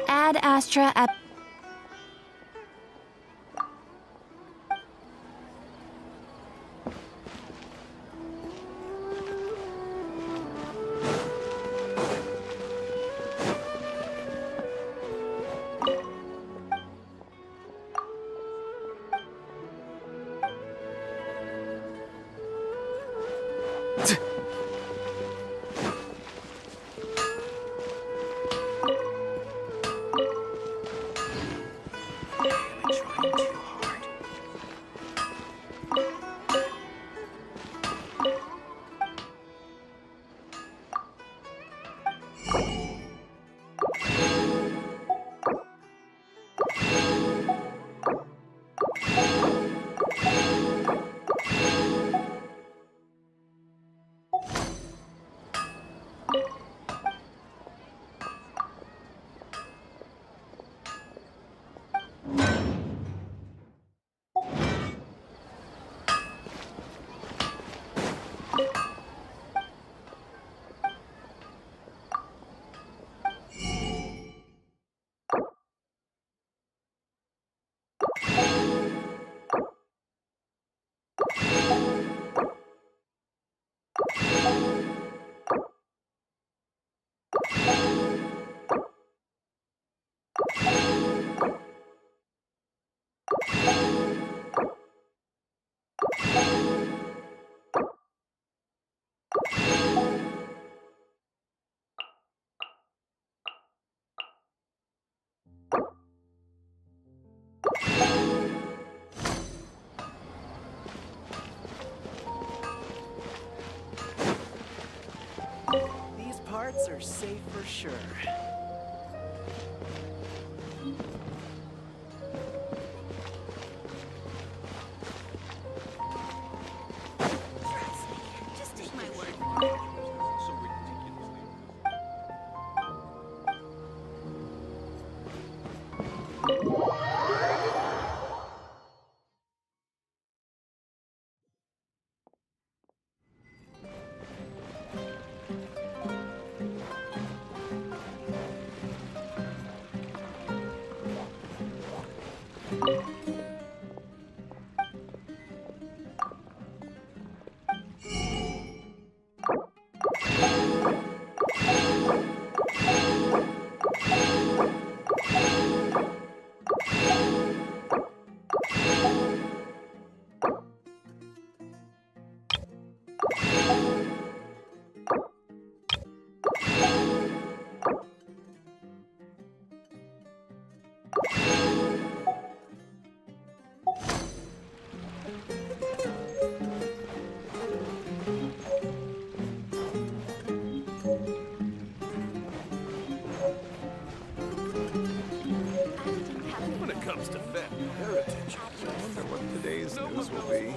Ad Astra at parts are safe for sure. Just take my word for it. When it comes to family heritage, I wonder what today's news will be.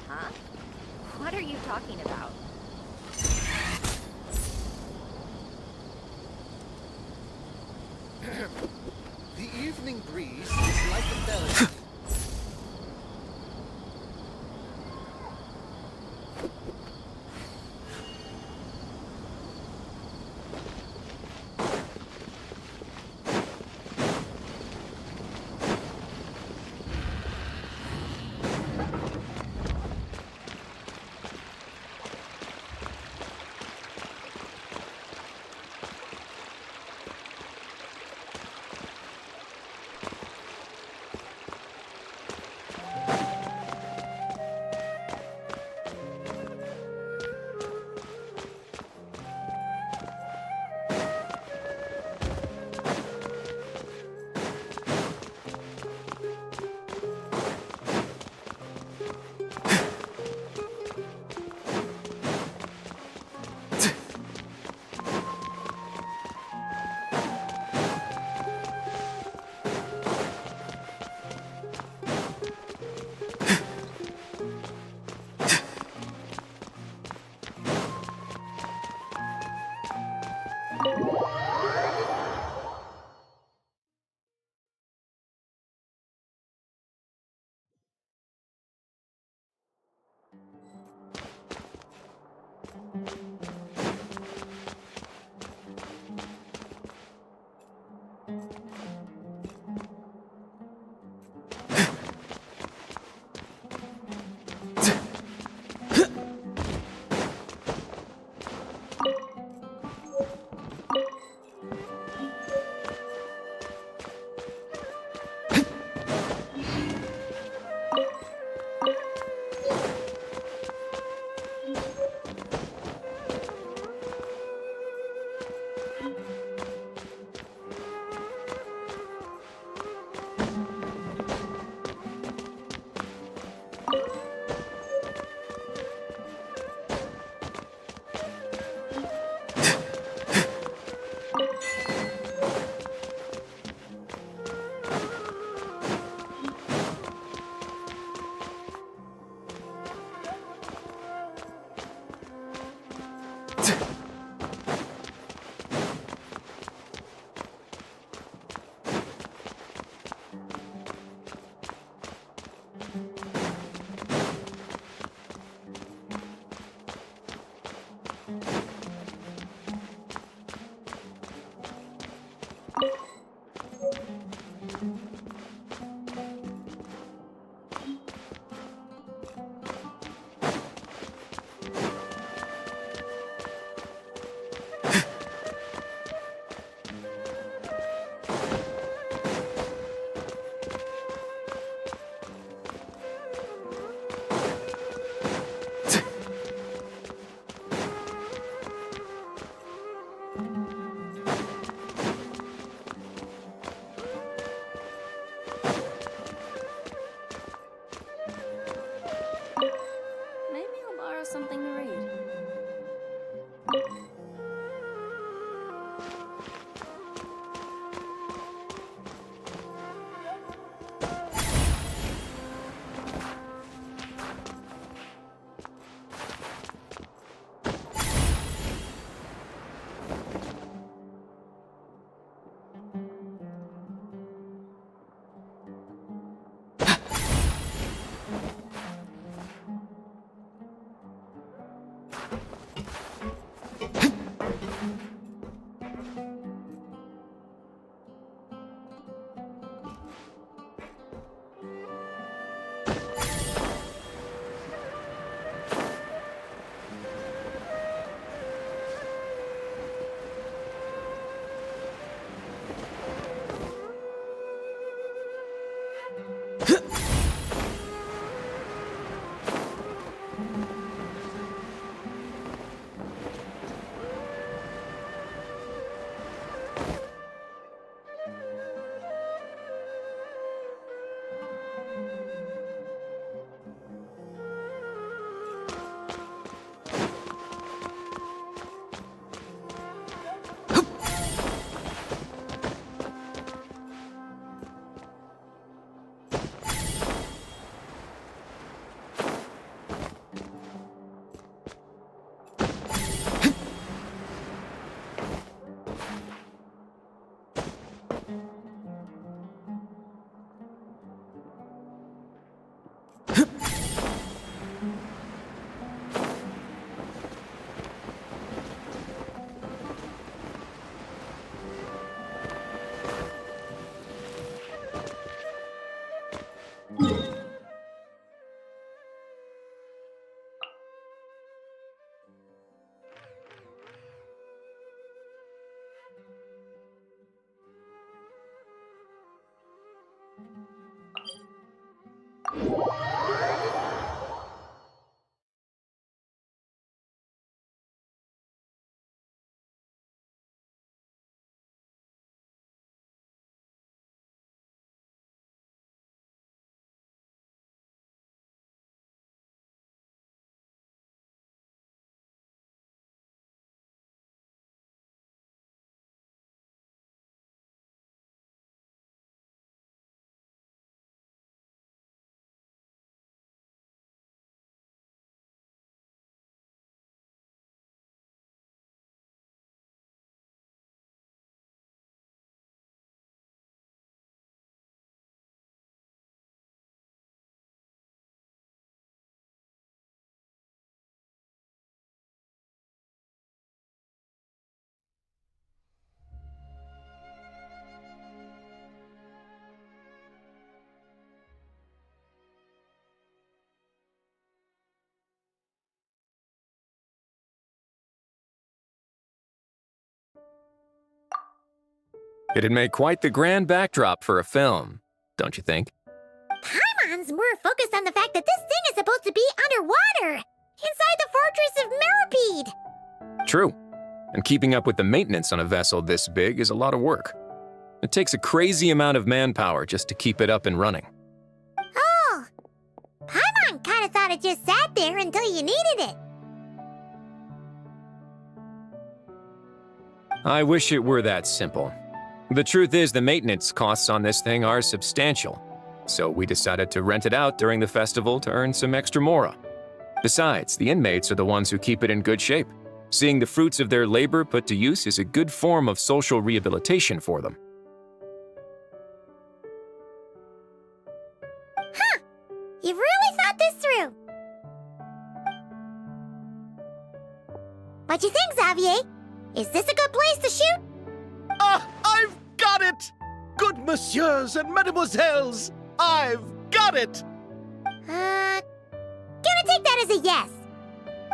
Huh? What are you talking about? The evening breeze is like a melody. Maybe I'll borrow something to read. It'd make quite the grand backdrop for a film, don't you think? Paimon's more focused on the fact that this thing is supposed to be underwater, inside the fortress of Millipede. True. And keeping up with the maintenance on a vessel this big is a lot of work. It takes a crazy amount of manpower just to keep it up and running. Oh, Paimon kind of thought it just sat there until you needed it. I wish it were that simple. The truth is the maintenance costs on this thing are substantial, so we decided to rent it out during the festival to earn some extra mora. Besides, the inmates are the ones who keep it in good shape. Seeing the fruits of their labor put to use is a good form of social rehabilitation for them. Huh, you've really thought this through. What you think, Xavier? Is this a good place to shoot? Ah, I've got it! Good messieurs and mademoiselles, I've got it! Gonna take that as a yes.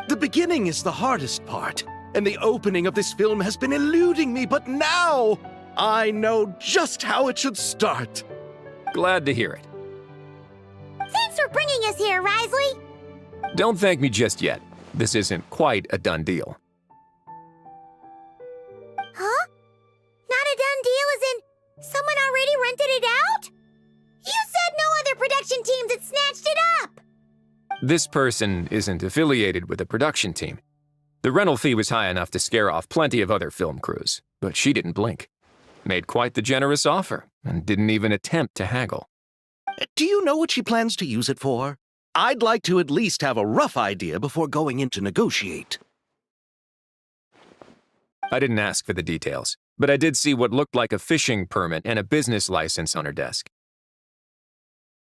The beginning is the hardest part, and the opening of this film has been eluding me, but now I know just how it should start. Glad to hear it. Thanks for bringing us here, Risley. Don't thank me just yet. This isn't quite a done deal. Huh? Not a done deal as in someone already rented it out? You said no other production teams had snatched it up! This person isn't affiliated with a production team. The rental fee was high enough to scare off plenty of other film crews, but she didn't blink. Made quite the generous offer, and didn't even attempt to haggle. Do you know what she plans to use it for? I'd like to at least have a rough idea before going in to negotiate. I didn't ask for the details, but I did see what looked like a fishing permit and a business license on her desk.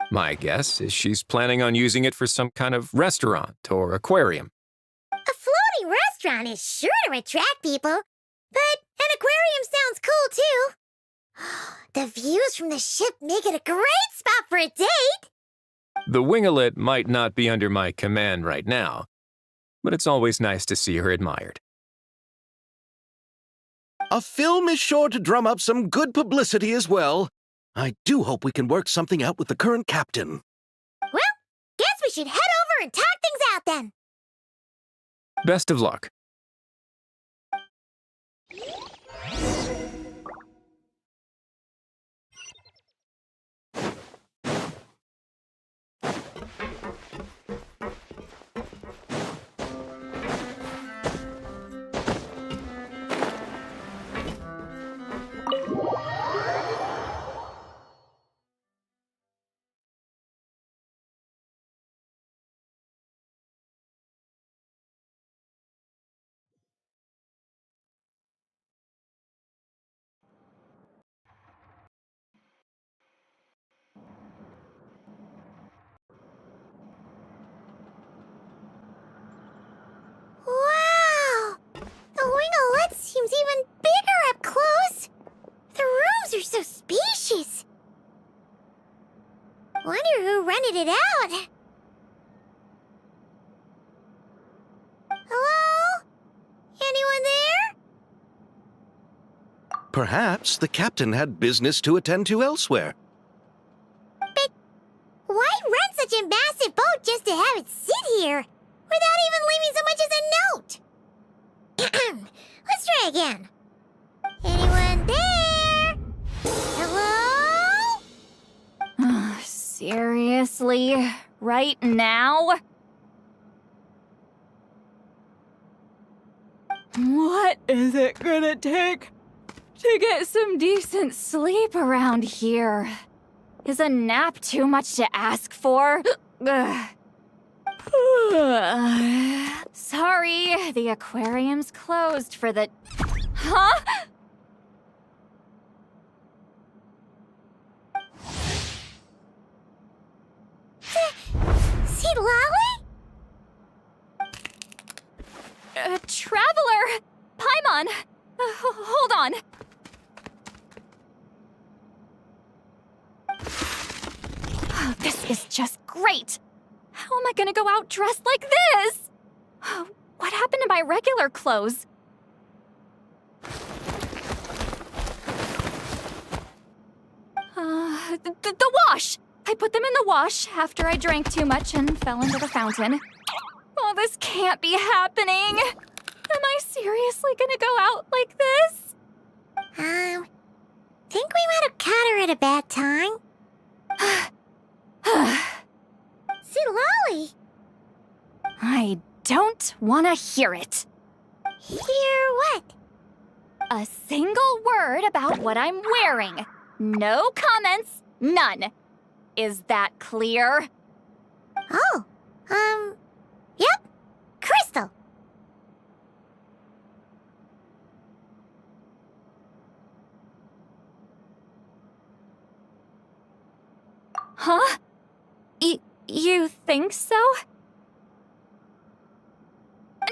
My guess is she's planning on using it for some kind of restaurant or aquarium. A floating restaurant is sure to attract people, but an aquarium sounds cool too. The views from the ship make it a great spot for a date. The winglet might not be under my command right now, but it's always nice to see her admired. A film is sure to drum up some good publicity as well. I do hope we can work something out with the current captain. Well, guess we should head over and talk things out then. Best of luck. Wow! The winglet seems even bigger up close. The rooms are so spacious. Wonder who rented it out. Hello? Anyone there? Perhaps the captain had business to attend to elsewhere. But why rent such a massive boat just to have it sit here? Without even leaving so much as a note. Let's try again. Anyone there? Hello? Seriously? Right now? What is it gonna take to get some decent sleep around here? Is a nap too much to ask for? Ugh. Sorry, the aquarium's closed for the... Huh? See Lolly? Traveler! Paimon! Hold on. Oh, this is just great! How am I gonna go out dressed like this? Oh, what happened to my regular clothes? The wash! I put them in the wash after I drank too much and fell into the fountain. Oh, this can't be happening! Am I seriously gonna go out like this? Think we might have caught her at a bad time. See Lolly? I don't want to hear it. Hear what? A single word about what I'm wearing. No comments, none. Is that clear? Oh, yep. Crystal. Huh? You think so?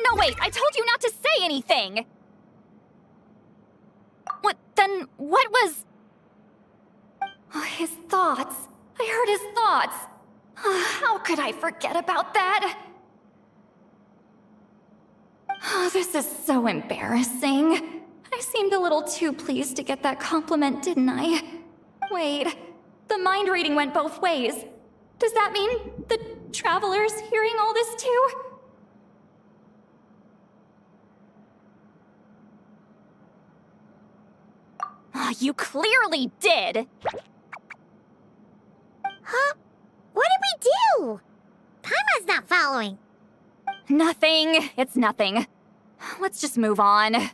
No, Wait, I told you not to say anything! What was... Oh, his thoughts. I heard his thoughts. How could I forget about that? Oh, this is so embarrassing. I seemed a little too pleased to get that compliment, didn't I? Wait, the mind reading went both ways. Does that mean the Traveler's hearing all this too? Oh, you clearly did! Huh? What did we do? Paimon's not following. Nothing. It's nothing. Let's just move on.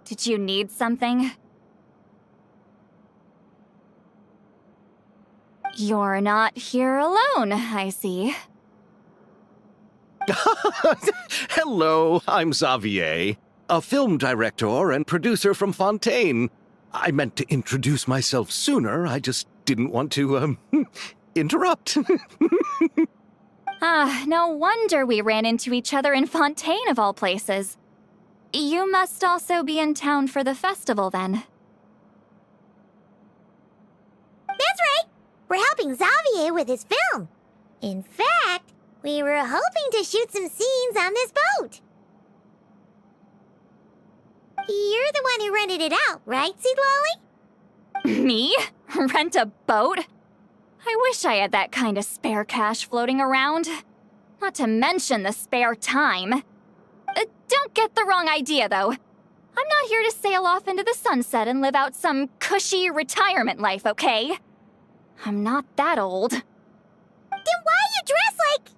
Did you need something? You're not here alone, I see. Hello, I'm Xavier, a film director and producer from Fontaine. I meant to introduce myself sooner, I just didn't want to, interrupt. No wonder we ran into each other in Fontaine of all places. You must also be in town for the festival, then. That's right! We're helping Xavier with his film. In fact, we were hoping to shoot some scenes on this boat. You're the one who rented it out, right, Seed Lolly? Me? Rent a boat? I wish I had that kind of spare cash floating around. Not to mention the spare time. Don't get the wrong idea, though. I'm not here to sail off into the sunset and live out some cushy retirement life, okay? I'm not that old. Then why you dress like...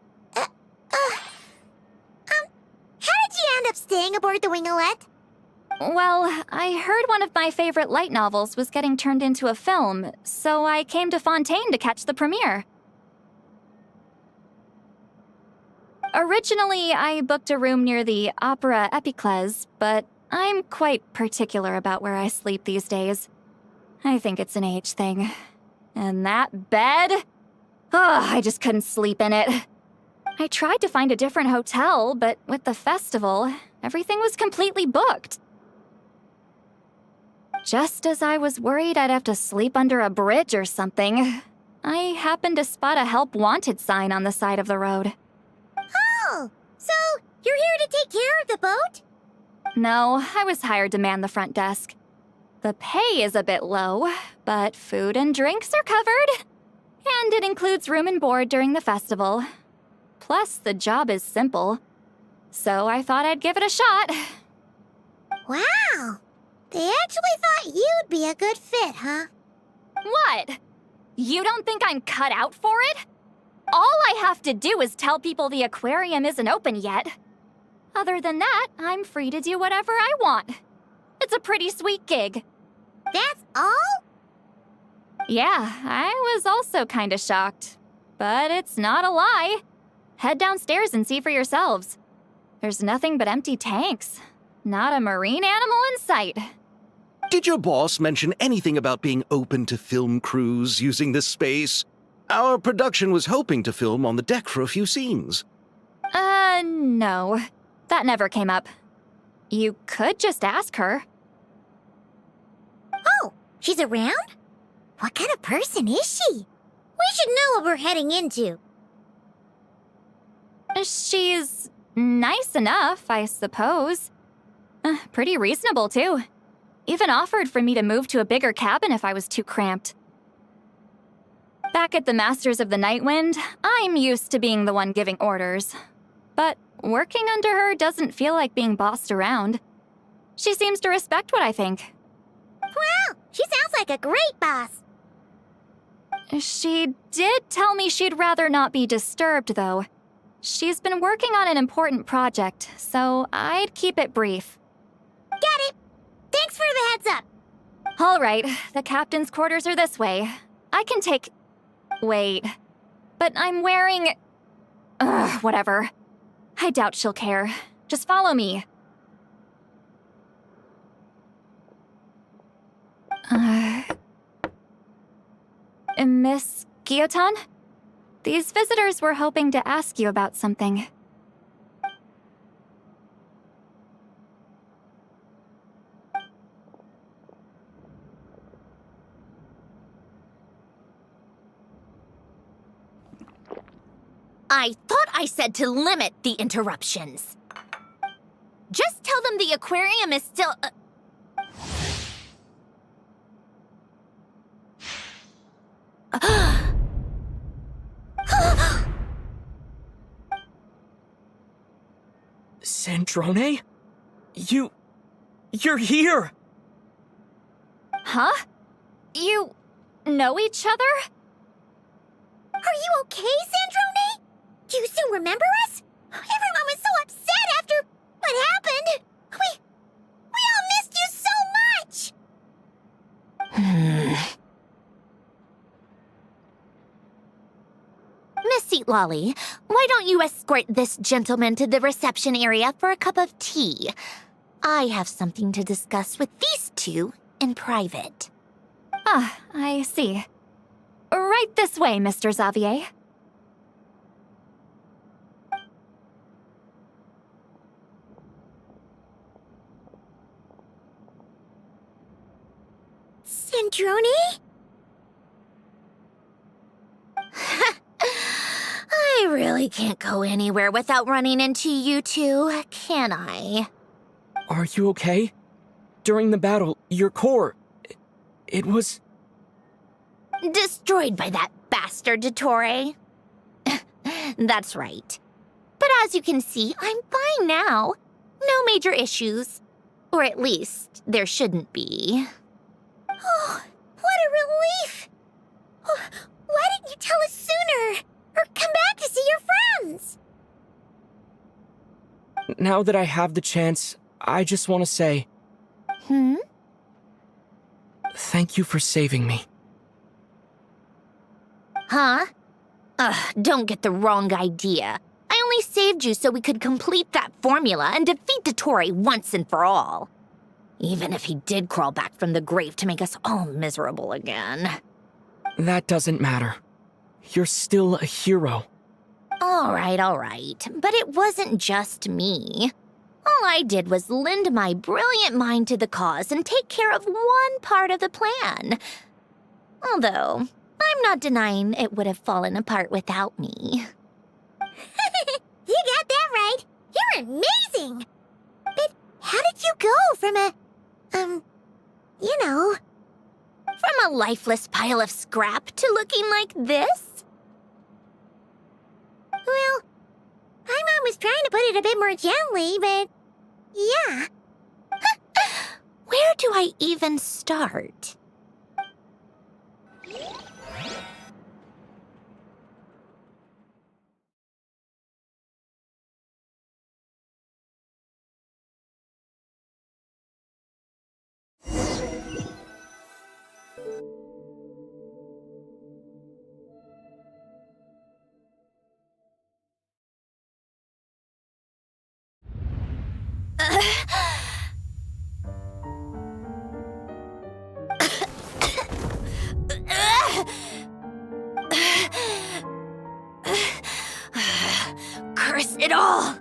how did you end up staying aboard the Winglet? Well, I heard one of my favorite light novels was getting turned into a film, so I came to Fontaine to catch the premiere. Originally, I booked a room near the Opera Epiclese, but I'm quite particular about where I sleep these days. I think it's an age thing. And that bed? I just couldn't sleep in it. I tried to find a different hotel, but with the festival, everything was completely booked. Just as I was worried I'd have to sleep under a bridge or something, I happened to spot a help wanted sign on the side of the road. Oh, so you're here to take care of the boat? No, I was hired to man the front desk. The pay is a bit low, but food and drinks are covered. And it includes room and board during the festival. Plus, the job is simple. So I thought I'd give it a shot. Wow! They actually thought you'd be a good fit, huh? What? You don't think I'm cut out for it? All I have to do is tell people the aquarium isn't open yet. Other than that, I'm free to do whatever I want. It's a pretty sweet gig. That's all? Yeah, I was also kinda shocked. But it's not a lie. Head downstairs and see for yourselves. There's nothing but empty tanks. Not a marine animal in sight. Did your boss mention anything about being open to film crews using this space? Our production was hoping to film on the deck for a few scenes. No. That never came up. You could just ask her. Oh, she's around? What kind of person is she? We should know what we're heading into. She's nice enough, I suppose. Pretty reasonable, too. Even offered for me to move to a bigger cabin if I was too cramped. Back at the Masters of the Nightwind, I'm used to being the one giving orders. But working under her doesn't feel like being bossed around. She seems to respect what I think. Wow, she sounds like a great boss. She did tell me she'd rather not be disturbed, though. She's been working on an important project, so I'd keep it brief. Got it. Thanks for the heads up. All right, the captain's quarters are this way. I can take... Wait. But I'm wearing... whatever. I doubt she'll care. Just follow me. Miss Guillotin? These visitors were hoping to ask you about something. I thought I said to limit the interruptions. Just tell them the aquarium is still... Sandrone? You're here! Huh? You know each other? Are you okay, Sandrone? Do you still remember us? Everyone was so upset after what happened. We all missed you so much! Miss Seat Lolly, why don't you escort this gentleman to the reception area for a cup of tea? I have something to discuss with these two in private. Ah, I see. Right this way, Mr. Xavier. Sandrone? I really can't go anywhere without running into you two, can I? Are you okay? During the battle, your core... It was... Destroyed by that bastard Dottore. That's right. But as you can see, I'm fine now. No major issues. Or at least, there shouldn't be. Oh, what a relief! Oh, why didn't you tell us sooner? Or come back to see your friends? Now that I have the chance, I just want to say... Thank you for saving me. Huh? Don't get the wrong idea. I only saved you so we could complete that formula and defeat Dottore once and for all. Even if he did crawl back from the grave to make us all miserable again. That doesn't matter. You're still a hero. All right. But it wasn't just me. All I did was lend my brilliant mind to the cause and take care of one part of the plan. Although, I'm not denying it would have fallen apart without me. You got that right. You're amazing. But how did you go from From a lifeless pile of scrap to looking like this? Well, my mom was trying to put it a bit more gently, but yeah. Where do I even start? Curse it all!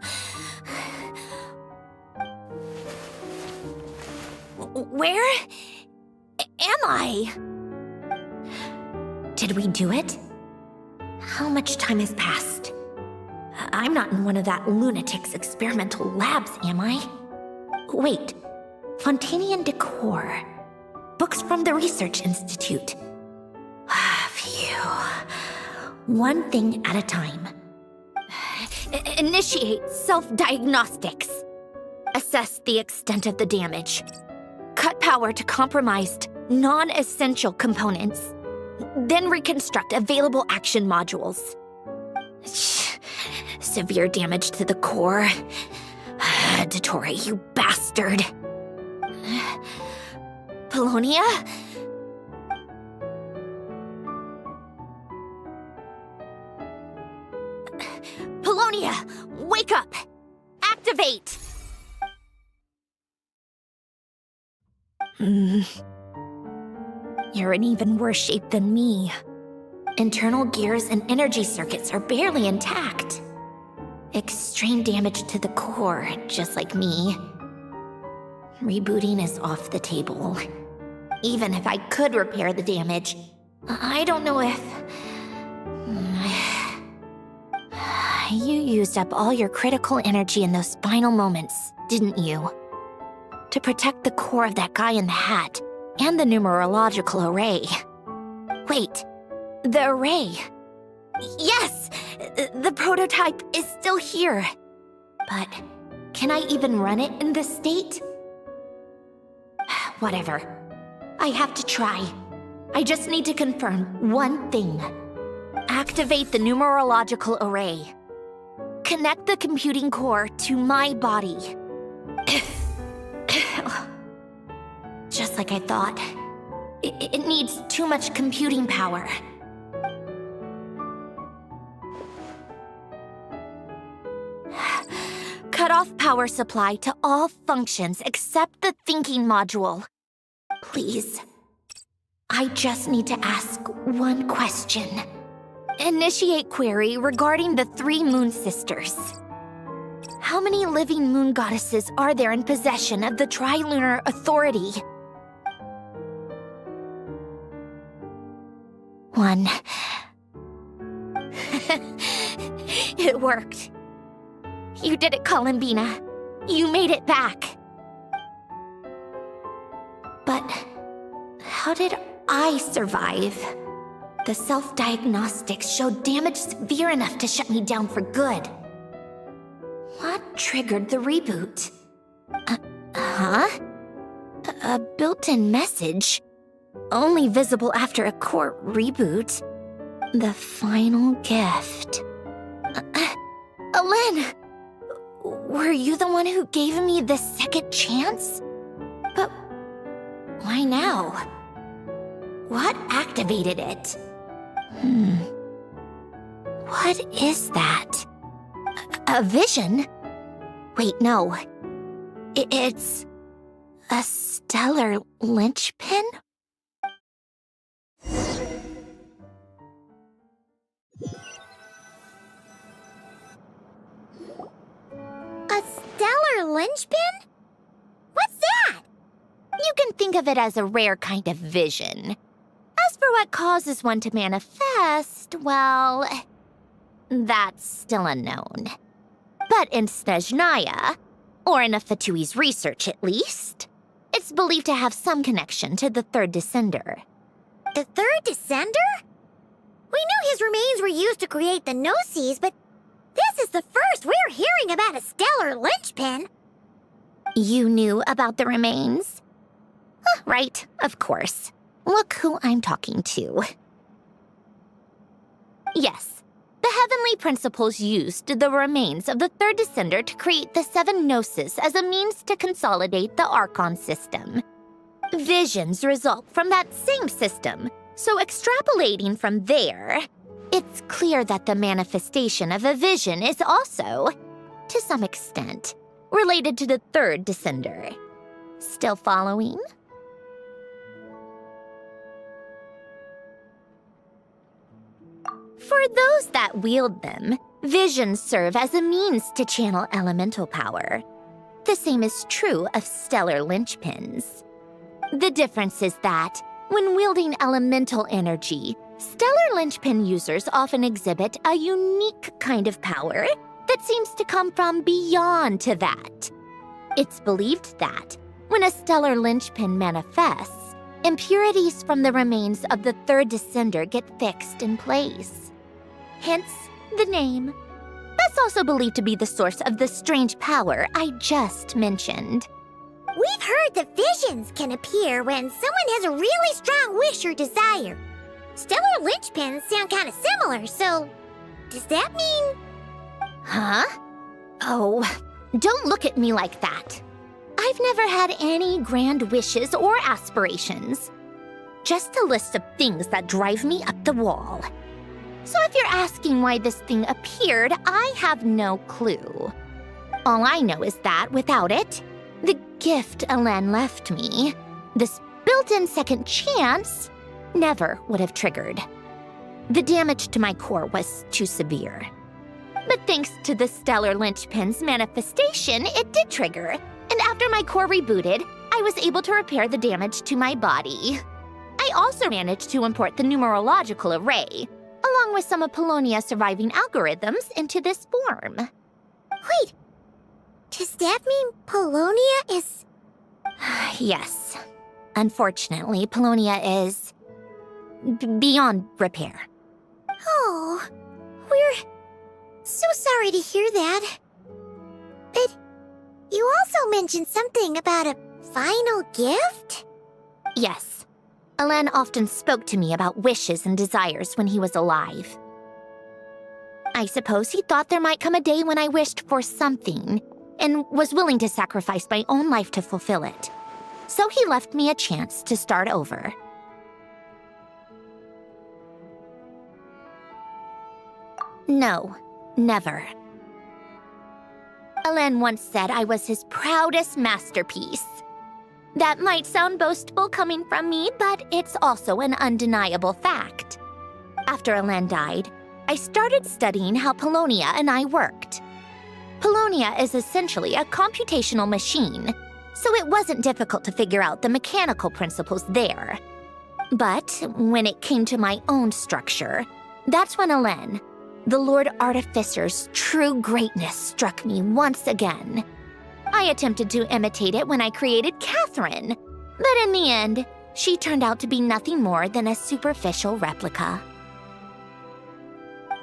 Where am I? Did we do it? How much time has passed? I'm not in one of that lunatic's experimental labs, am I? Wait, Fontanian decor. Books from the Research Institute. Phew. One thing at a time. Initiate self-diagnostics. Assess the extent of the damage. Cut power to compromised, non-essential components. Then reconstruct available action modules. Severe damage to the core. Dottore, you bastard. Polonia? Polonia, wake up! Activate! You're in even worse shape than me. Internal gears and energy circuits are barely intact. Extreme damage to the core, just like me. Rebooting is off the table. Even if I could repair the damage, I don't know if... You used up all your critical energy in those final moments, didn't you? To protect the core of that guy in the hat and the numerological array. Wait, the array. Yes! The prototype is still here. But can I even run it in this state? Whatever. I have to try. I just need to confirm one thing. Activate the numerological array. Connect the computing core to my body. Just like I thought. It needs too much computing power. Cut off power supply to all functions except the thinking module. Please. I just need to ask one question. Initiate query regarding the 3 moon sisters. How many living moon goddesses are there in possession of the Trilunar Authority? 1. It worked. You did it, Columbina. You made it back. But how did I survive? The self-diagnostics showed damage severe enough to shut me down for good. What triggered the reboot? A built-in message? Only visible after a core reboot. The final gift. Alen! Were you the one who gave me the second chance? But why now? What activated it? What is that? A vision? Wait, no. It's a stellar linchpin? A stellar linchpin? What's that? You can think of it as a rare kind of vision. As for what causes one to manifest, well, that's still unknown. But in Snezhnaya, or in a Fatui's research at least, it's believed to have some connection to the third descender. The third descender? We knew his remains were used to create the Gnosis, but this is the first we're hearing about a stellar linchpin. You knew about the remains? Right, of course. Look who I'm talking to. Yes, the Heavenly Principles used the remains of the third descender to create the 7 Gnosis as a means to consolidate the Archon system. Visions result from that same system, so extrapolating from there, it's clear that the manifestation of a vision is also, to some extent, related to the third descender. Still following? For those that wield them, visions serve as a means to channel elemental power. The same is true of stellar linchpins. The difference is that, when wielding elemental energy, stellar linchpin users often exhibit a unique kind of power that seems to come from beyond to that. It's believed that, when a stellar linchpin manifests, impurities from the remains of the third descender get fixed in place. Hence, the name. That's also believed to be the source of the strange power I just mentioned. We've heard that visions can appear when someone has a really strong wish or desire. Stellar linchpins sound kind of similar, so does that mean... Huh? Oh, don't look at me like that. I've never had any grand wishes or aspirations. Just a list of things that drive me up the wall. So if you're asking why this thing appeared, I have no clue. All I know is that without it, the gift Alen left me, this built-in second chance, never would have triggered. The damage to my core was too severe. But thanks to the stellar linchpin's manifestation, it did trigger. And after my core rebooted, I was able to repair the damage to my body. I also managed to import the numerological array, along with some of Polonia's surviving algorithms, into this form. Wait, does that mean Polonia is... Yes. Unfortunately, Polonia is... beyond repair. Oh, we're so sorry to hear that. But you also mentioned something about a final gift? Yes. Alen often spoke to me about wishes and desires when he was alive. I suppose he thought there might come a day when I wished for something, and was willing to sacrifice my own life to fulfill it. So he left me a chance to start over. No, never. Alen once said I was his proudest masterpiece. That might sound boastful coming from me, but it's also an undeniable fact. After Alen died, I started studying how Polonia and I worked. Polonia is essentially a computational machine, so it wasn't difficult to figure out the mechanical principles there. But when it came to my own structure, that's when Alen, the Lord Artificer's true greatness, struck me once again. I attempted to imitate it when I created Catherine, but in the end, she turned out to be nothing more than a superficial replica.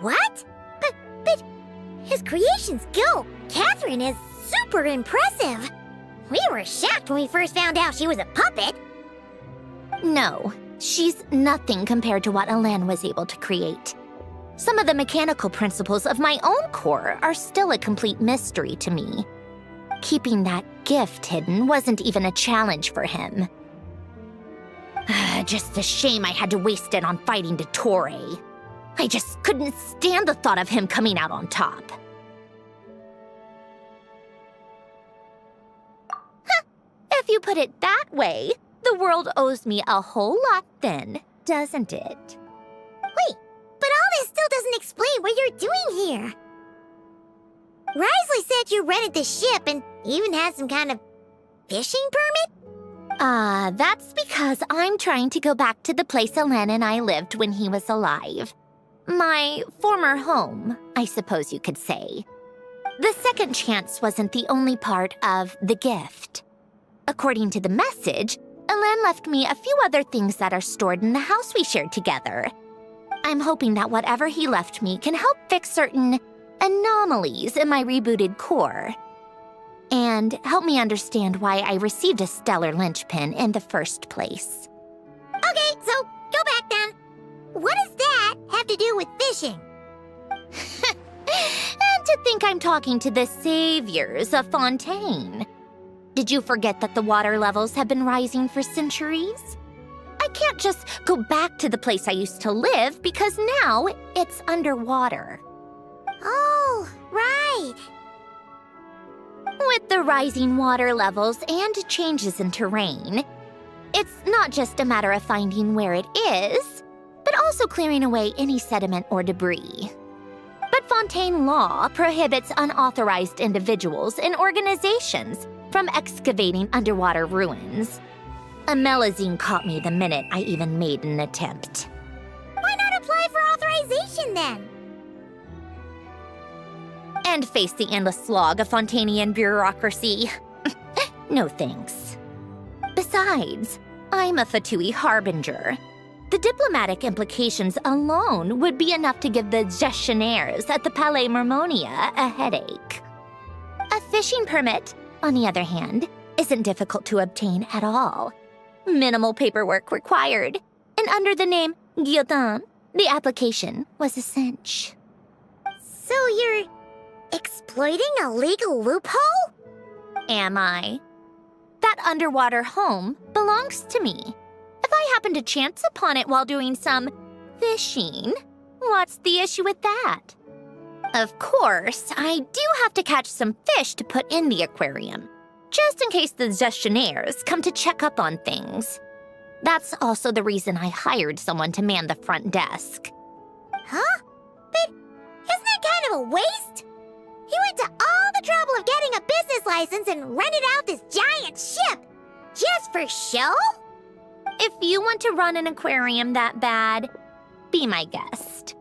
What? But his creation skill, Catherine, is super impressive. We were shocked when we first found out she was a puppet. No, she's nothing compared to what Alen was able to create. Some of the mechanical principles of my own core are still a complete mystery to me. Keeping that gift hidden wasn't even a challenge for him. Just a shame I had to waste it on fighting Dottore. I just couldn't stand the thought of him coming out on top. If you put it that way, the world owes me a whole lot then, doesn't it? Wait, but all this still doesn't explain what you're doing here. Risley said you rented the ship and even had some kind of fishing permit? That's because I'm trying to go back to the place Alen and I lived when he was alive. My former home, I suppose you could say. The second chance wasn't the only part of the gift. According to the message, Alen left me a few other things that are stored in the house we shared together. I'm hoping that whatever he left me can help fix certain anomalies in my rebooted core. And help me understand why I received a stellar linchpin in the first place. Okay, so go back then. What does that have to do with fishing? And to think I'm talking to the saviors of Fontaine. Did you forget that the water levels have been rising for centuries? I can't just go back to the place I used to live because now it's underwater. Oh, right. With the rising water levels and changes in terrain, it's not just a matter of finding where it is, but also clearing away any sediment or debris. But Fontaine law prohibits unauthorized individuals and organizations from excavating underwater ruins. A Melazine caught me the minute I even made an attempt. Why not apply for authorization then? And face the endless slog of Fontainian bureaucracy. No thanks. Besides, I'm a Fatui harbinger. The diplomatic implications alone would be enough to give the gestionnaires at the Palais Mermonia a headache. A fishing permit, on the other hand, isn't difficult to obtain at all. Minimal paperwork required, and under the name Guillotin, the application was a cinch. So you're exploiting a legal loophole? Am I? That underwater home belongs to me. If I happen to chance upon it while doing some fishing, what's the issue with that? Of course, I do have to catch some fish to put in the aquarium, just in case the gestionnaires come to check up on things. That's also the reason I hired someone to man the front desk. Huh? But isn't that kind of a waste? He went to all the trouble of getting a business license and rented out this giant ship, just for show? If you want to run an aquarium that bad, be my guest.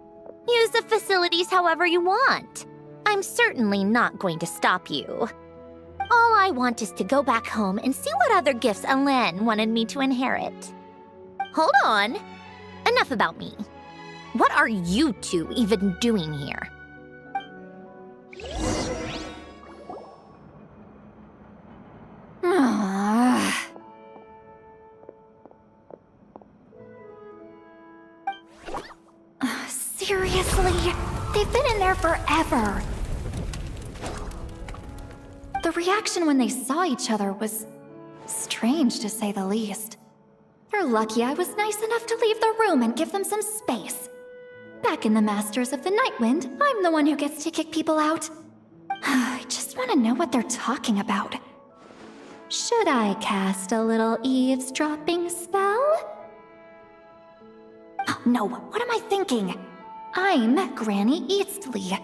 Use the facilities however you want. I'm certainly not going to stop you. All I want is to go back home and see what other gifts Alen wanted me to inherit. Hold on. Enough about me. What are you two even doing here? Seriously? They've been in there forever. The reaction when they saw each other was strange, to say the least. They're lucky I was nice enough to leave the room and give them some space. Back in the Masters of the Nightwind, I'm the one who gets to kick people out. I just want to know what they're talking about. Should I cast a little eavesdropping spell? Oh, no, what am I thinking? I'm Granny Eastley,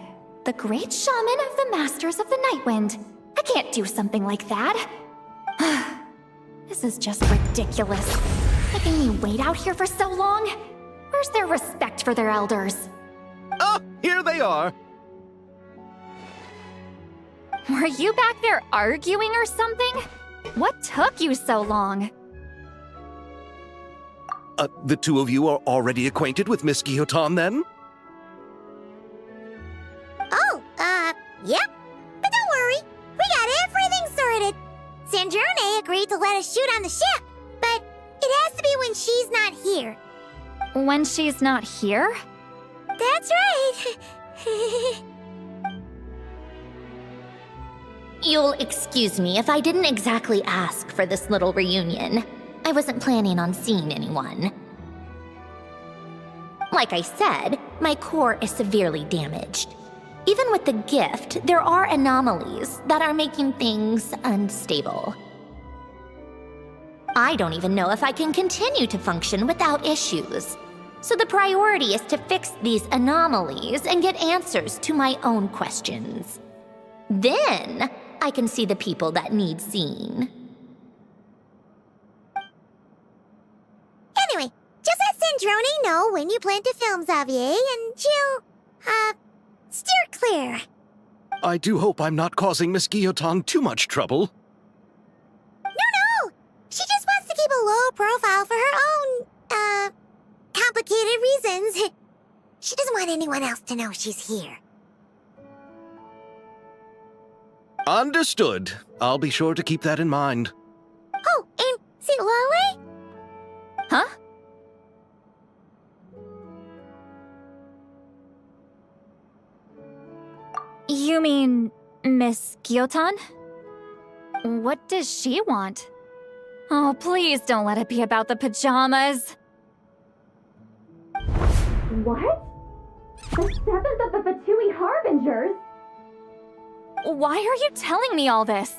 the great shaman of the Masters of the Nightwind. I can't do something like that. This is just ridiculous. Making me wait out here for so long? Where's their respect for their elders? Oh, here they are. Were you back there arguing or something? What took you so long? The two of you are already acquainted with Miss Guillotin, then? Oh, yep. But don't worry, we got everything sorted. Sandrone agreed to let us shoot on the ship, but it has to be when she's not here. When she's not here? That's right. You'll excuse me if I didn't exactly ask for this little reunion. I wasn't planning on seeing anyone. Like I said, my core is severely damaged. Even with the gift, there are anomalies that are making things unstable. I don't even know if I can continue to function without issues. So the priority is to fix these anomalies and get answers to my own questions. Then, I can see the people that need seeing. Anyway, just let Sandrone know when you plan to film Xavier, and she'll, steer clear. I do hope I'm not causing Miss Guillotin too much trouble. No! She just wants to keep a low profile for her own, complicated reasons. She doesn't want anyone else to know she's here. Understood. I'll be sure to keep that in mind. Oh, and see Lale? Huh? You mean Miss Guillotin? What does she want? Oh, please don't let it be about the pajamas. What? The 7th of the Fatui Harbingers? Why are you telling me all this?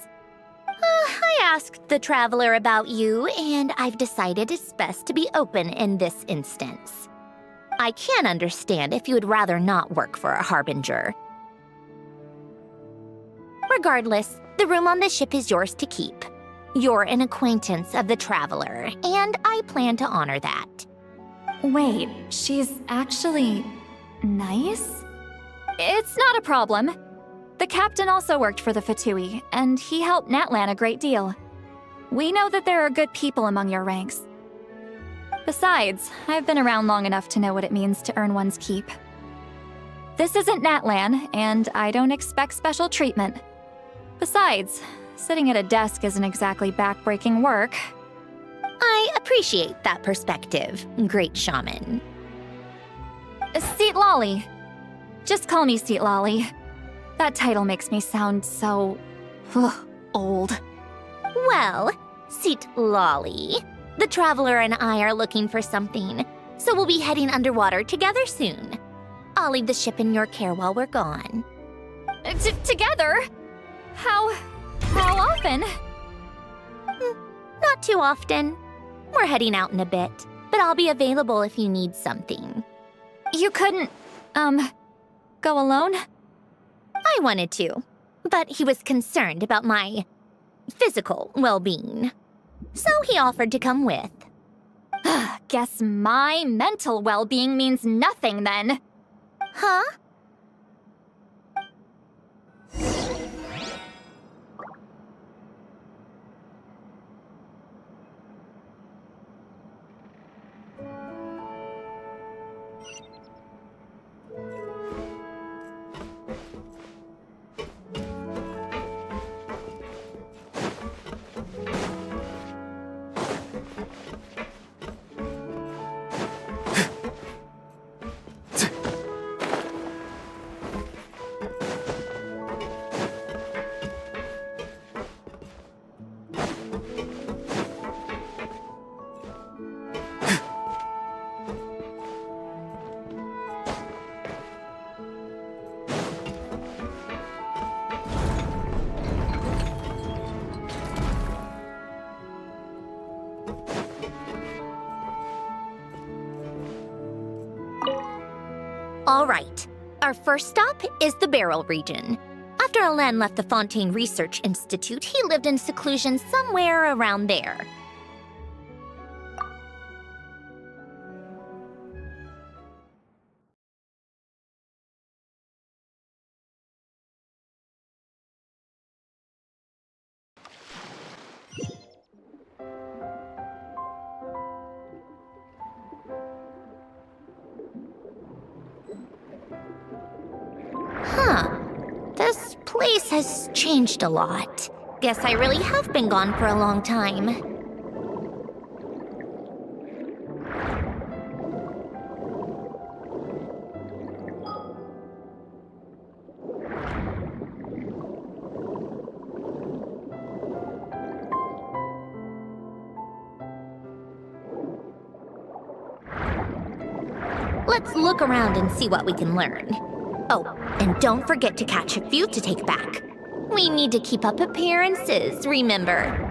I asked the Traveler about you, and I've decided it's best to be open in this instance. I can understand if you would rather not work for a Harbinger. Regardless, the room on the ship is yours to keep. You're an acquaintance of the Traveler, and I plan to honor that. Wait, she's actually nice? It's not a problem. The captain also worked for the Fatui, and he helped Natlan a great deal. We know that there are good people among your ranks. Besides, I've been around long enough to know what it means to earn one's keep. This isn't Natlan, and I don't expect special treatment. Besides, sitting at a desk isn't exactly back-breaking work. I appreciate that perspective, great shaman. Seat Lolly. Just call me Seat Lolly. That title makes me sound so... old. Well, Seat Lolly, the Traveler and I are looking for something, so we'll be heading underwater together soon. I'll leave the ship in your care while we're gone. Together? How often? Not too often. We're heading out in a bit, but I'll be available if you need something. You couldn't, go alone? I wanted to, but he was concerned about my physical well-being. So he offered to come with. Guess my mental well-being means nothing then. Huh? All right. Our first stop is the Barrel region. After Alain left the Fontaine Research Institute, he lived in seclusion somewhere around there. Huh. This place has changed a lot. Guess I really have been gone for a long time. Let's look around and see what we can learn. Oh, and don't forget to catch a few to take back. We need to keep up appearances, remember?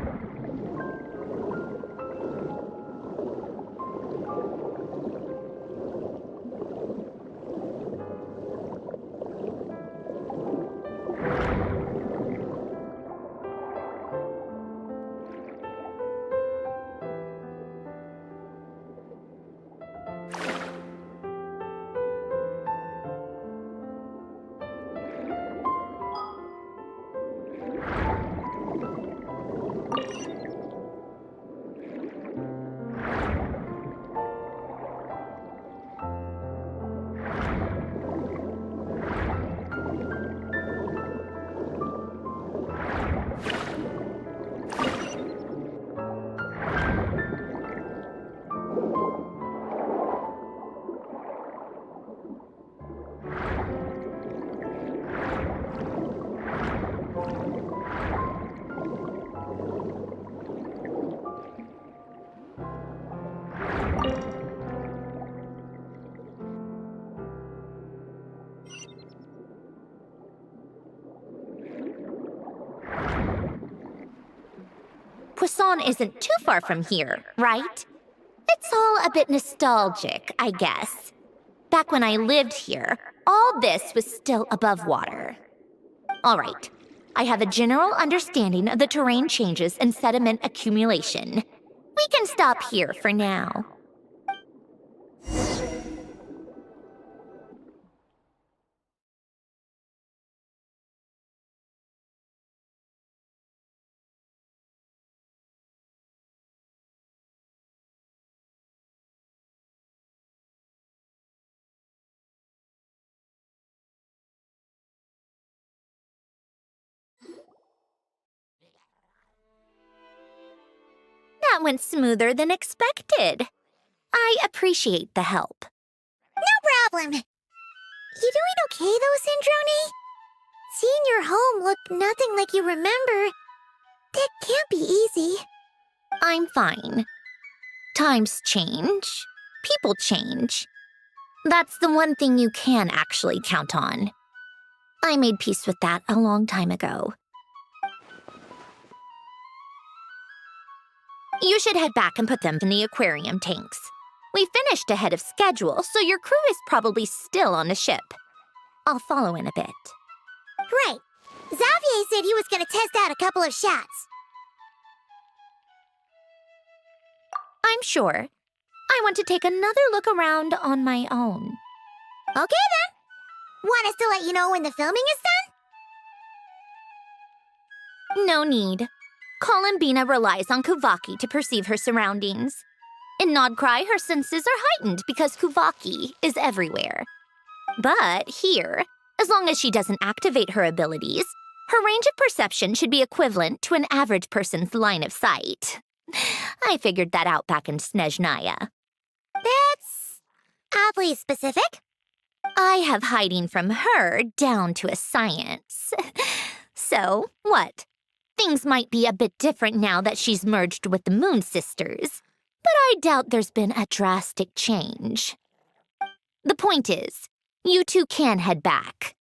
Poisson isn't too far from here, right? It's all a bit nostalgic, I guess. Back when I lived here, all this was still above water. All right, I have a general understanding of the terrain changes and sediment accumulation. We can stop here for now. That went smoother than expected. I appreciate the help. No problem. You doing okay though, Sandrone? Seeing your home look nothing like you remember, that can't be easy. I'm fine. Times change. People change. That's the one thing you can actually count on. I made peace with that a long time ago. You should head back and put them in the aquarium tanks. We finished ahead of schedule, so your crew is probably still on the ship. I'll follow in a bit. Right. Xavier said he was going to test out a couple of shots. I'm sure. I want to take another look around on my own. Okay then. Want us to let you know when the filming is done? No need. Columbina relies on Kuvaki to perceive her surroundings. In Nodcry, her senses are heightened because Kuvaki is everywhere. But here, as long as she doesn't activate her abilities, her range of perception should be equivalent to an average person's line of sight. I figured that out back in Snezhnaya. That's oddly specific. I have hiding from her down to a science. So, what? Things might be a bit different now that she's merged with the Moon Sisters, but I doubt there's been a drastic change. The point is, you two can head back.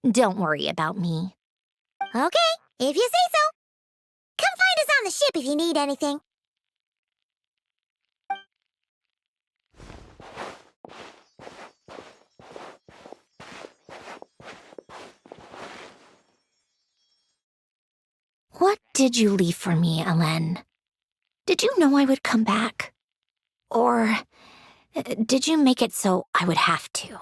Don't worry about me. Okay, if you say so. Come find us on the ship if you need anything. What did you leave for me, Elen? Did you know I would come back? Or did you make it so I would have to?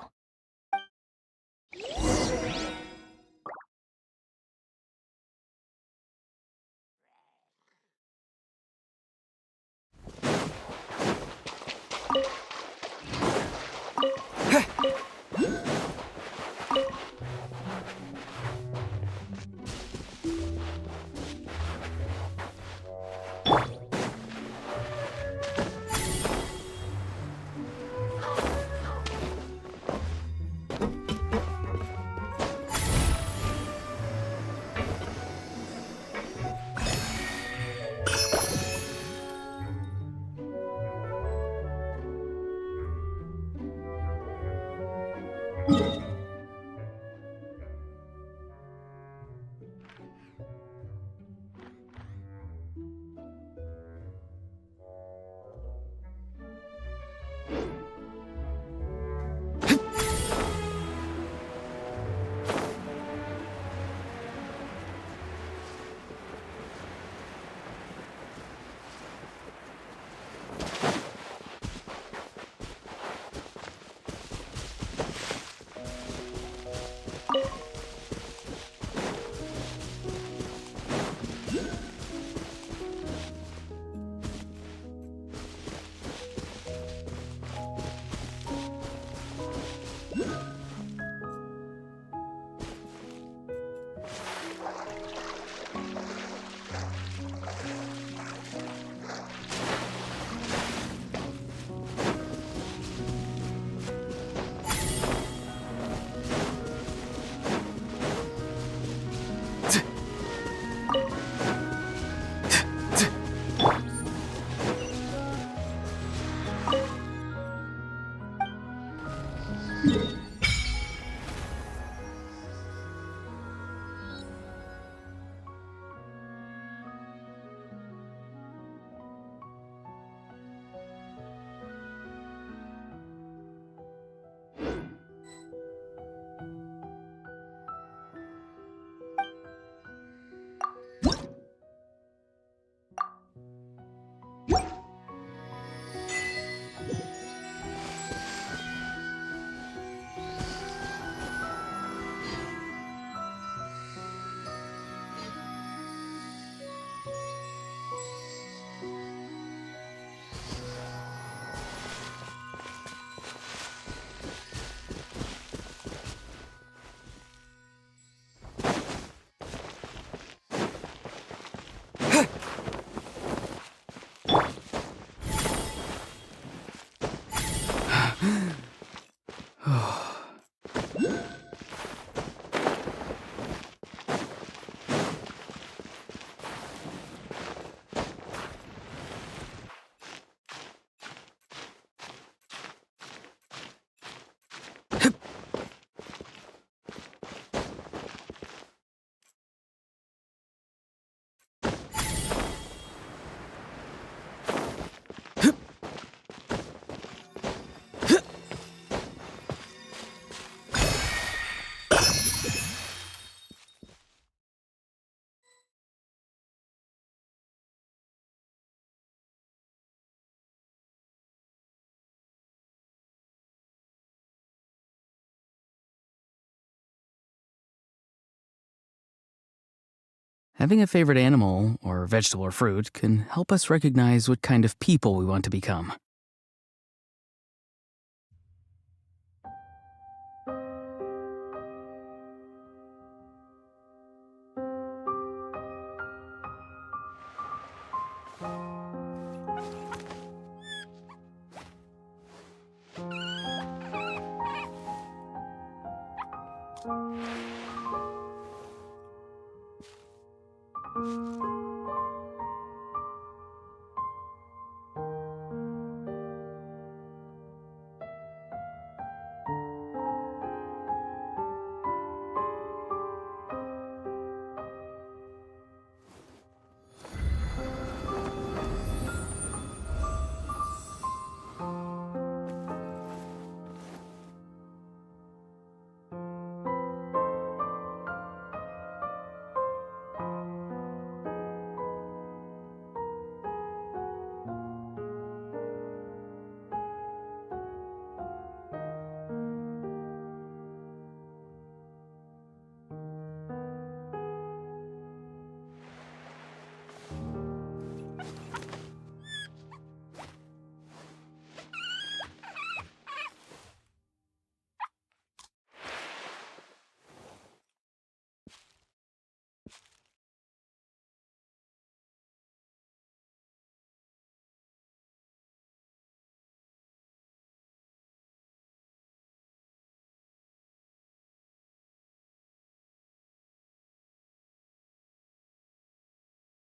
Having a favorite animal, or vegetable or fruit, can help us recognize what kind of people we want to become.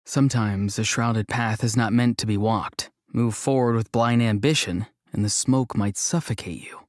Sometimes a shrouded path is not meant to be walked. Move forward with blind ambition, and the smoke might suffocate you.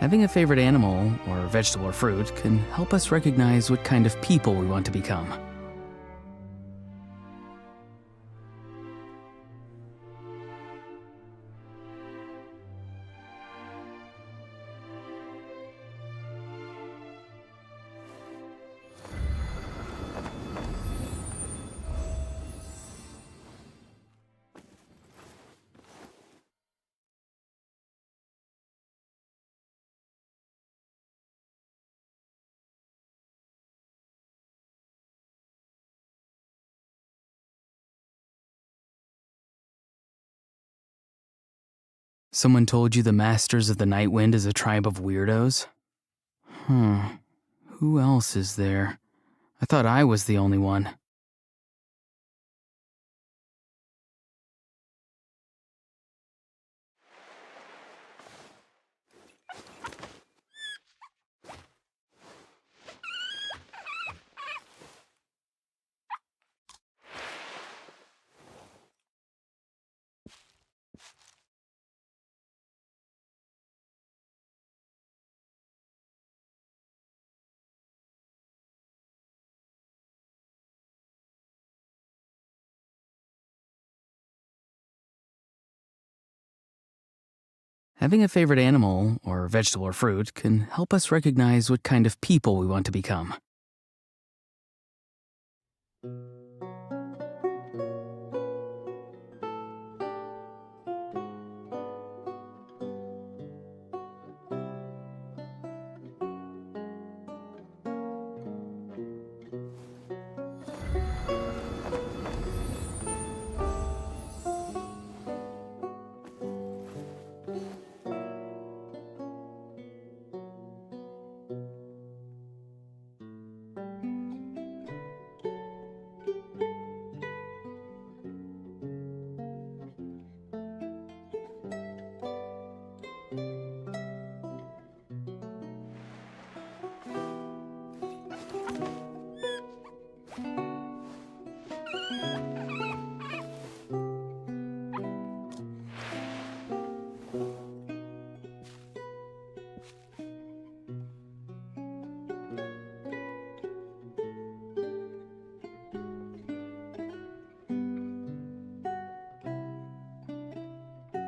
Having a favorite animal, or vegetable or fruit, can help us recognize what kind of people we want to become. Someone told you the Masters of the Night Wind is a tribe of weirdos? Who else is there? I thought I was the only one. Having a favorite animal, or vegetable or fruit, can help us recognize what kind of people we want to become.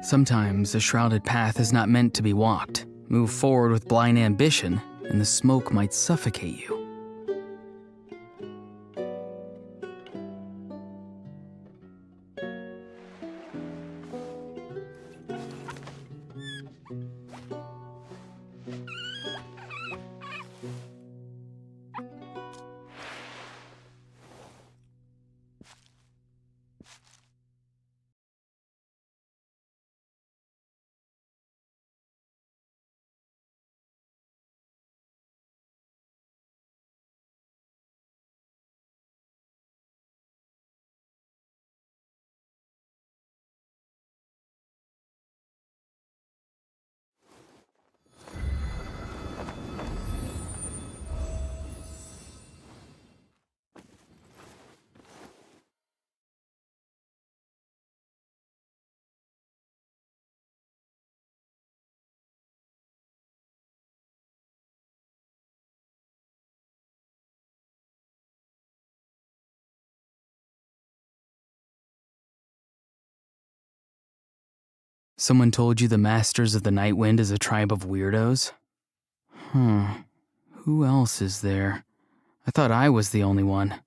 Sometimes a shrouded path is not meant to be walked. Move forward with blind ambition, and the smoke might suffocate you. Someone told you the Masters of the Night Wind is a tribe of weirdos? Who else is there? I thought I was the only one.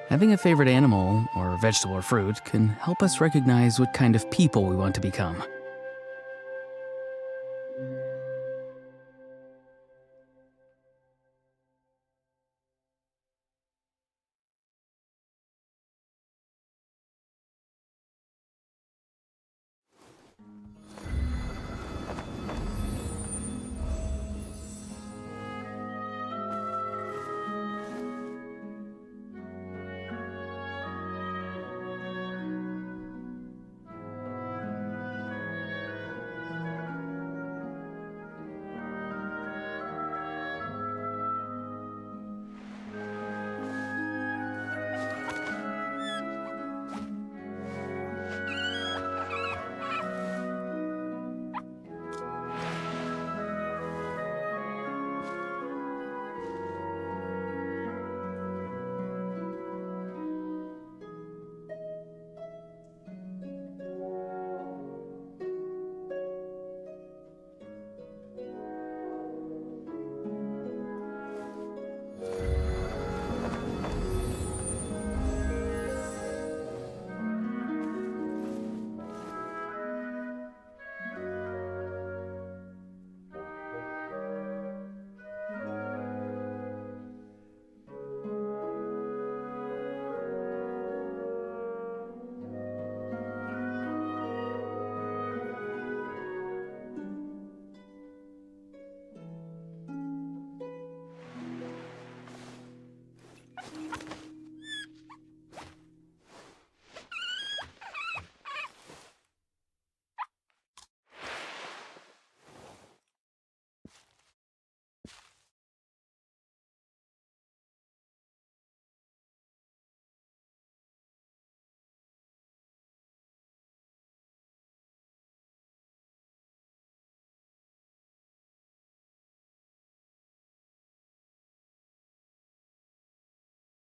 Having a favorite animal, or vegetable or fruit, can help us recognize what kind of people we want to become.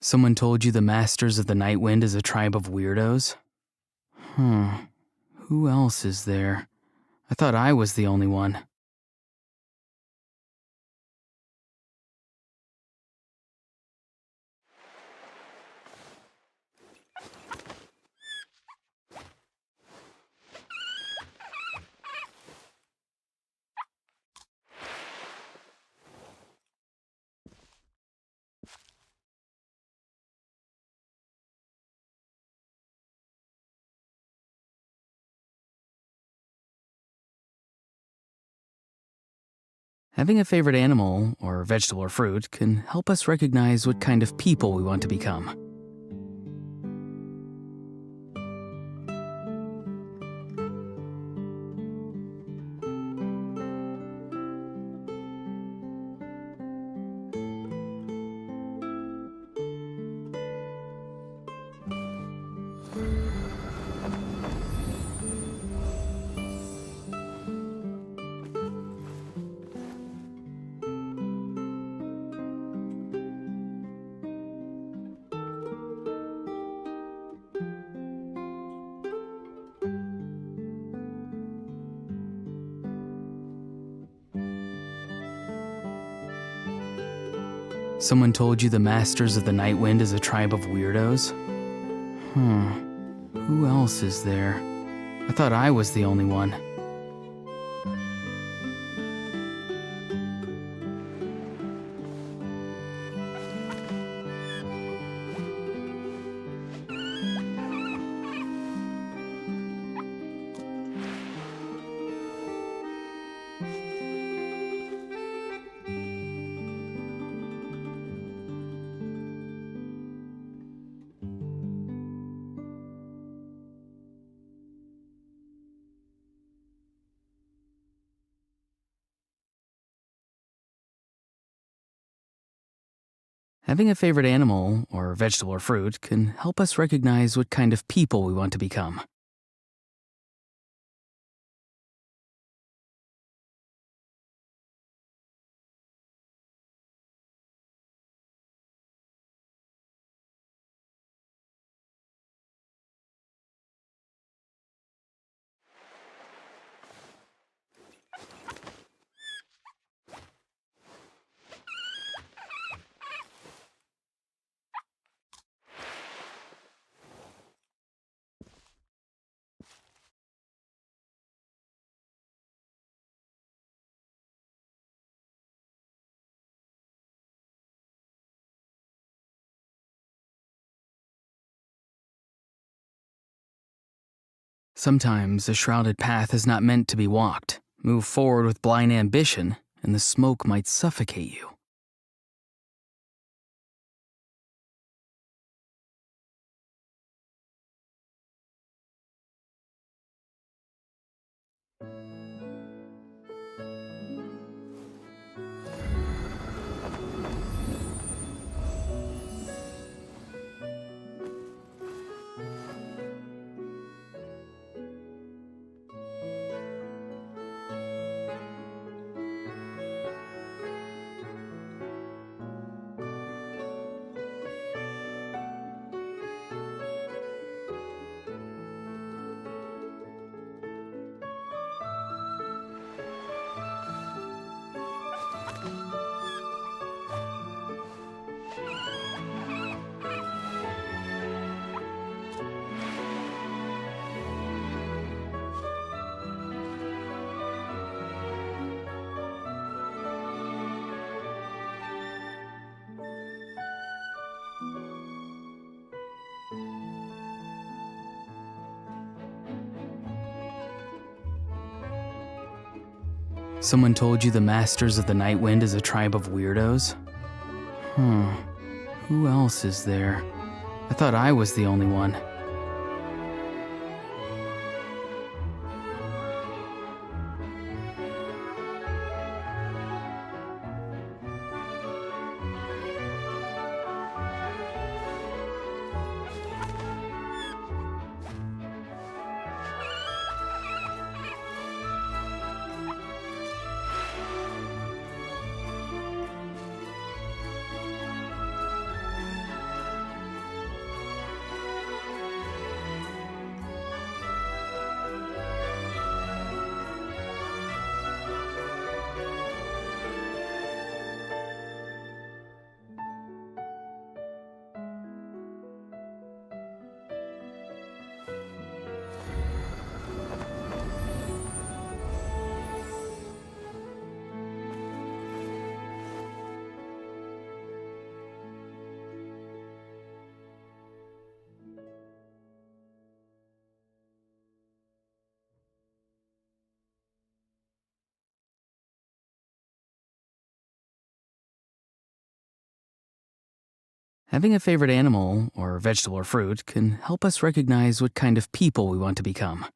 Someone told you the Masters of the Night Wind is a tribe of weirdos? Who else is there? I thought I was the only one. Having a favorite animal, or vegetable or fruit, can help us recognize what kind of people we want to become. Someone told you the Masters of the Night Wind is a tribe of weirdos? Who else is there? I thought I was the only one. Having a favorite animal, or vegetable or fruit, can help us recognize what kind of people we want to become. Sometimes a shrouded path is not meant to be walked. Move forward with blind ambition, and the smoke might suffocate you. Someone told you the Masters of the Night Wind is a tribe of weirdos? Who else is there? I thought I was the only one. Having a favorite animal, or vegetable or fruit, can help us recognize what kind of people we want to become.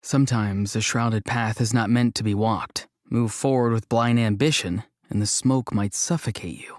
Sometimes a shrouded path is not meant to be walked. Move forward with blind ambition, and the smoke might suffocate you.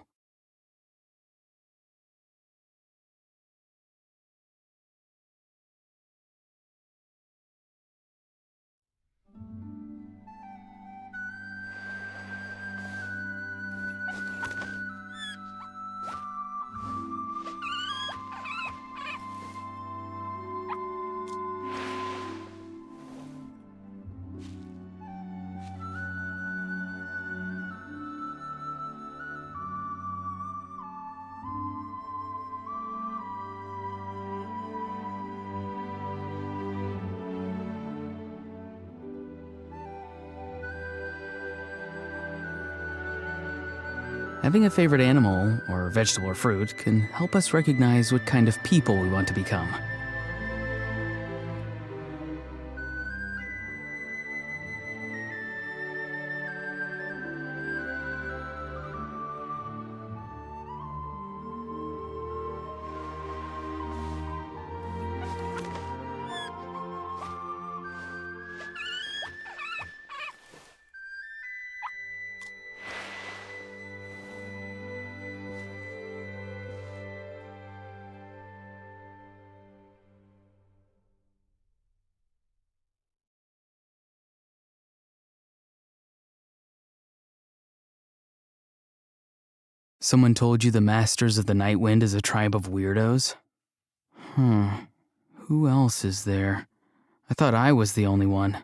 Having a favorite animal, or vegetable or fruit, can help us recognize what kind of people we want to become. Someone told you the Masters of the Night Wind is a tribe of weirdos? Who else is there? I thought I was the only one.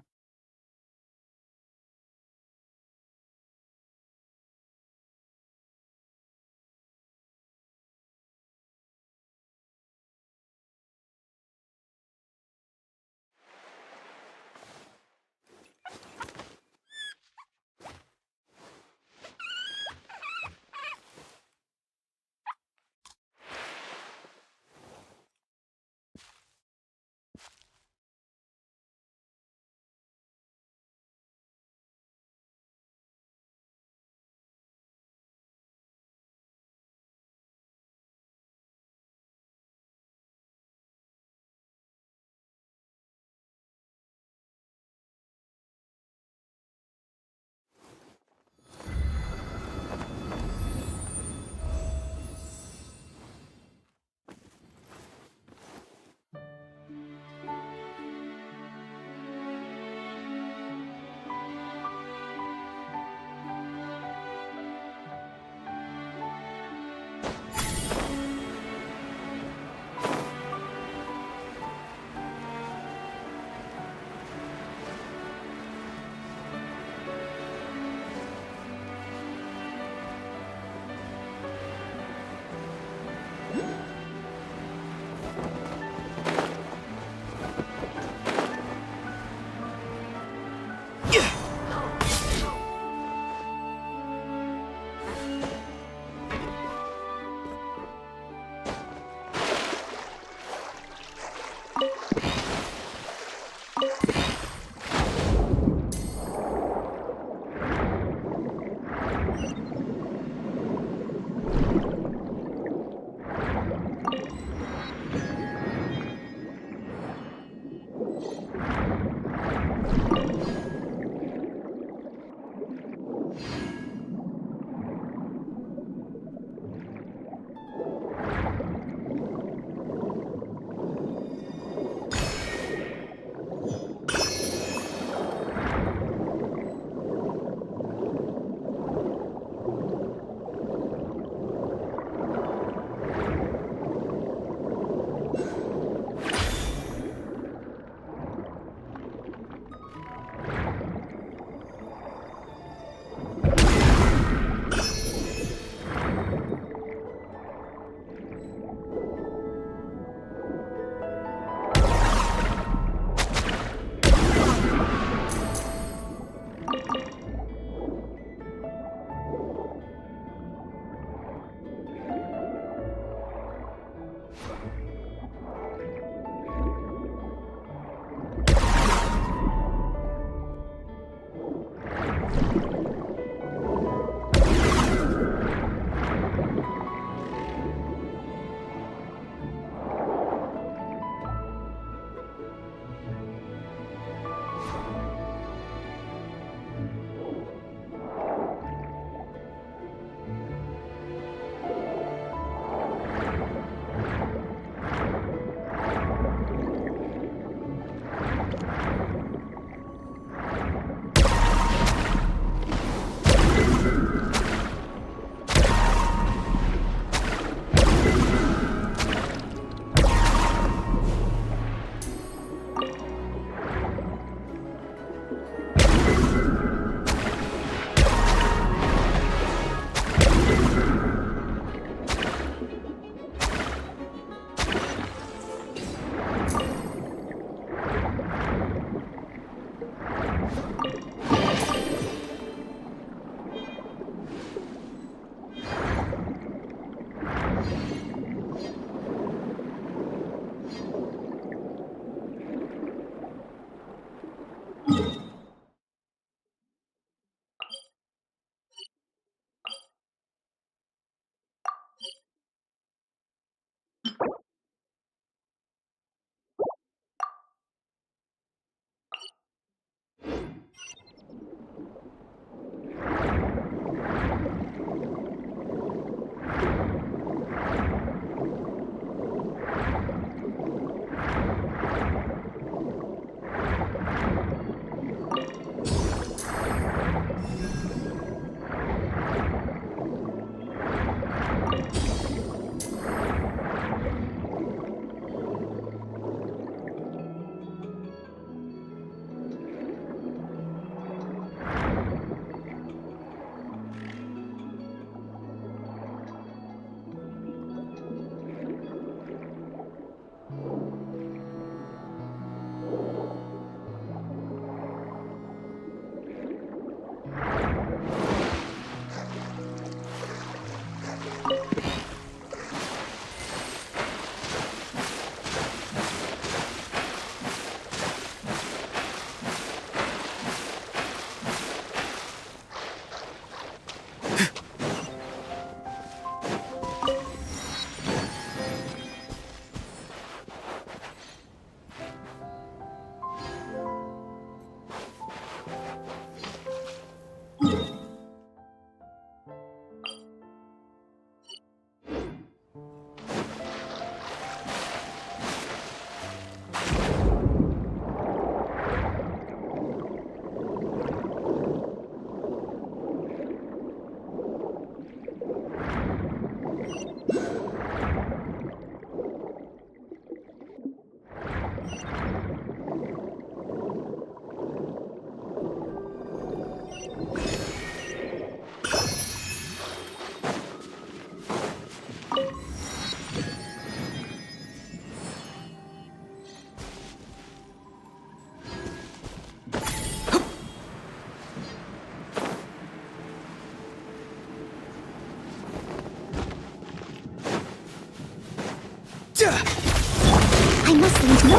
I must leave no...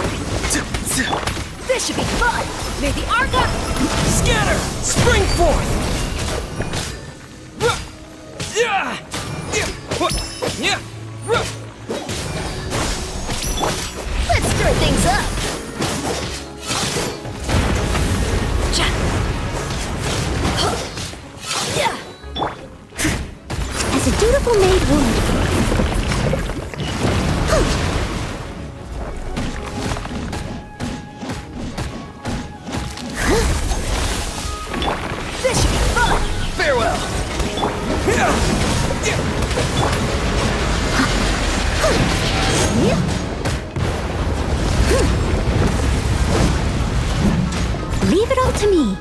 This should be fun! May the Arca... Scatter! Spring forth! Let's stir things up! As a dutiful maid would. This should be fun! Farewell! Leave it all to me.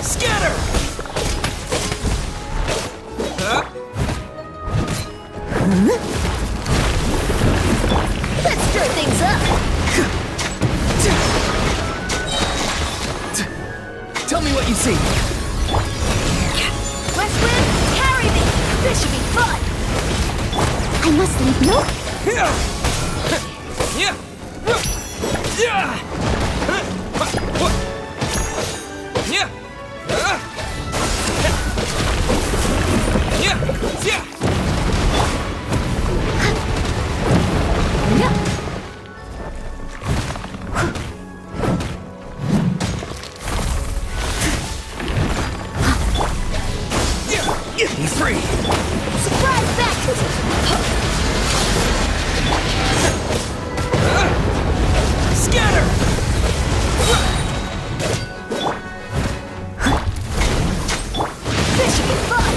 Scatter! Let's stir things up! Tell me what you see. West Wind, carry me! This should be fun! I must leave no... He's free. Surprise baptism! Scatter! This should be fun!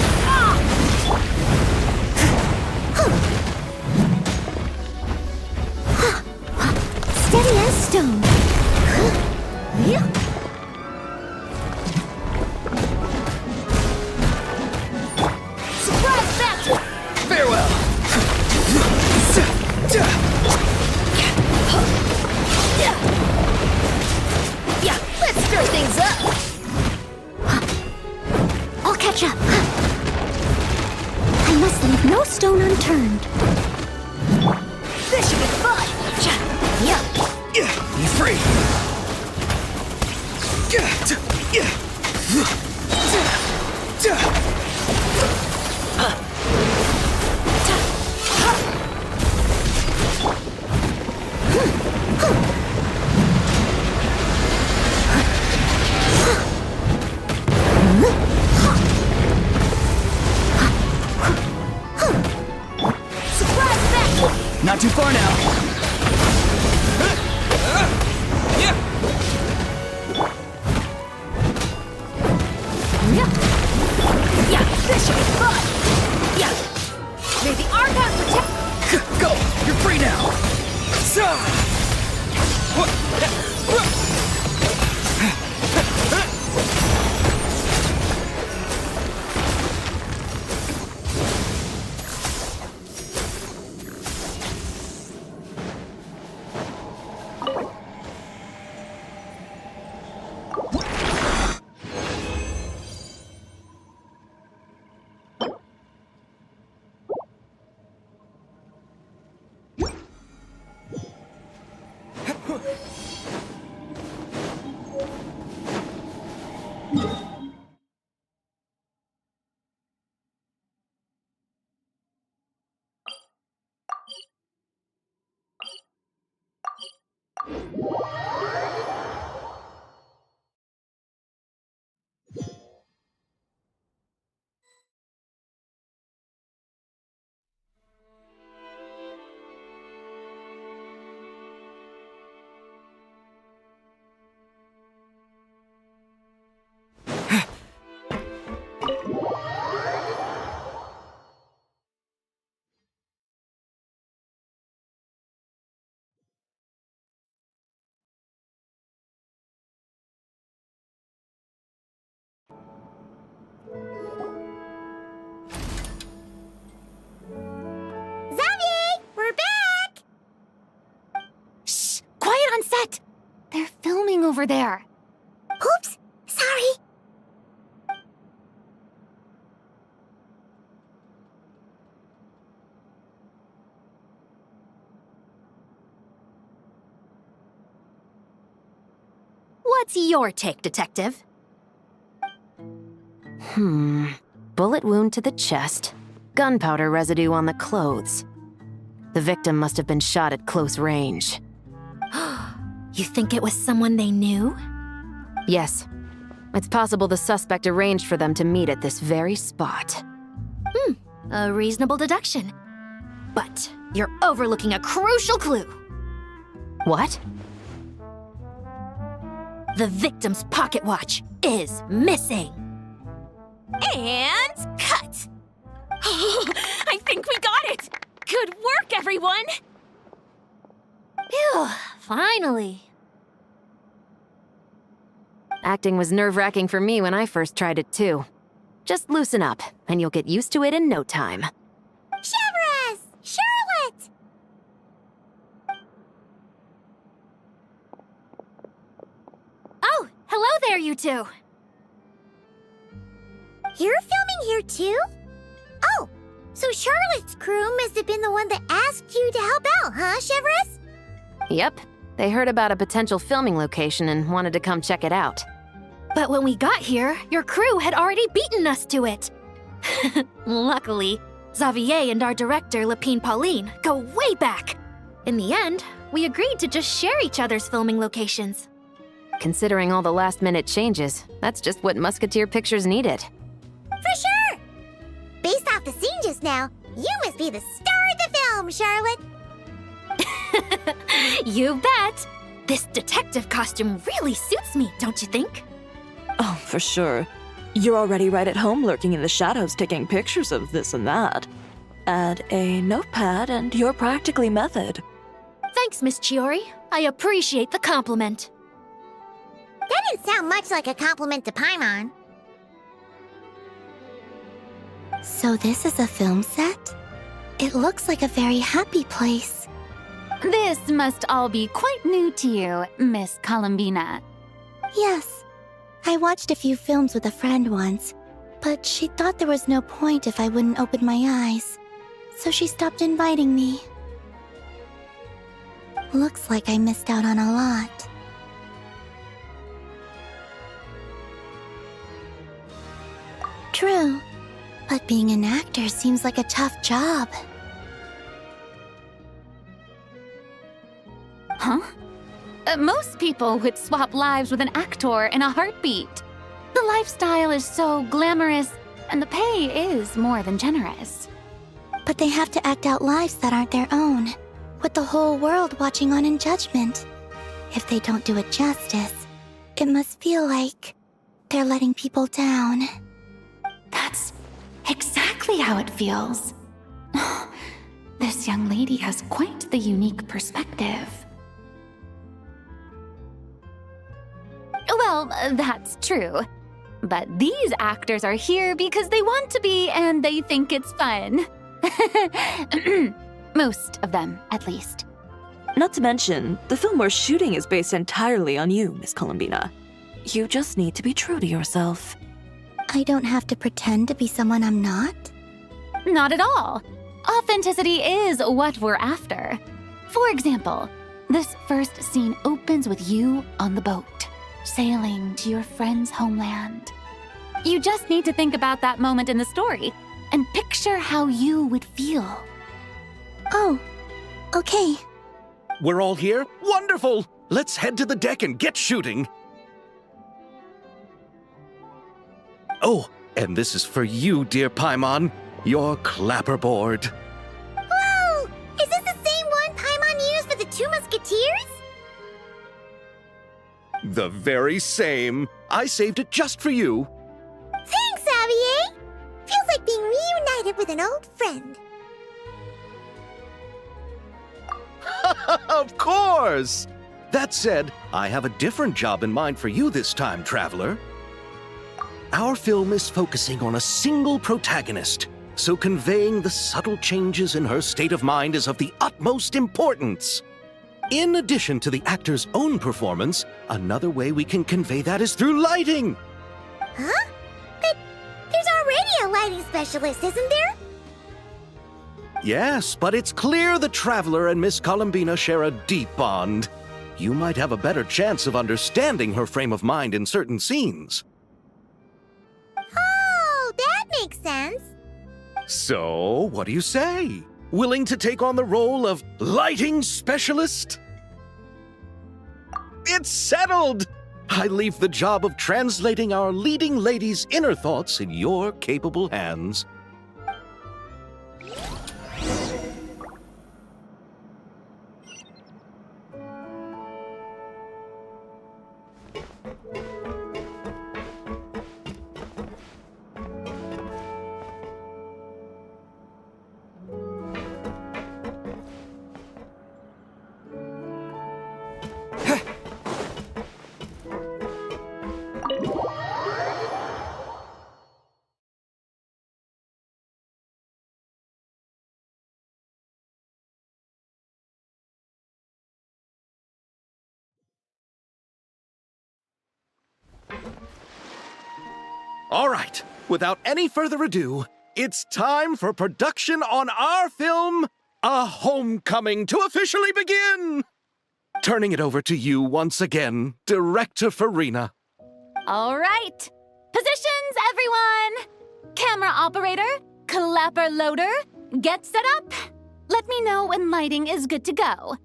Steady as stone. Surprise baptism! Farewell! Yeah, let's stir things up! I'll catch up. I must leave no stone unturned. This should be fun! He's free. Surprise baptism! Not too far now. Yeah, this should be fun! Yeah! May the Archon protect... Go! You're free now! They're filming over there. Oops, sorry. What's your take, Detective? Bullet wound to the chest. Gunpowder residue on the clothes. The victim must have been shot at close range. You think it was someone they knew? Yes. It's possible the suspect arranged for them to meet at this very spot. A reasonable deduction. But you're overlooking a crucial clue. What? The victim's pocket watch is missing. And cut! I think we got it! Good work, everyone! Phew, finally. Acting was nerve-wracking for me when I first tried it too. Just loosen up, and you'll get used to it in no time. Chevrez! Charlotte! Oh, hello there, you two! You're filming here too? Oh, so Charlotte's crew must have been the one that asked you to help out, huh, Chevrez? Yep. They heard about a potential filming location and wanted to come check it out. But when we got here, your crew had already beaten us to it. Luckily, Xavier and our director, Lapine Pauline, go way back. In the end, we agreed to just share each other's filming locations. Considering all the last-minute changes, that's just what Musketeer Pictures needed. For sure! Based off the scene just now, you must be the star of the film, Charlotte! You bet! This detective costume really suits me, don't you think? Oh, for sure. You're already right at home lurking in the shadows taking pictures of this and that. Add a notepad and you're practically method. Thanks, Miss Chiori. I appreciate the compliment. That didn't sound much like a compliment to Paimon. So this is a film set? It looks like a very happy place. This must all be quite new to you, Miss Columbina. Yes. I watched a few films with a friend once, but she thought there was no point if I wouldn't open my eyes. So she stopped inviting me. Looks like I missed out on a lot. True, but being an actor seems like a tough job. Huh? Most people would swap lives with an actor in a heartbeat. The lifestyle is so glamorous, and the pay is more than generous. But they have to act out lives that aren't their own, with the whole world watching on in judgment. If they don't do it justice, it must feel like they're letting people down. That's exactly how it feels. This young lady has quite the unique perspective. Well, that's true. But these actors are here because they want to be and they think it's fun. Most of them, at least. Not to mention, the film we're shooting is based entirely on you, Miss Columbina. You just need to be true to yourself. I don't have to pretend to be someone I'm not? Not at all. Authenticity is what we're after. For example, this first scene opens with you on the boat, sailing to your friend's homeland. You just need to think about that moment in the story and picture how you would feel. Oh, okay. We're all here? Wonderful! Let's head to the deck and get shooting. Oh, and this is for you, dear Paimon, your clapperboard. Whoa! Is this the same one Paimon used for the Two Musketeers? The very same. I saved it just for you. Thanks, Xavier! Feels like being reunited with an old friend. Of course! That said, I have a different job in mind for you this time, Traveler. Our film is focusing on a single protagonist, so conveying the subtle changes in her state of mind is of the utmost importance. In addition to the actor's own performance, another way we can convey that is through lighting. Huh? But there's already a lighting specialist, isn't there? Yes, but it's clear the Traveler and Miss Columbina share a deep bond. you might have a better chance of understanding her frame of mind in certain scenes. Oh, that makes sense. So, what do you say? Willing to take on the role of lighting specialist? It's settled! I leave the job of translating our leading lady's inner thoughts in your capable hands. All right, without any further ado, it's time for production on our film, A Homecoming, to officially begin! Turning it over to you once again, Director Farina. All right. Positions, everyone! Camera operator, clapper loader, get set up. Let me know when lighting is good to go.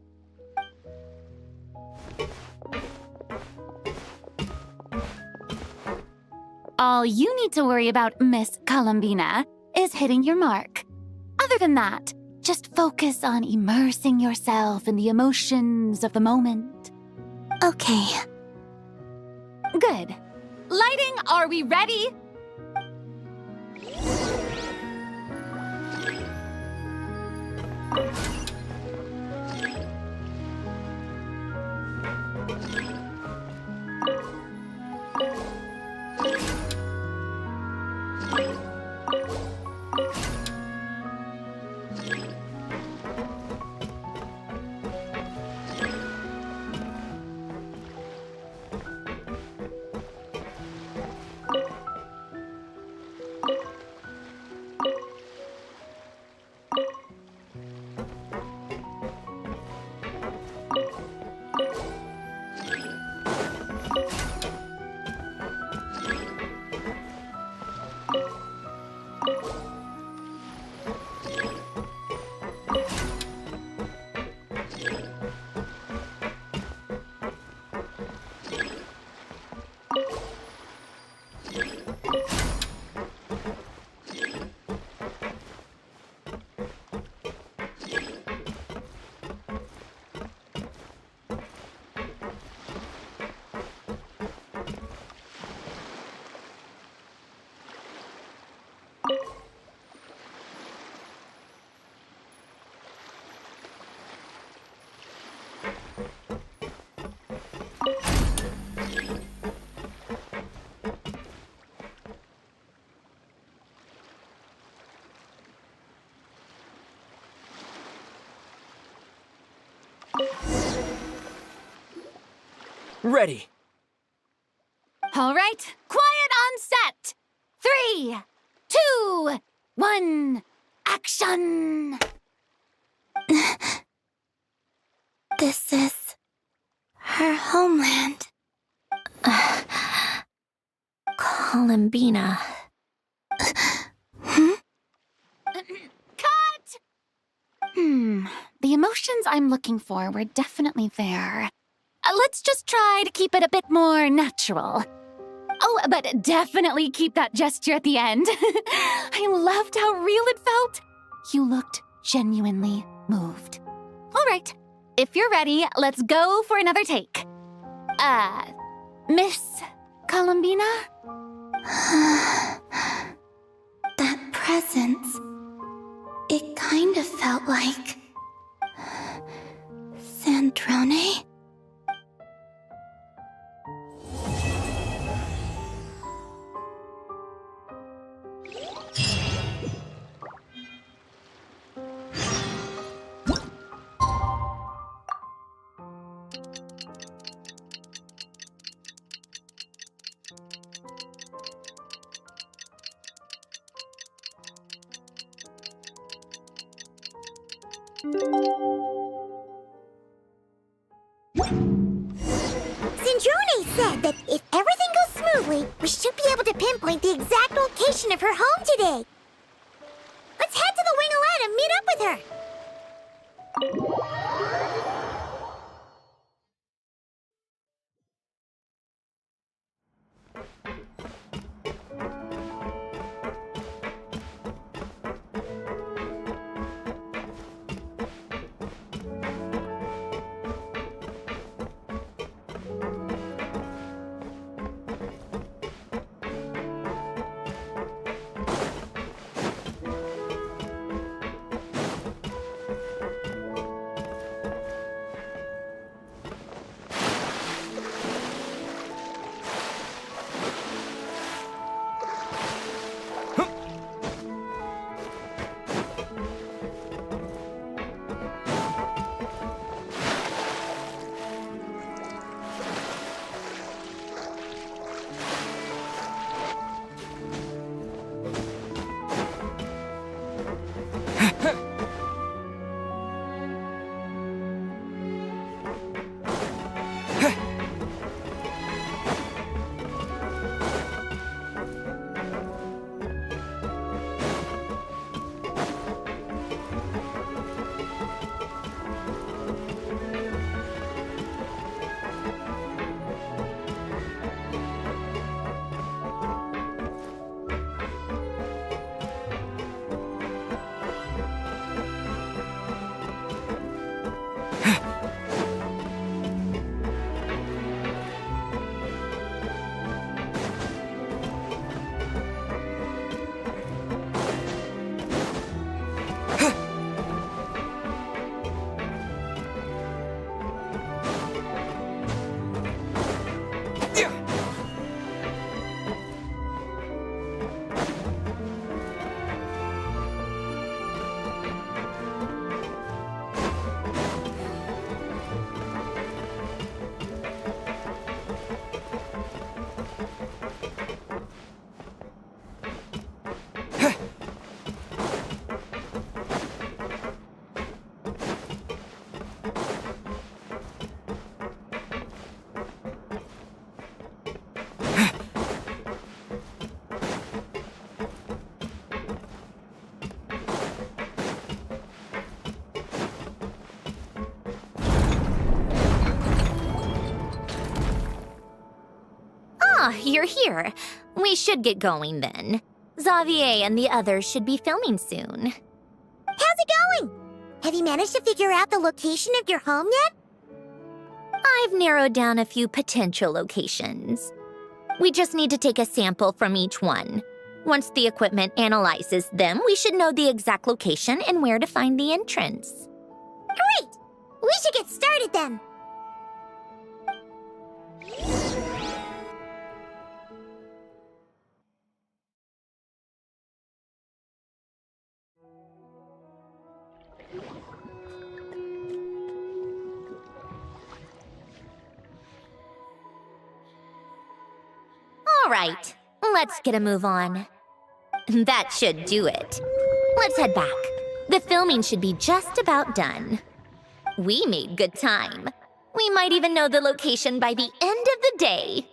All you need to worry about, Miss Columbina, is hitting your mark. Other than that, just focus on immersing yourself in the emotions of the moment. Okay. Good. Lighting, are we ready? Ready. All right, quiet on set. 3, 2, 1, action! This is her homeland. Columbina. Cut! The emotions I'm looking for were definitely there. Let's just try to keep it a bit more natural. Oh, but definitely keep that gesture at the end. I loved how real it felt. You looked genuinely moved. All right, if you're ready, let's go for another take. Miss Columbina? That presence. It kind of felt like Sandrone? of her home today. Let's head to the winglet and meet up with her. Ah, you're here. We should get going then. Xavier and the others should be filming soon. How's it going? Have you managed to figure out the location of your home yet? I've narrowed down a few potential locations. We just need to take a sample from each one. Once the equipment analyzes them, we should know the exact location and where to find the entrance. Great! We should get started then. All right, let's get a move on. That should do it. Let's head back. The filming should be just about done. We made good time. We might even know the location by the end of the day.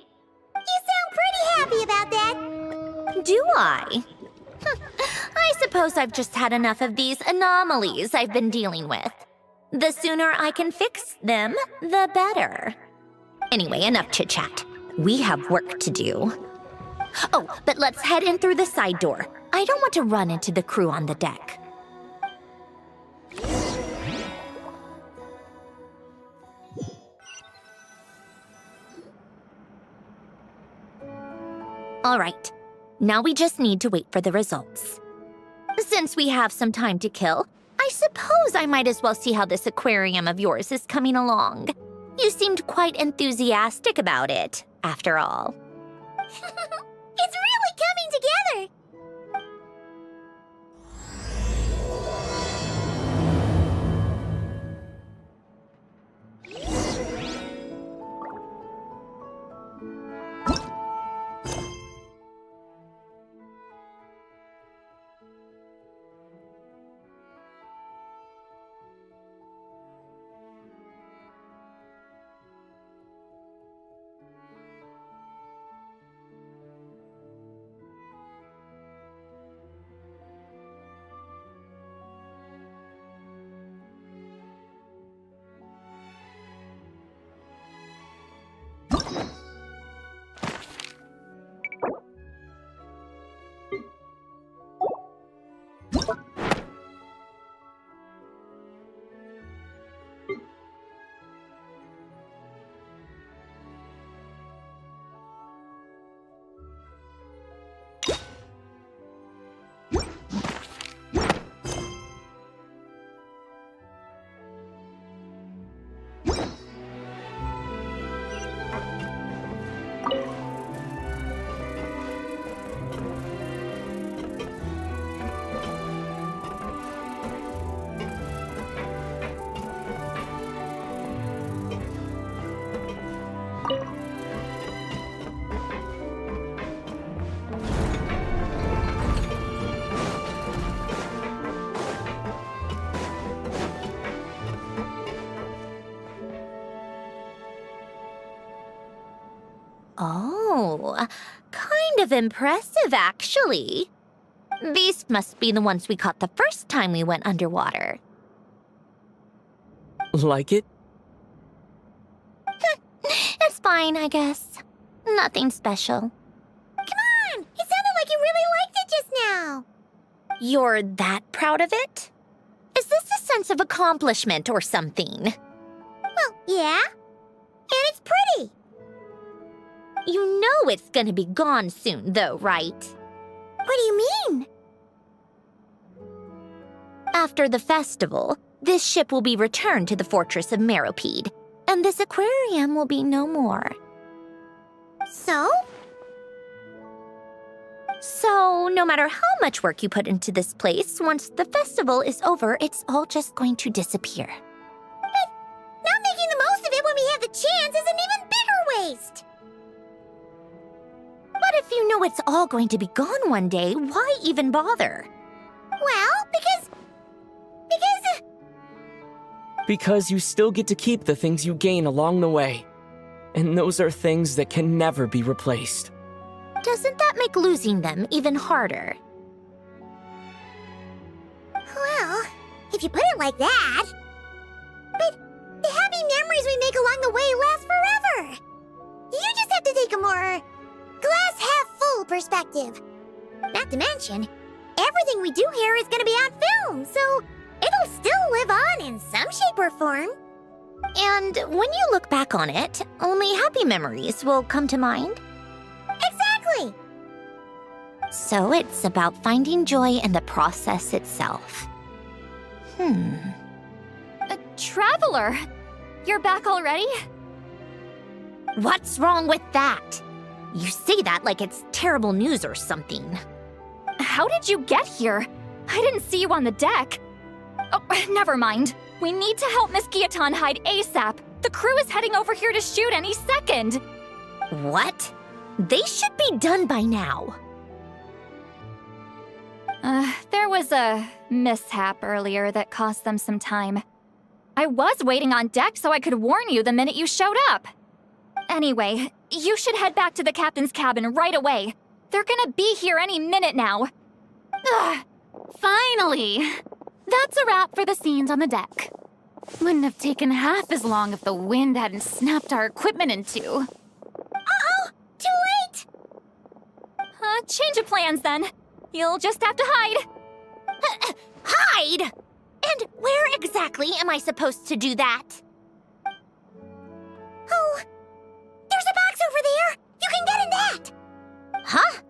You sound pretty happy about that. Do I? I suppose I've just had enough of these anomalies I've been dealing with. The sooner I can fix them, the better. Anyway, enough chit-chat. We have work to do. Oh, but let's head in through the side door. I don't want to run into the crew on the deck. All right, now we just need to wait for the results. Since we have some time to kill, I suppose I might as well see how this aquarium of yours is coming along. You seemed quite enthusiastic about it, after all. It's really coming together! Oh, kind of impressive, actually. These must be the ones we caught the first time we went underwater. Like it? It's fine, I guess. Nothing special. Come on! It sounded like you really liked it just now! You're that proud of it? Is this a sense of accomplishment or something? Well, yeah. And it's pretty. You know it's gonna be gone soon, though, right? What do you mean? After the festival, this ship will be returned to the fortress of Meropide, and this aquarium will be no more. So? So, no matter how much work you put into this place, once the festival is over, it's all just going to disappear. But not making the most of it when we have the chance is an even bigger waste! But if you know it's all going to be gone one day, why even bother? Well, Because you still get to keep the things you gain along the way. And those are things that can never be replaced. Doesn't that make losing them even harder? Well, if you put it like that. But the happy memories we make along the way last forever. You just have to take a more glass-half-full perspective. Not to mention, everything we do here is going to be on film, so it'll still live on in some shape or form. And when you look back on it, only happy memories will come to mind? Exactly! So it's about finding joy in the process itself. Traveler! You're back already? What's wrong with that? You say that like it's terrible news or something. How did you get here? I didn't see you on the deck. Oh, never mind. We need to help Miss Guillotin hide ASAP. The crew is heading over here to shoot any second. What? They should be done by now. There was a mishap earlier that cost them some time. I was waiting on deck so I could warn you the minute you showed up. Anyway, you should head back to the captain's cabin right away. They're gonna be here any minute now. Ugh, finally! That's a wrap for the scenes on the deck. Wouldn't have taken half as long if the wind hadn't snapped our equipment in two. Uh-oh! Too late! Change of plans then. You'll just have to hide. Hide? And where exactly am I supposed to do that? Oh, there's a box over there! You can get in that! Huh?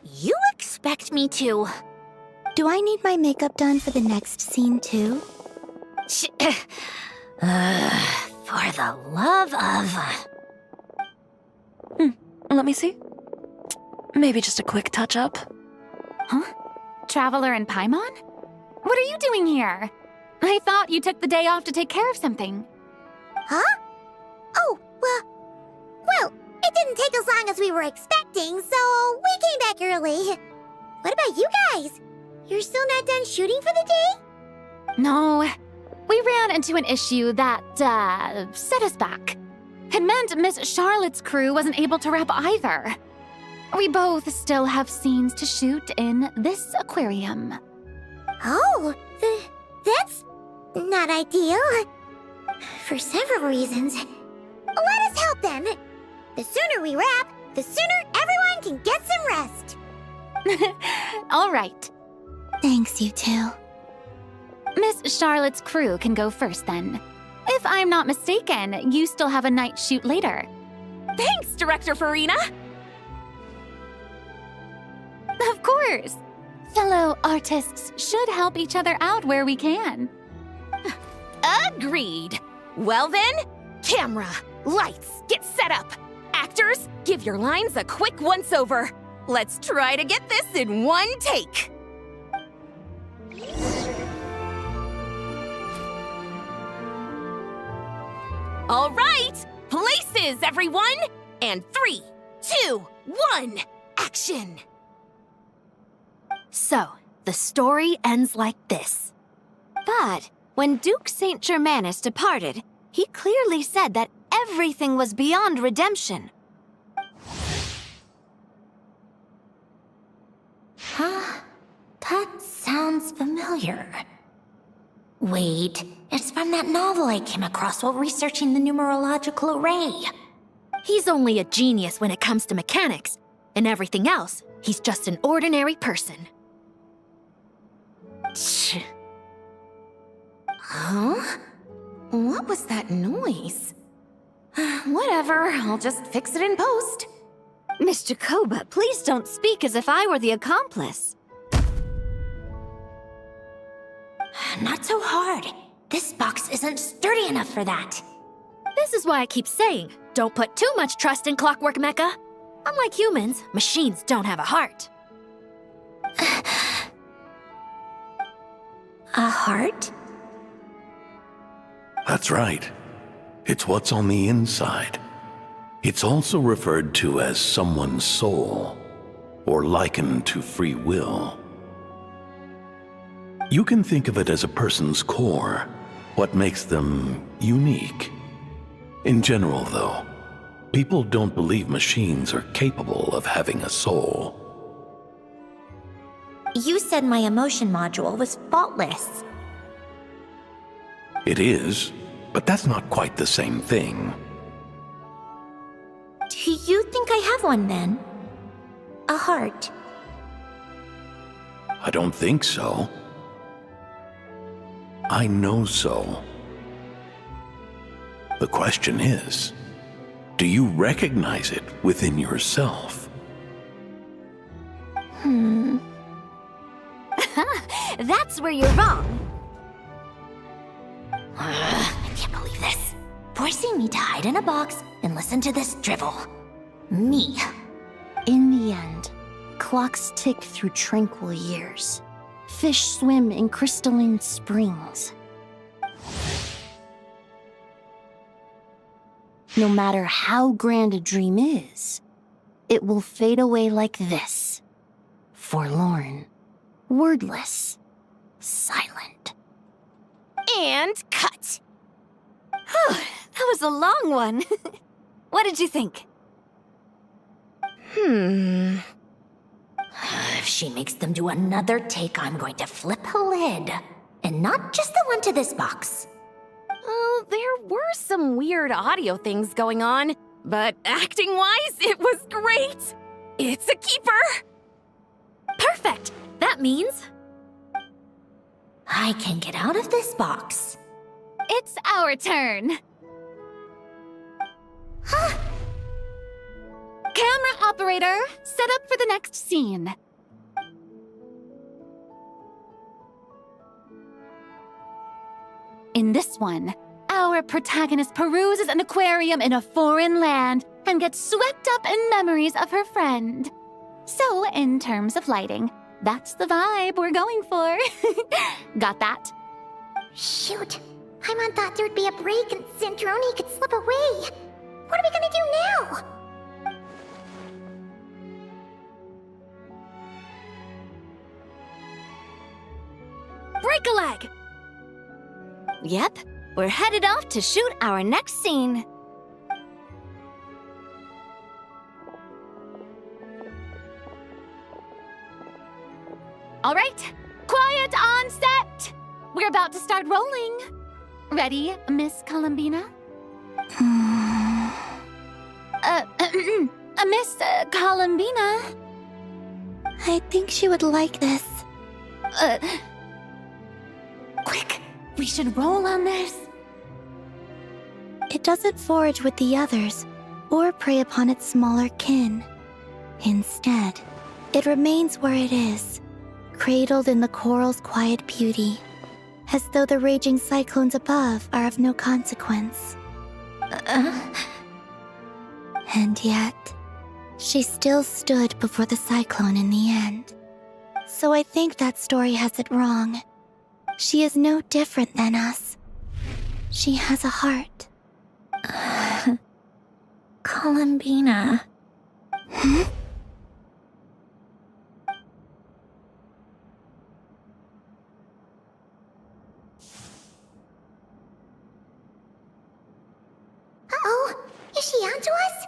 You expect me to... Do I need my makeup done for the next scene too? For the love of... Let me see. Maybe just a quick touch-up. Huh? Traveler and Paimon? What are you doing here? I thought you took the day off to take care of something. Huh? Oh, well, it didn't take as long as we were expecting, so we came back early. What about you guys? You're still not done shooting for the day? No. We ran into an issue that, set us back. It meant Miss Charlotte's crew wasn't able to wrap either. We both still have scenes to shoot in this aquarium. Oh, that's not ideal. For several reasons. Let us help them. The sooner we wrap, the sooner everyone can get some rest. All right. Thanks, you two. Miss Charlotte's crew can go first then. If I'm not mistaken, you still have a night shoot later. Thanks, Director Farina! Of course! Fellow artists should help each other out where we can. Agreed! Well then, camera, lights, get set up! Actors, give your lines a quick once-over. Let's try to get this in one take! All right! Places, everyone! And 3, 2, 1, action! So, the story ends like this. But when Duke Saint Germanus departed, he clearly said that everything was beyond redemption. Huh? That sounds familiar. Wait, it's from that novel I came across while researching the numerological array. He's only a genius when it comes to mechanics, and everything else, he's just an ordinary person. Huh? What was that noise? Whatever, I'll just fix it in post. Miss Jacoba, please don't speak as if I were the accomplice. Not so hard. This box isn't sturdy enough for that. This is why I keep saying, don't put too much trust in Clockwork Mecha. Unlike humans, machines don't have a heart. A heart? That's right. It's what's on the inside. It's also referred to as someone's soul, or likened to free will. You can think of it as a person's core, what makes them unique. In general, though, people don't believe machines are capable of having a soul. You said my emotion module was faultless. It is, but that's not quite the same thing. Do you think I have one then? A heart? I don't think so. I know so. The question is, do you recognize it within yourself? That's where you're wrong. I can't believe this. Forcing me to hide in a box and listen to this drivel. Me. In the end, clocks tick through tranquil years. Fish swim in crystalline springs. No matter how grand a dream is, it will fade away like this. Forlorn, wordless, silent. And cut. That was a long one. What did you think? If she makes them do another take, I'm going to flip a lid. And not just the one to this box. Oh, there were some weird audio things going on, but acting-wise, it was great! It's a keeper! Perfect! That means... I can get out of this box. It's our turn. Camera operator, set up for the next scene. In this one, our protagonist peruses an aquarium in a foreign land and gets swept up in memories of her friend. So, in terms of lighting, that's the vibe we're going for. Got that? Shoot. Paimon thought there'd be a break and Sandrone could slip away. What are we gonna do now? Break a leg! Yep, we're headed off to shoot our next scene. All right, quiet on set. We're about to start rolling. Ready, Miss Columbina? Miss Columbina? I think she would like this. Quick, we should roll on this. It doesn't forage with the others or prey upon its smaller kin. Instead, it remains where it is, cradled in the coral's quiet beauty, as though the raging cyclones above are of no consequence. And yet, she still stood before the cyclone in the end. So I think that story has it wrong. She is no different than us. She has a heart. Columbina. Hmm? Uh-oh, is she onto us?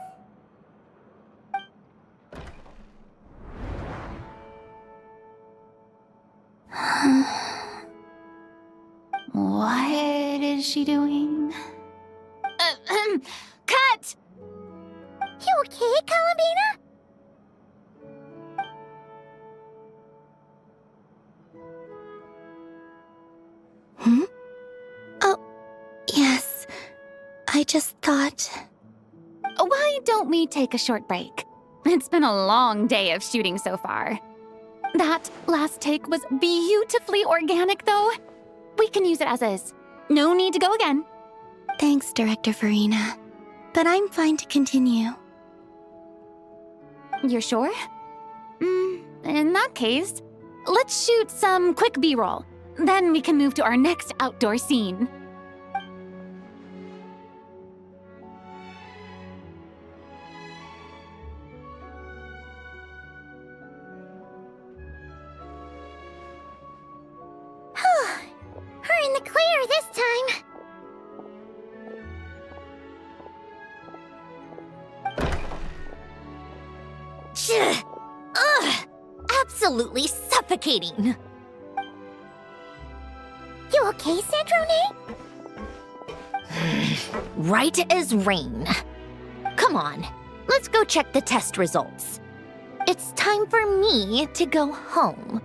What is she doing? Cut! You okay, Columbina? Hmm? Oh, yes. I just thought... Why don't we take a short break? It's been a long day of shooting so far. That last take was beautifully organic, though. We can use it as is. No need to go again. Thanks, Director Farina. But I'm fine to continue. You're sure? In that case, let's shoot some quick B-roll. Then we can move to our next outdoor scene. We're in the clear this time. Ugh! Absolutely suffocating. You okay, Sandrone? Right as rain. Come on, let's go check the test results. It's time for me to go home.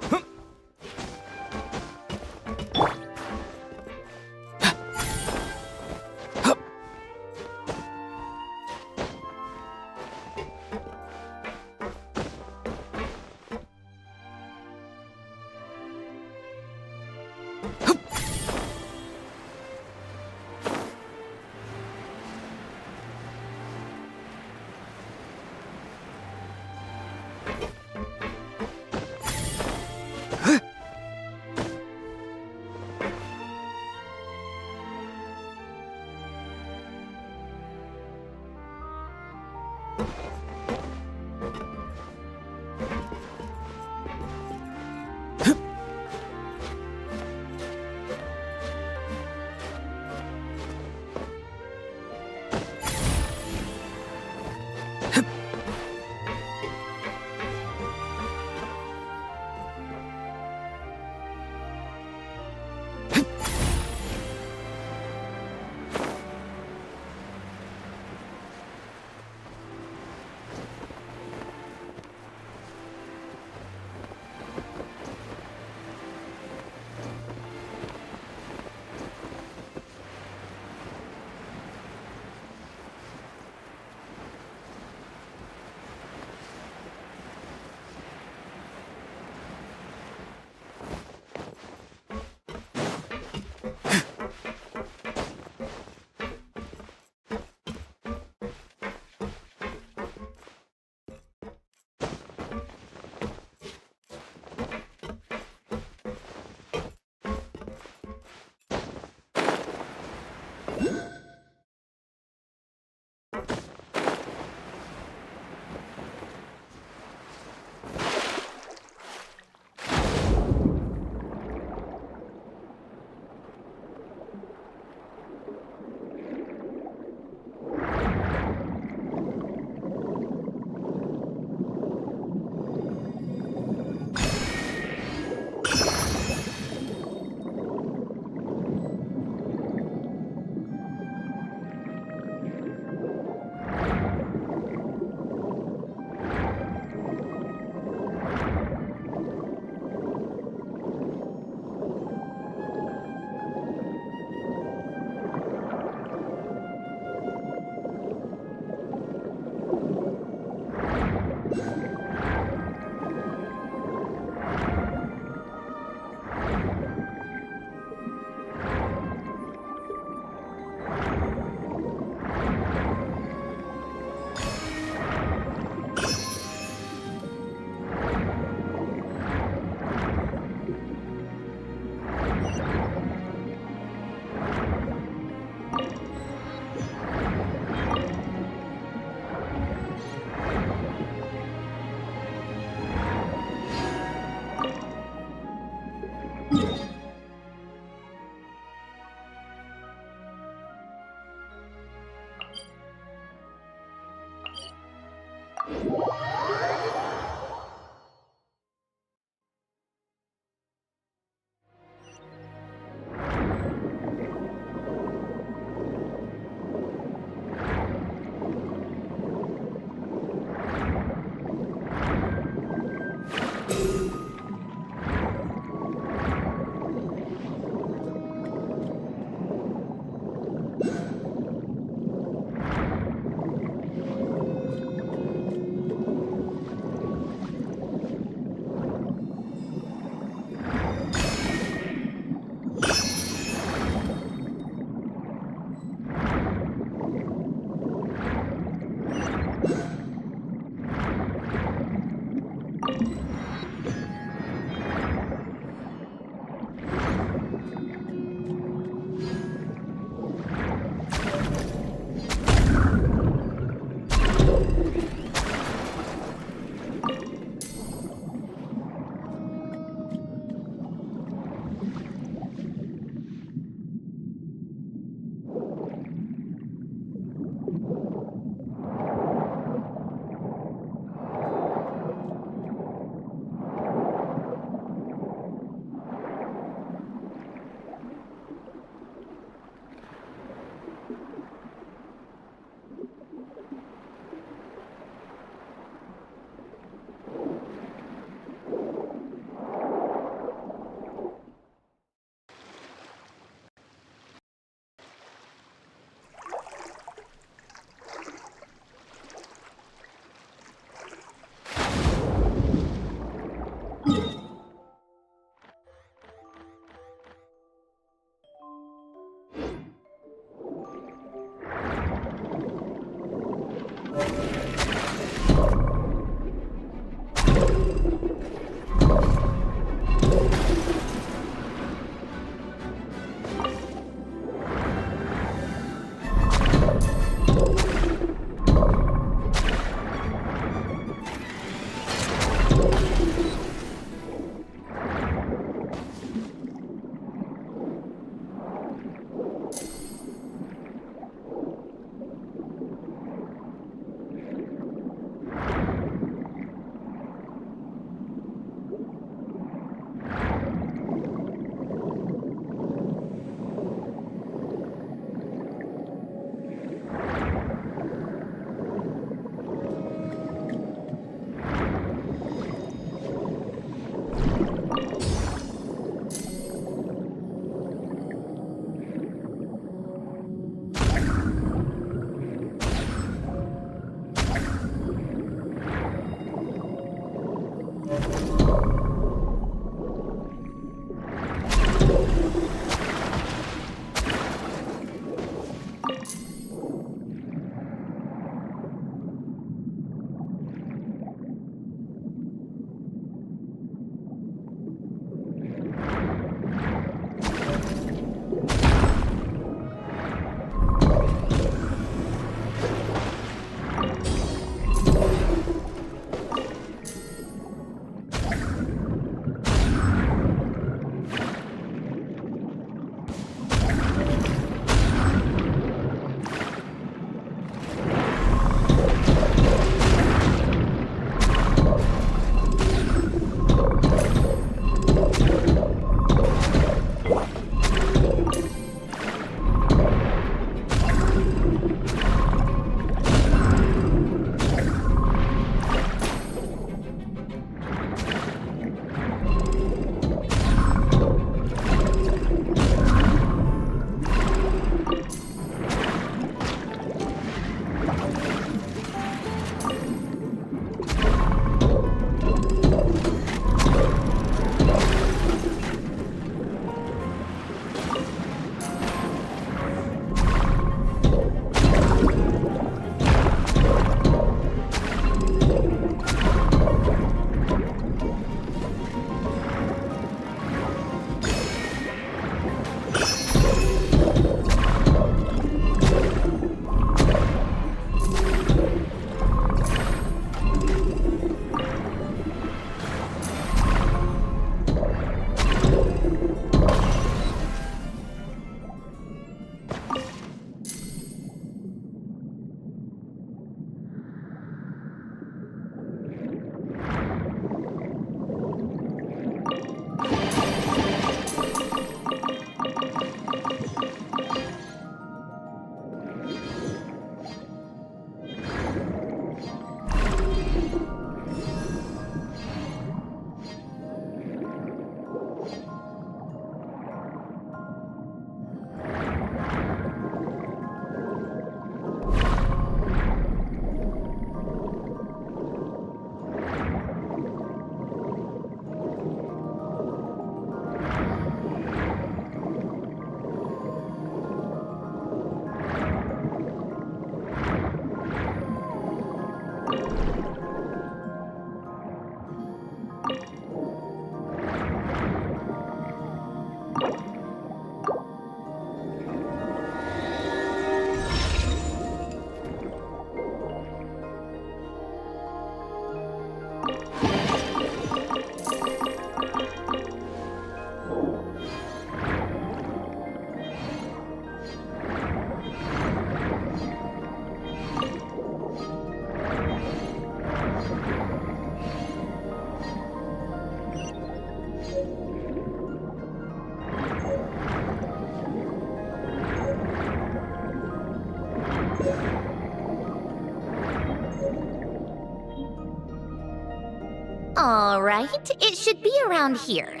All right, it should be around here.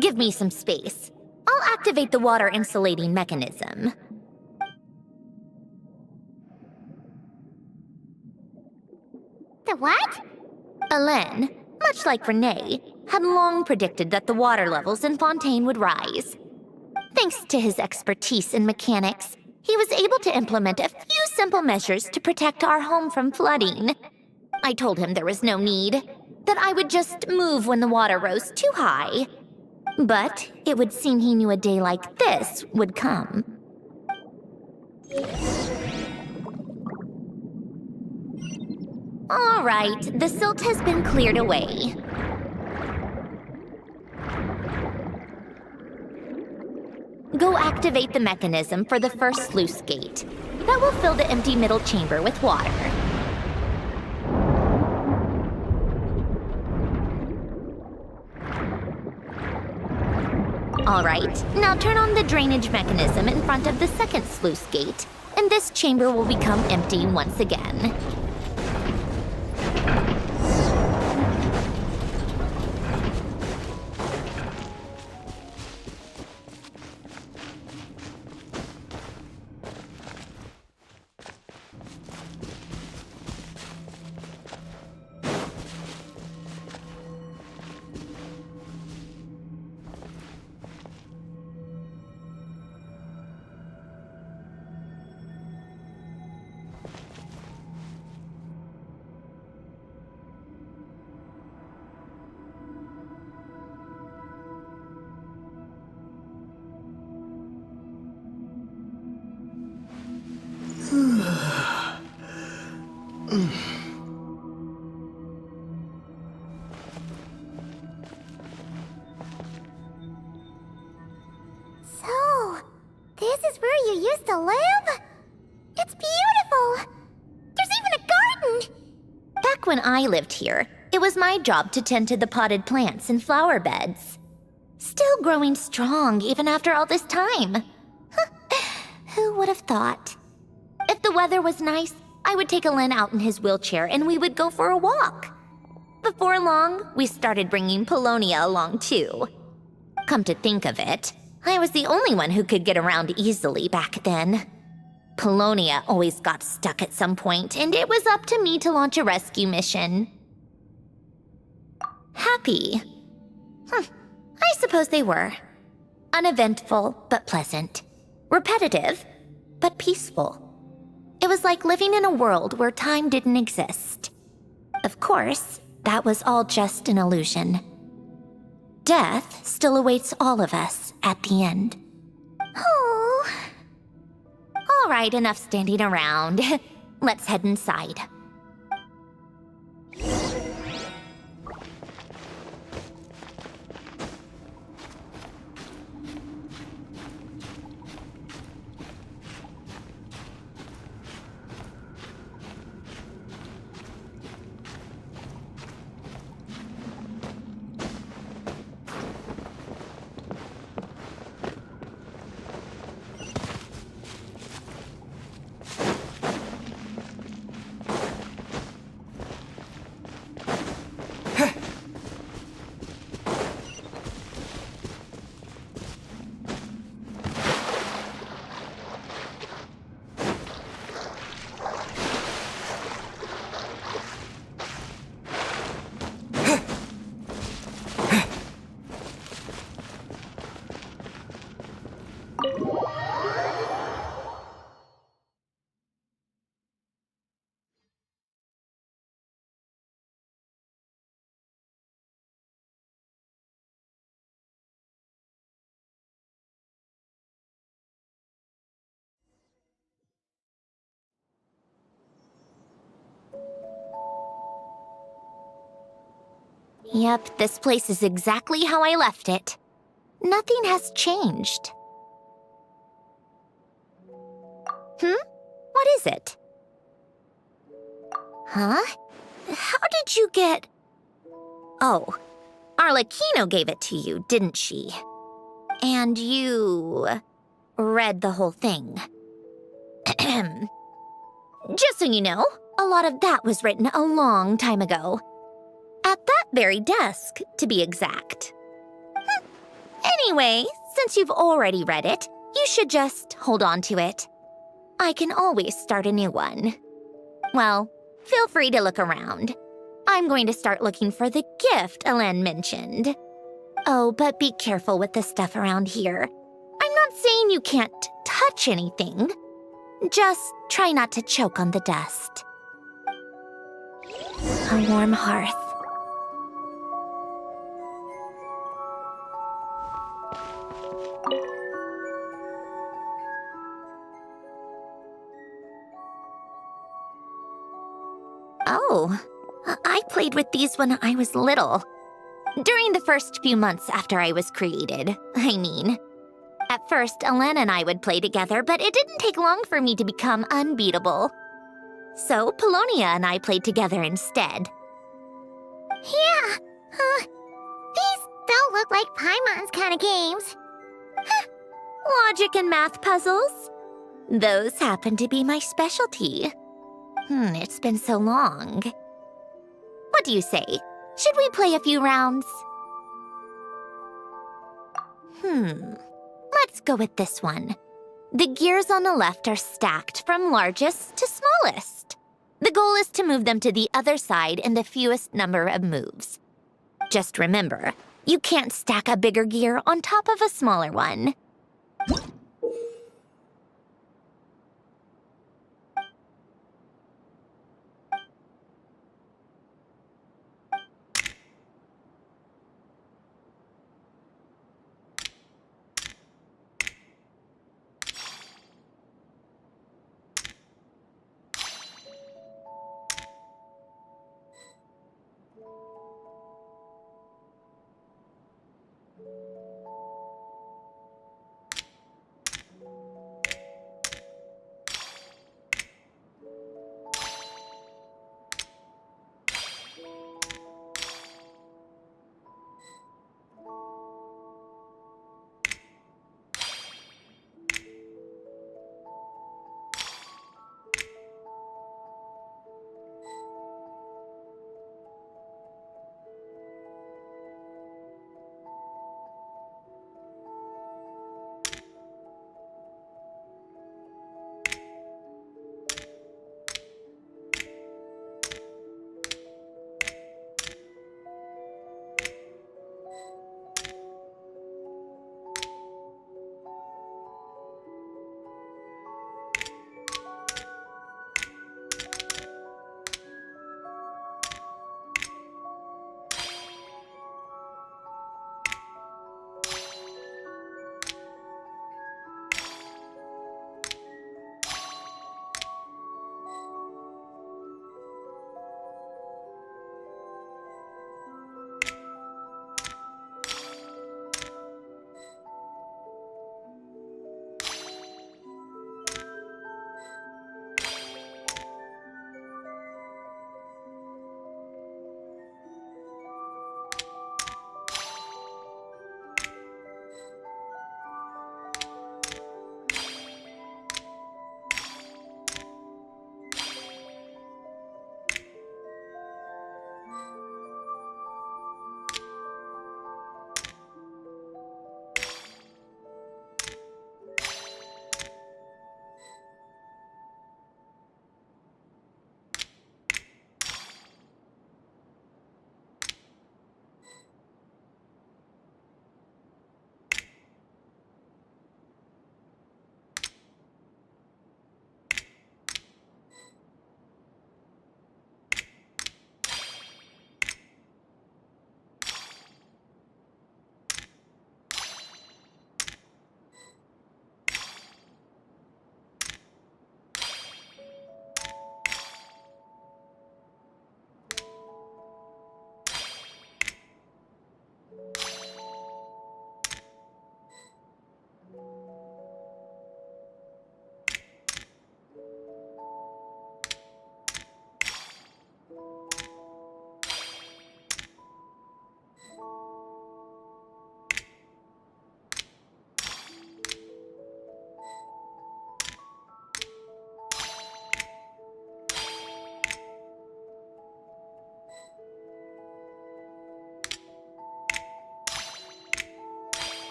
Give me some space. I'll activate the water insulating mechanism. The what? Alen, much like Renee, had long predicted that the water levels in Fontaine would rise. Thanks to his expertise in mechanics, he was able to implement a few simple measures to protect our home from flooding. I told him there was no need, that I would just move when the water rose too high. But it would seem he knew a day like this would come. All right, the silt has been cleared away. Go activate the mechanism for the first sluice gate. That will fill the empty middle chamber with water. All right, now turn on the drainage mechanism in front of the second sluice gate, and this chamber will become empty once again. So, this is where you used to live? It's beautiful! There's even a garden! Back when I lived here, it was my job to tend to the potted plants and flower beds. Still growing strong even after all this time. Who would have thought? If the weather was nice, I would take Alen out in his wheelchair and we would go for a walk. Before long, we started bringing Polonia along too. Come to think of it, I was the only one who could get around easily back then. Polonia always got stuck at some point, and it was up to me to launch a rescue mission. Happy? I suppose they were. Uneventful, but pleasant. Repetitive, but peaceful. It was like living in a world where time didn't exist. Of course, that was all just an illusion. Death still awaits all of us at the end. Oh. All right, enough standing around. Let's head inside. Yep, this place is exactly how I left it. Nothing has changed. What is it? Huh? How did you get... Oh, Arlecchino gave it to you, didn't she? And you... read the whole thing. Just so you know, a lot of that was written a long time ago. At that very desk, to be exact. Anyway, since you've already read it, you should just hold on to it. I can always start a new one. Well, feel free to look around. I'm going to start looking for the gift Elen mentioned. Oh, but be careful with the stuff around here. I'm not saying you can't touch anything. Just try not to choke on the dust. A warm hearth. Oh, I played with these when I was little. During the first few months after I was created, I mean. At first, Elen and I would play together, but it didn't take long for me to become unbeatable. So, Polonia and I played together instead. Yeah, these don't look like Paimon's kind of games. Logic and math puzzles? Those happen to be my specialty. It's been so long. What do you say? Should we play a few rounds? Let's go with this one. The gears on the left are stacked from largest to smallest. The goal is to move them to the other side in the fewest number of moves. Just remember, you can't stack a bigger gear on top of a smaller one.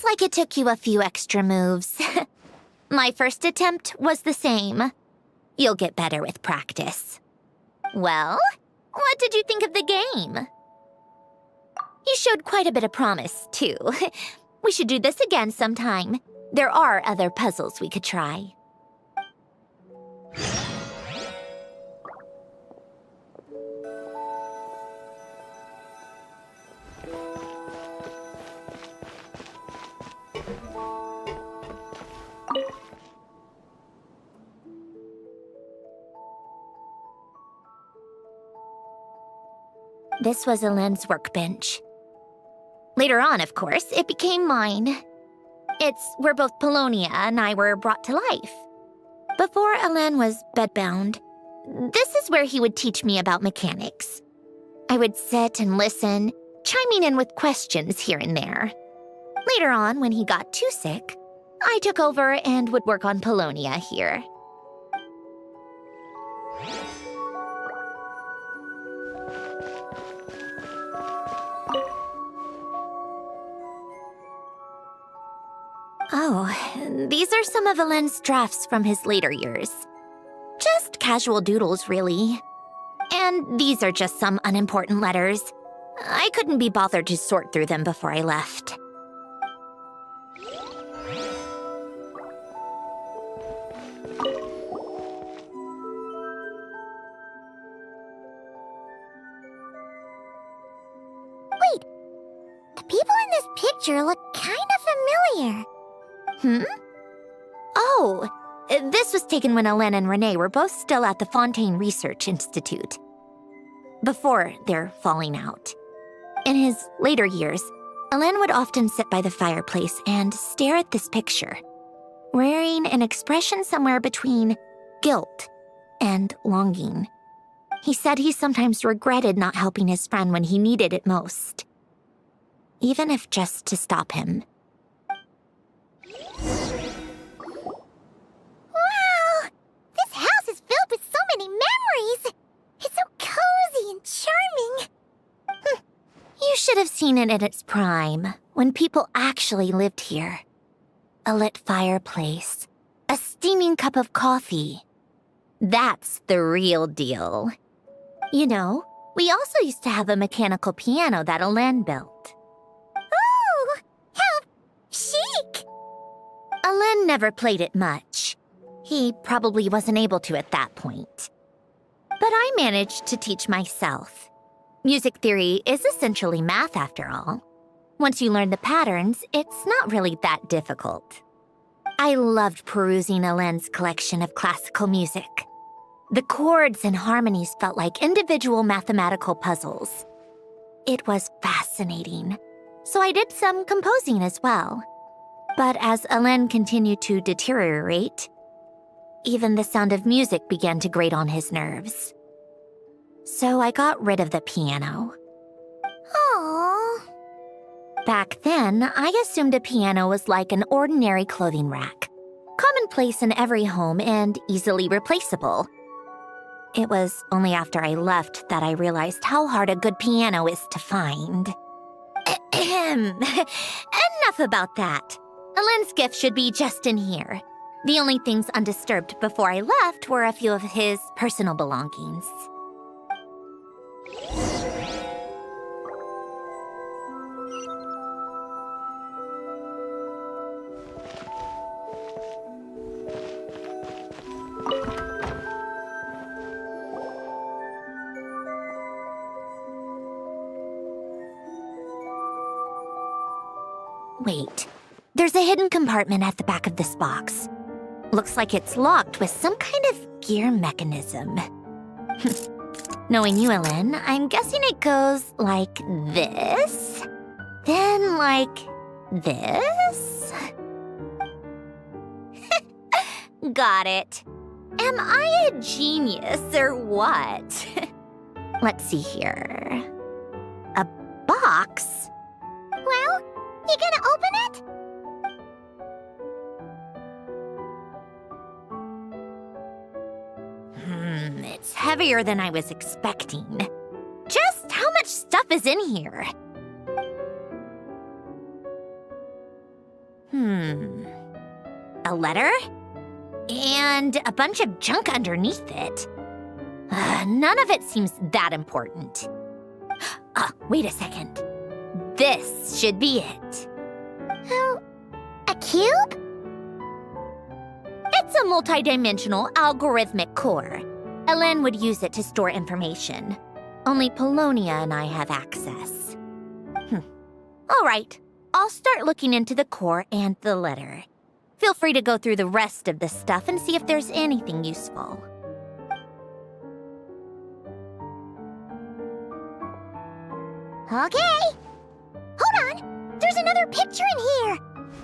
like it took you a few extra moves. My first attempt was the same. You'll get better with practice. Well, what did you think of the game? You showed quite a bit of promise, too. We should do this again sometime. There are other puzzles we could try. This was Elaine's workbench. Later on, of course, it became mine. It's where both Polonia and I were brought to life. Before Elaine was bedbound, this is where he would teach me about mechanics. I would sit and listen, chiming in with questions here and there. Later on, when he got too sick, I took over and would work on Polonia here. Oh, these are some of Elaine's drafts from his later years. Just casual doodles, really. And these are just some unimportant letters. I couldn't be bothered to sort through them before I left. Wait, the people in this picture look kind of familiar. Oh, this was taken when Elaine and Renee were both still at the Fontaine Research Institute. Before their falling out. In his later years, Elaine would often sit by the fireplace and stare at this picture, wearing an expression somewhere between guilt and longing. He said he sometimes regretted not helping his friend when he needed it most, even if just to stop him. Wow! This house is filled with so many memories! It's so cozy and charming! You should have seen it in its prime, when people actually lived here. A lit fireplace, a steaming cup of coffee. That's the real deal. You know, we also used to have a mechanical piano that Elaine built. Ooh! How chic! Elaine never played it much. He probably wasn't able to at that point. But I managed to teach myself. Music theory is essentially math, after all. Once you learn the patterns, it's not really that difficult. I loved perusing Elaine's collection of classical music. The chords and harmonies felt like individual mathematical puzzles. It was fascinating, so I did some composing as well. But as Elaine continued to deteriorate, even the sound of music began to grate on his nerves. So I got rid of the piano. Aww. Back then, I assumed a piano was like an ordinary clothing rack, commonplace in every home and easily replaceable. It was only after I left that I realized how hard a good piano is to find. Enough about that. Elaine's gift should be just in here. The only things undisturbed before I left were a few of his personal belongings. Wait, there's a hidden compartment at the back of this box. Looks like it's locked with some kind of gear mechanism. Knowing you, Elaine, I'm guessing it goes like this, then like this. Got it. Am I a genius or what? Let's see here. A box? Well, you gonna open it? It's heavier than I was expecting. Just how much stuff is in here? A letter? And a bunch of junk underneath it. None of it seems that important. Wait a second. This should be it. Oh, a cube? It's a multidimensional algorithmic core. Elen would use it to store information. Only Polonia and I have access. All right, I'll start looking into the core and the letter. Feel free to go through the rest of the stuff and see if there's anything useful. Okay. Hold on. There's another picture in here.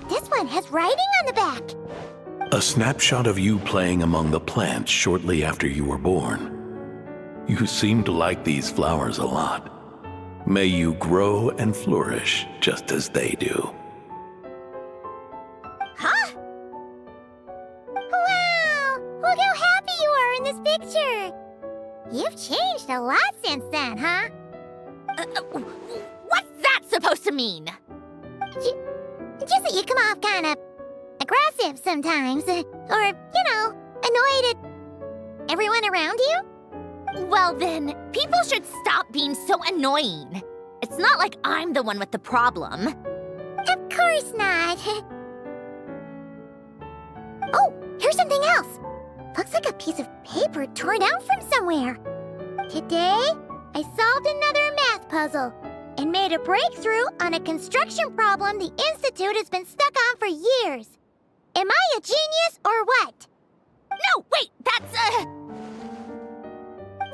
This one has writing on the back. A snapshot of you playing among the plants shortly after you were born. You seem to like these flowers a lot. May you grow and flourish just as they do. Huh? Wow! Look how happy you are in this picture. You've changed a lot since then, huh? What's that supposed to mean? Just that you come off kind of aggressive sometimes. Or, annoyed at everyone around you? Well then, people should stop being so annoying. It's not like I'm the one with the problem. Of course not. Oh, here's something else. Looks like a piece of paper torn out from somewhere. Today, I solved another math puzzle and made a breakthrough on a construction problem the Institute has been stuck on for years. Am I a genius or what? No, wait, that's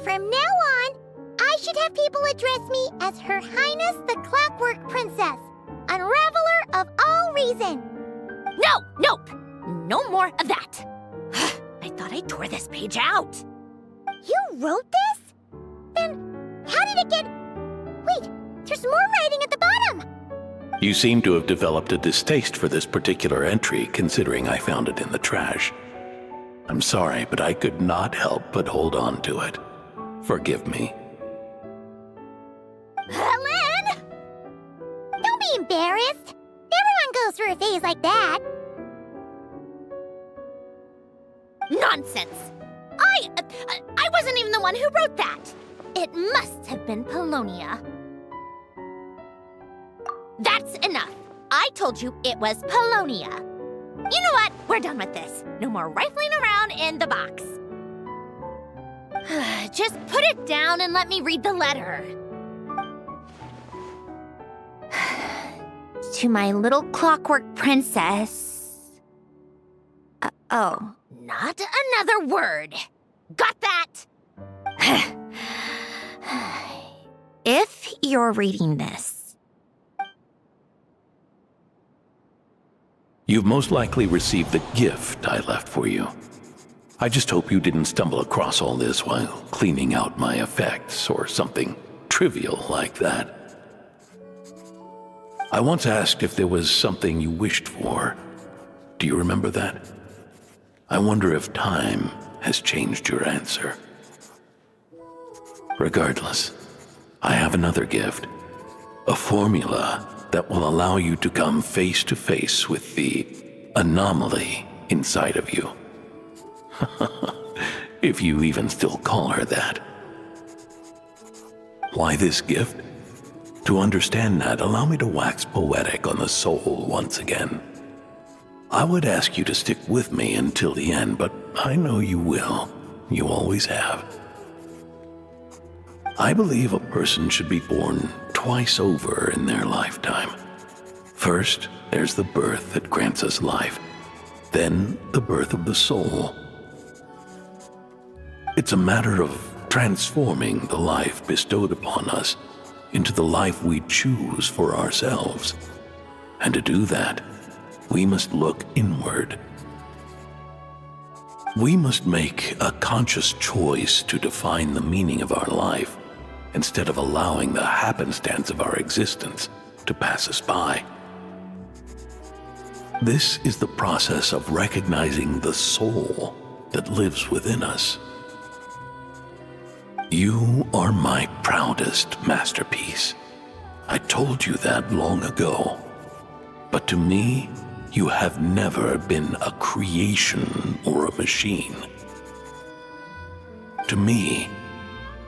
From now on, I should have people address me as Her Highness the Clockwork Princess, Unraveler of all reason. Nope, no more of that. I thought I tore this page out. You wrote this? Then how did it get... Wait, there's more writing at the bottom. You seem to have developed a distaste for this particular entry, considering I found it in the trash. I'm sorry, but I could not help but hold on to it. Forgive me. Elen! Don't be embarrassed. Everyone goes through a phase like that. Nonsense! I wasn't even the one who wrote that. It must have been Polonia. That's enough. I told you it was Polonia. You know what? We're done with this. No more rifling around in the box. Just put it down and let me read the letter. To my little clockwork princess. Oh, not another word. Got that? If you're reading this, You've most likely received the gift I left for you. I just hope you didn't stumble across all this while cleaning out my effects or something trivial like that. I once asked if there was something you wished for. Do you remember that? I wonder if time has changed your answer. Regardless, I have another gift. A formula that will allow you to come face to face with the anomaly inside of you. If you even still call her that. Why this gift? To understand that, allow me to wax poetic on the soul once again. I would ask you to stick with me until the end, but I know you will. You always have. I believe a person should be born twice over in their lifetime. First, there's the birth that grants us life. Then, the birth of the soul. It's a matter of transforming the life bestowed upon us into the life we choose for ourselves. And to do that, we must look inward. We must make a conscious choice to define the meaning of our life instead of allowing the happenstance of our existence to pass us by. This is the process of recognizing the soul that lives within us. You are my proudest masterpiece. I told you that long ago. But to me, You have never been a creation or a machine. To me,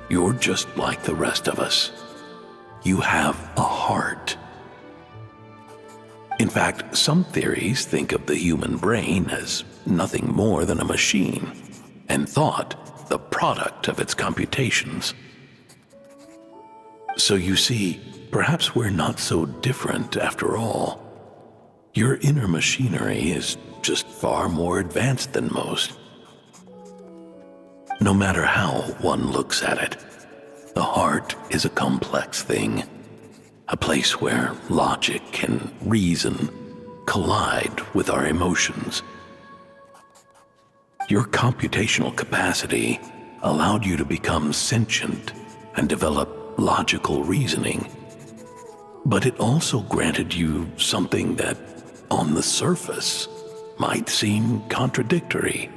you're just like the rest of us. You have a heart. In fact, some theories think of the human brain as nothing more than a machine, and thought the product of its computations. So you see, perhaps we're not so different after all. Your inner machinery is just far more advanced than most. No matter how one looks at it, the heart is a complex thing, a place where logic and reason collide with our emotions. Your computational capacity allowed you to become sentient and develop logical reasoning, but it also granted you something that, on the surface, might seem contradictory: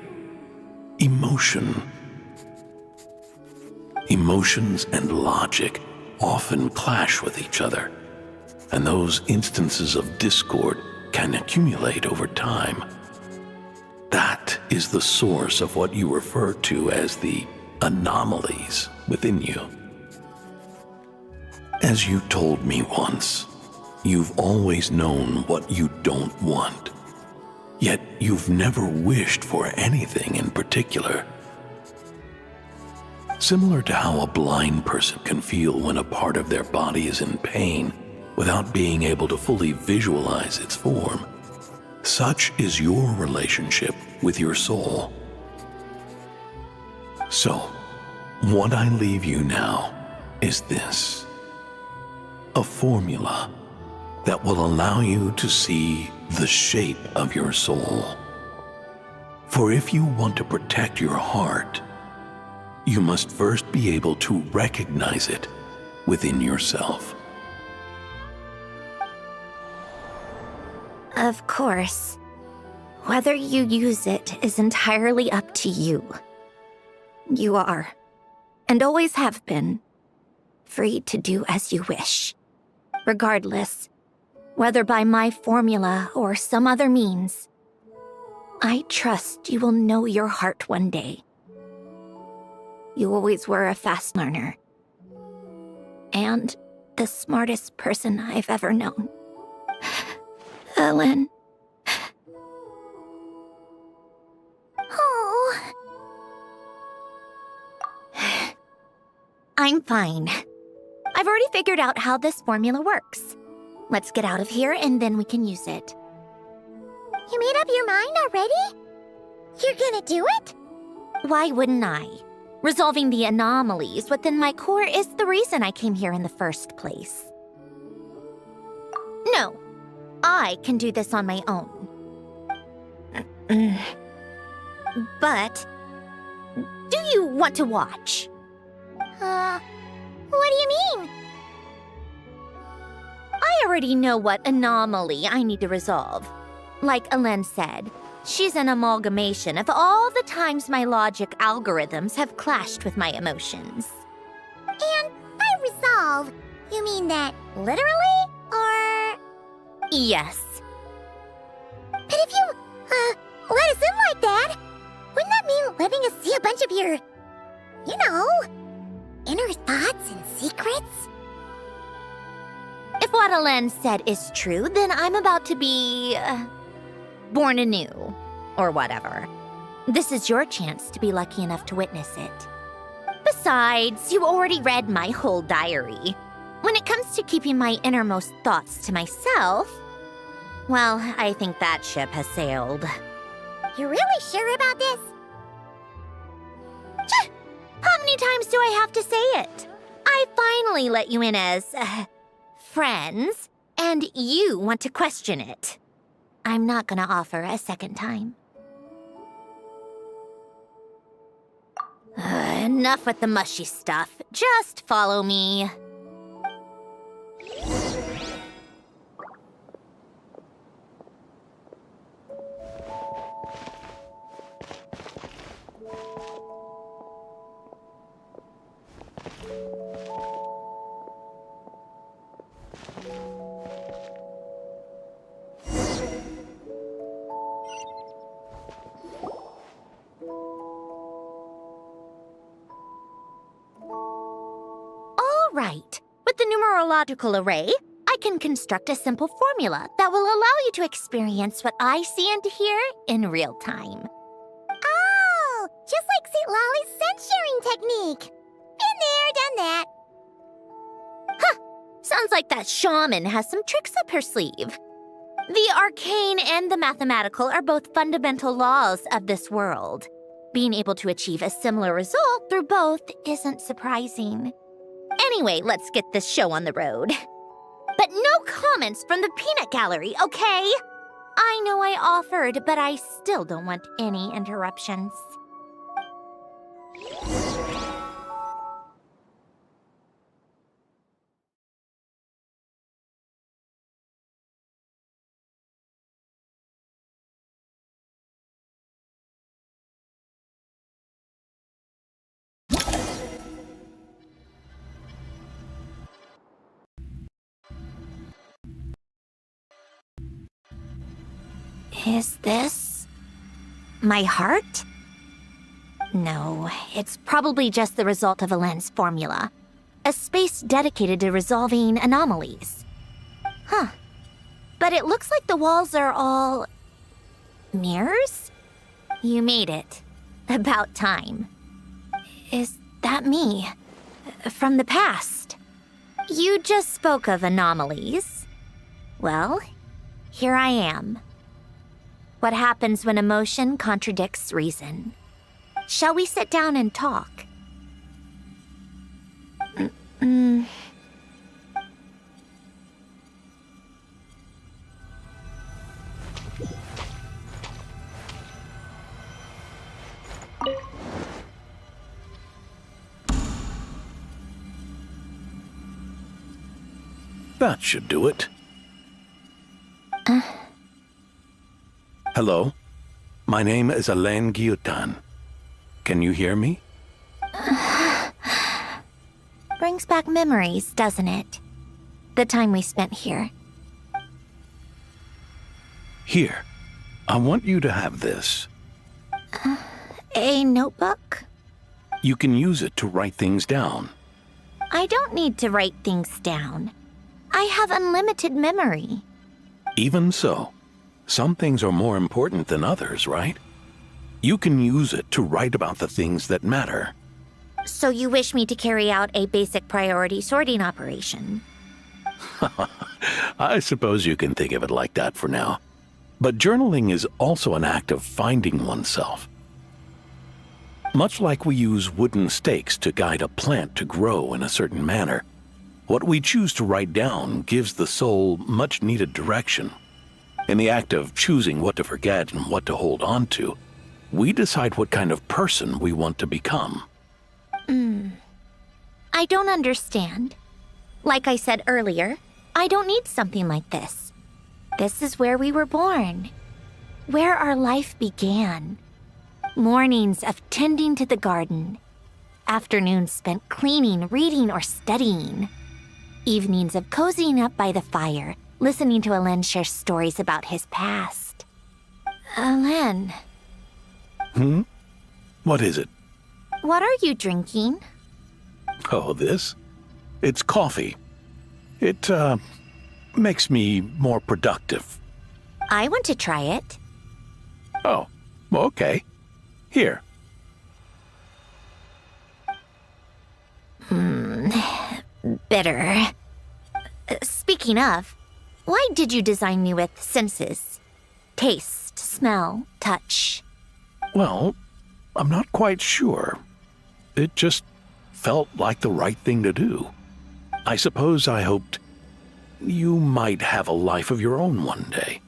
emotion. Emotions and logic often clash with each other, and those instances of discord can accumulate over time. That is the source of what you refer to as the anomalies within you. As you told me once, you've always known what you don't want, yet you've never wished for anything in particular. Similar to how a blind person can feel when a part of their body is in pain without being able to fully visualize its form, such is your relationship with your soul. So, what I leave you now is this: a formula that will allow you to see the shape of your soul. For if you want to protect your heart, you must first be able to recognize it within yourself. Of course. Whether you use it is entirely up to you. You are, and always have been, free to do as you wish. Regardless, whether by my formula or some other means, I trust you will know your heart one day. You always were a fast learner, and the smartest person I've ever known. Ellen. Oh. I'm fine. I've already figured out how this formula works. Let's get out of here and then we can use it. You made up your mind already? You're gonna do it? Why wouldn't I? Resolving the anomalies within my core is the reason I came here in the first place. No, I can do this on my own. But, do you want to watch? What do you mean? I already know what anomaly I need to resolve. Like Ellen said, she's an amalgamation of all the times my logic algorithms have clashed with my emotions. And by resolve, you mean that literally, or...? Yes. But if you, let us in like that, wouldn't that mean letting us see a bunch of your, you know, inner thoughts and secrets? If what Ellen said is true, then I'm about to be... born anew, or whatever. This is your chance to be lucky enough to witness it. Besides, you already read my whole diary. When it comes to keeping my innermost thoughts to myself, well, I think that ship has sailed. You're really sure about this? How many times do I have to say it? I finally let you in as, friends, and you want to question it. I'm not gonna offer a second time. Enough with the mushy stuff. Just follow me. astrological array, I can construct a simple formula that will allow you to experience what I see and hear in real time. Oh, just like St. Lolly's scent-sharing technique. Been there, done that. Huh, sounds like that shaman has some tricks up her sleeve. The arcane and the mathematical are both fundamental laws of this world. Being able to achieve a similar result through both isn't surprising. Anyway, let's get this show on the road. But no comments from the peanut gallery, okay? I know I offered, but I still don't want any interruptions. Is this my heart? No, it's probably just the result of a lens formula. A space dedicated to resolving anomalies. Huh. But it looks like the walls are all... mirrors? You made it. About time. Is that me? From the past? You just spoke of anomalies. Well, here I am. What happens when emotion contradicts reason? Shall we sit down and talk? That should do it. Hello? My name is Alain Guillotin. Can you hear me? Brings back memories, doesn't it? The time we spent here. Here. I want you to have this. A notebook? You can use it to write things down. I don't need to write things down. I have unlimited memory. Even so, some things are more important than others, right? You can use it to write about the things that matter. So you wish me to carry out a basic priority sorting operation? I suppose you can think of it like that for now. But journaling is also an act of finding oneself. Much like we use wooden stakes to guide a plant to grow in a certain manner, what we choose to write down gives the soul much-needed direction. In the act of choosing what to forget and what to hold on to, we decide what kind of person we want to become. I don't understand. Like I said earlier, I don't need something like this. This is where we were born. Where our life began. Mornings of tending to the garden. Afternoons spent cleaning, reading, or studying. Evenings of cozying up by the fire, listening to Alain share stories about his past. Alain. What is it? What are you drinking? Oh, this? It's coffee. It, makes me more productive. I want to try it. Oh, okay. Here. Bitter. Speaking of, why did you design me with senses? Taste, smell, touch. Well, I'm not quite sure. It just felt like the right thing to do. I suppose I hoped you might have a life of your own one day,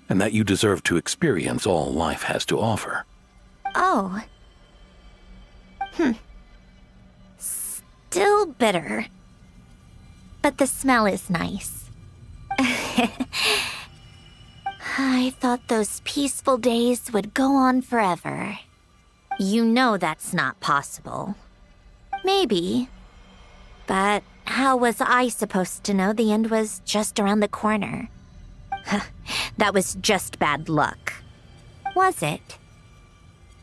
and that you deserve to experience all life has to offer. Oh. Still bitter. But the smell is nice. I thought those peaceful days would go on forever. You know that's not possible. Maybe. But how was I supposed to know the end was just around the corner? That was just bad luck. Was it?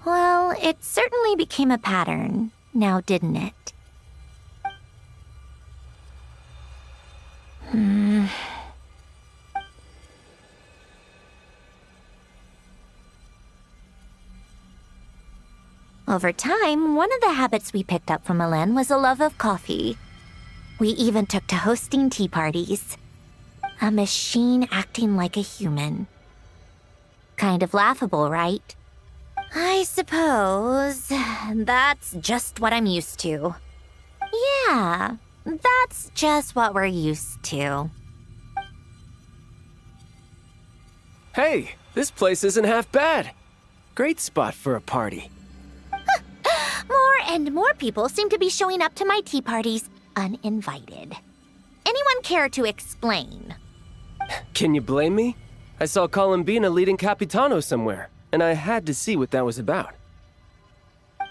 Well, it certainly became a pattern, now didn't it? Over time, one of the habits we picked up from Elen was a love of coffee. We even took to hosting tea parties. A machine acting like a human. Kind of laughable, right? I suppose that's just what I'm used to. Yeah, that's just what we're used to. Hey, this place isn't half bad. Great spot for a party. More and more people seem to be showing up to my tea parties uninvited. Anyone care to explain? Can you blame me? I saw Columbina leading Capitano somewhere, and I had to see what that was about.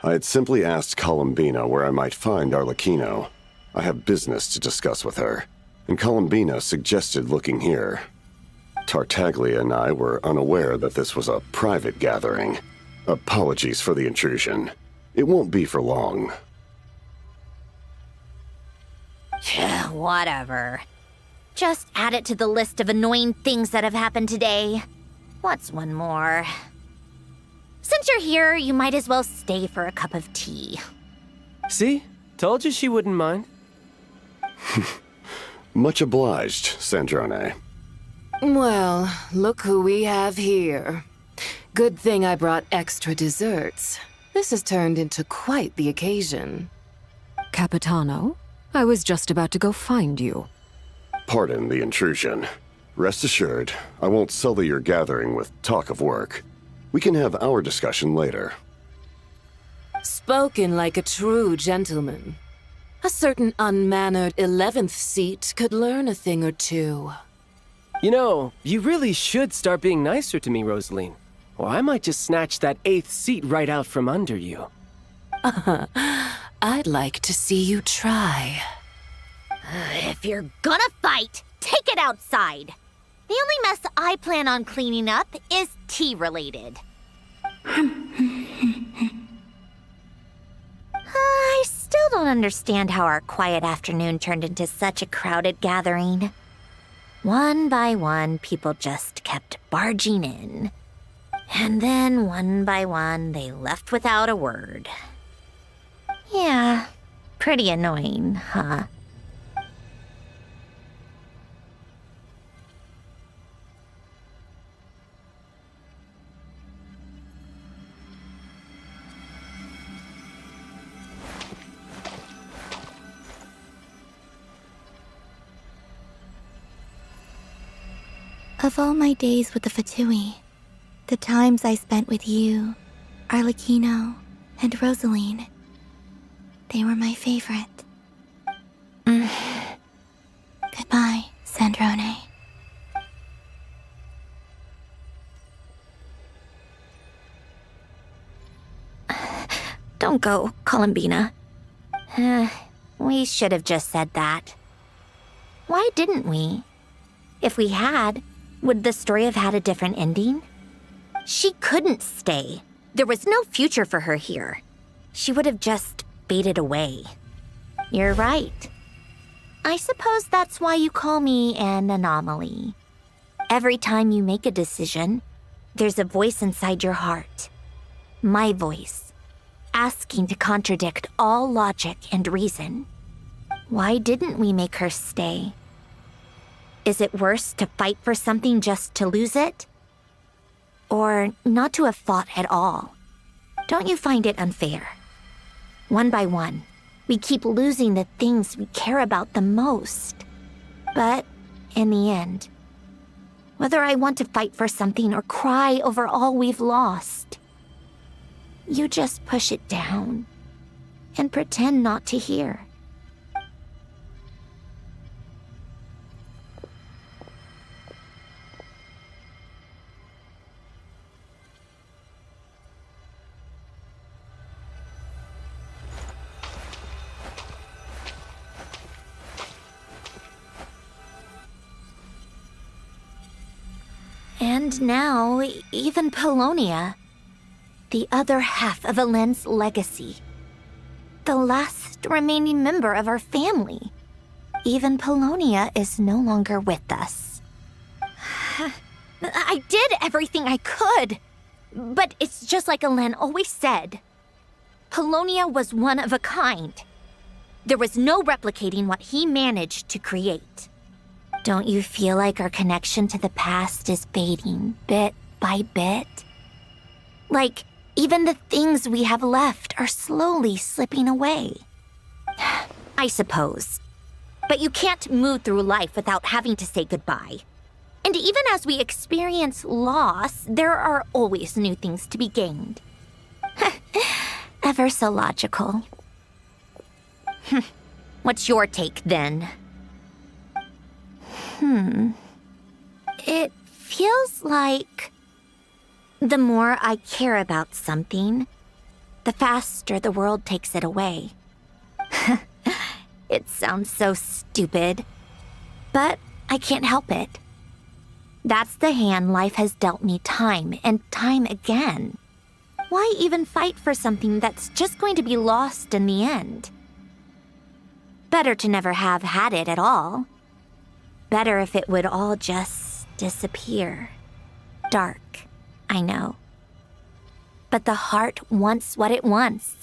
I had simply asked Columbina where I might find Arlecchino. I have business to discuss with her, and Columbina suggested looking here. Tartaglia and I were unaware that this was a private gathering. Apologies for the intrusion. It won't be for long. Whatever. Just add it to the list of annoying things that have happened today. What's one more? Since you're here, you might as well stay for a cup of tea. See? Told you she wouldn't mind. Much obliged, Sandrone. Well, look who we have here. Good thing I brought extra desserts. This has turned into quite the occasion. Capitano, I was just about to go find you. Pardon the intrusion. Rest assured, I won't sully your gathering with talk of work. We can have our discussion later. Spoken like a true gentleman. A certain unmannered 11th seat could learn a thing or two. You know, you really should start being nicer to me, Rosaline. Or I might just snatch that 8th seat right out from under you. I'd like to see you try. If you're gonna fight, take it outside. The only mess I plan on cleaning up is tea-related. I still don't understand how our quiet afternoon turned into such a crowded gathering. One by one, people just kept barging in. And then, one by one, they left without a word. Yeah, pretty annoying, huh? Of all my days with the Fatui, the times I spent with you, Arlecchino, and Rosaline, they were my favorite. Goodbye, Sandrone. Don't go, Columbina. We should have just said that. Why didn't we? If we had, would the story have had a different ending? She couldn't stay. There was no future for her here. She would have just faded away. You're right. I suppose that's why you call me an anomaly. Every time you make a decision, there's a voice inside your heart. My voice, asking to contradict all logic and reason. Why didn't we make her stay? Is it worse to fight for something just to lose it? Or not to have fought at all? Don't you find it unfair? One by one, we keep losing the things we care about the most. But in the end, whether I want to fight for something or cry over all we've lost, you just push it down and pretend not to hear. And now, even Polonia, the other half of Elen's legacy, the last remaining member of our family. Even Polonia is no longer with us. I did everything I could. But it's just like Alen always said. Polonia was one of a kind. There was no replicating what he managed to create. Don't you feel like our connection to the past is fading bit by bit? Like, even the things we have left are slowly slipping away. I suppose. But you can't move through life without having to say goodbye. And even as we experience loss, there are always new things to be gained. Ever so logical. What's your take, then? It feels like the more I care about something, the faster the world takes it away. It sounds so stupid, but I can't help it. That's the hand life has dealt me time and time again. Why even fight for something that's just going to be lost in the end? Better to never have had it at all. Better if it would all just disappear. Dark, I know. But the heart wants what it wants.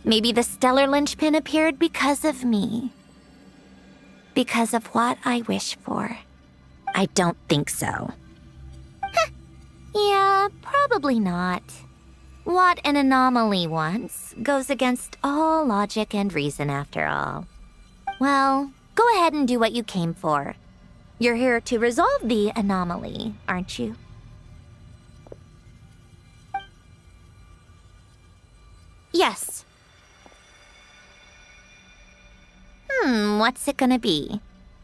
Maybe the stellar linchpin appeared because of me. Because of what I wish for. I don't think so. Yeah, probably not. What an anomaly wants goes against all logic and reason after all. Well, go ahead and do what you came for. You're here to resolve the anomaly, aren't you? Yes. What's it gonna be?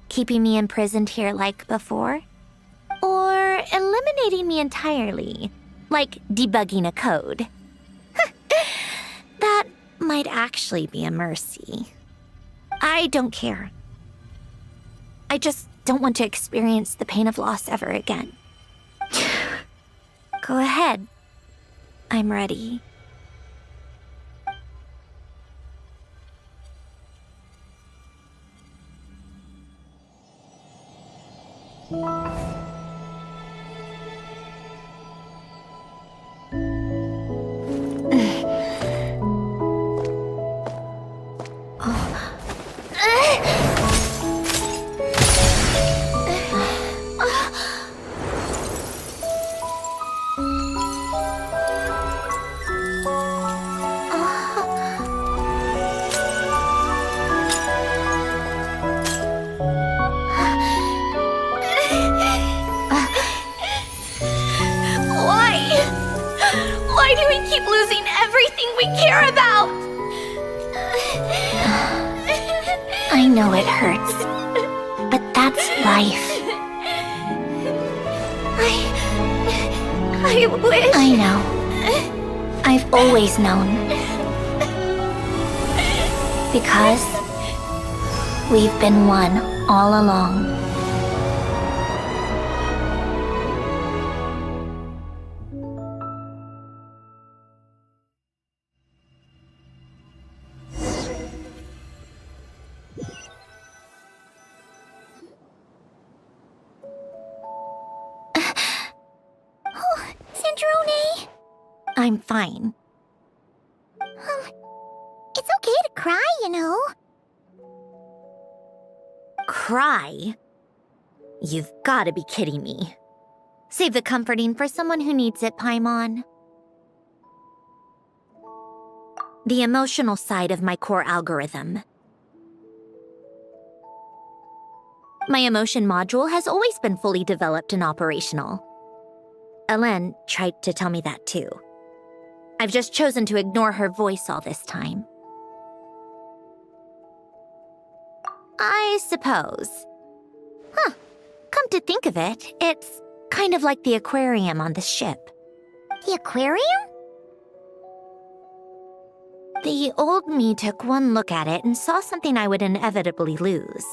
Keeping me imprisoned here like before? Or eliminating me entirely, like debugging a code? That might actually be a mercy. I don't care. I just don't want to experience the pain of loss ever again. Go ahead. I'm ready. Why do we keep losing everything we care about? I know it hurts, but that's life. I wish... I know. I've always known. Because we've been one all along. I'm fine. It's okay to cry, you know. Cry? You've gotta be kidding me. Save the comforting for someone who needs it, Paimon. The emotional side of my core algorithm. My emotion module has always been fully developed and operational. Alen tried to tell me that too. I've just chosen to ignore her voice all this time. I suppose. Come to think of it, it's kind of like the aquarium on the ship. The aquarium? The old me took one look at it and saw something I would inevitably lose.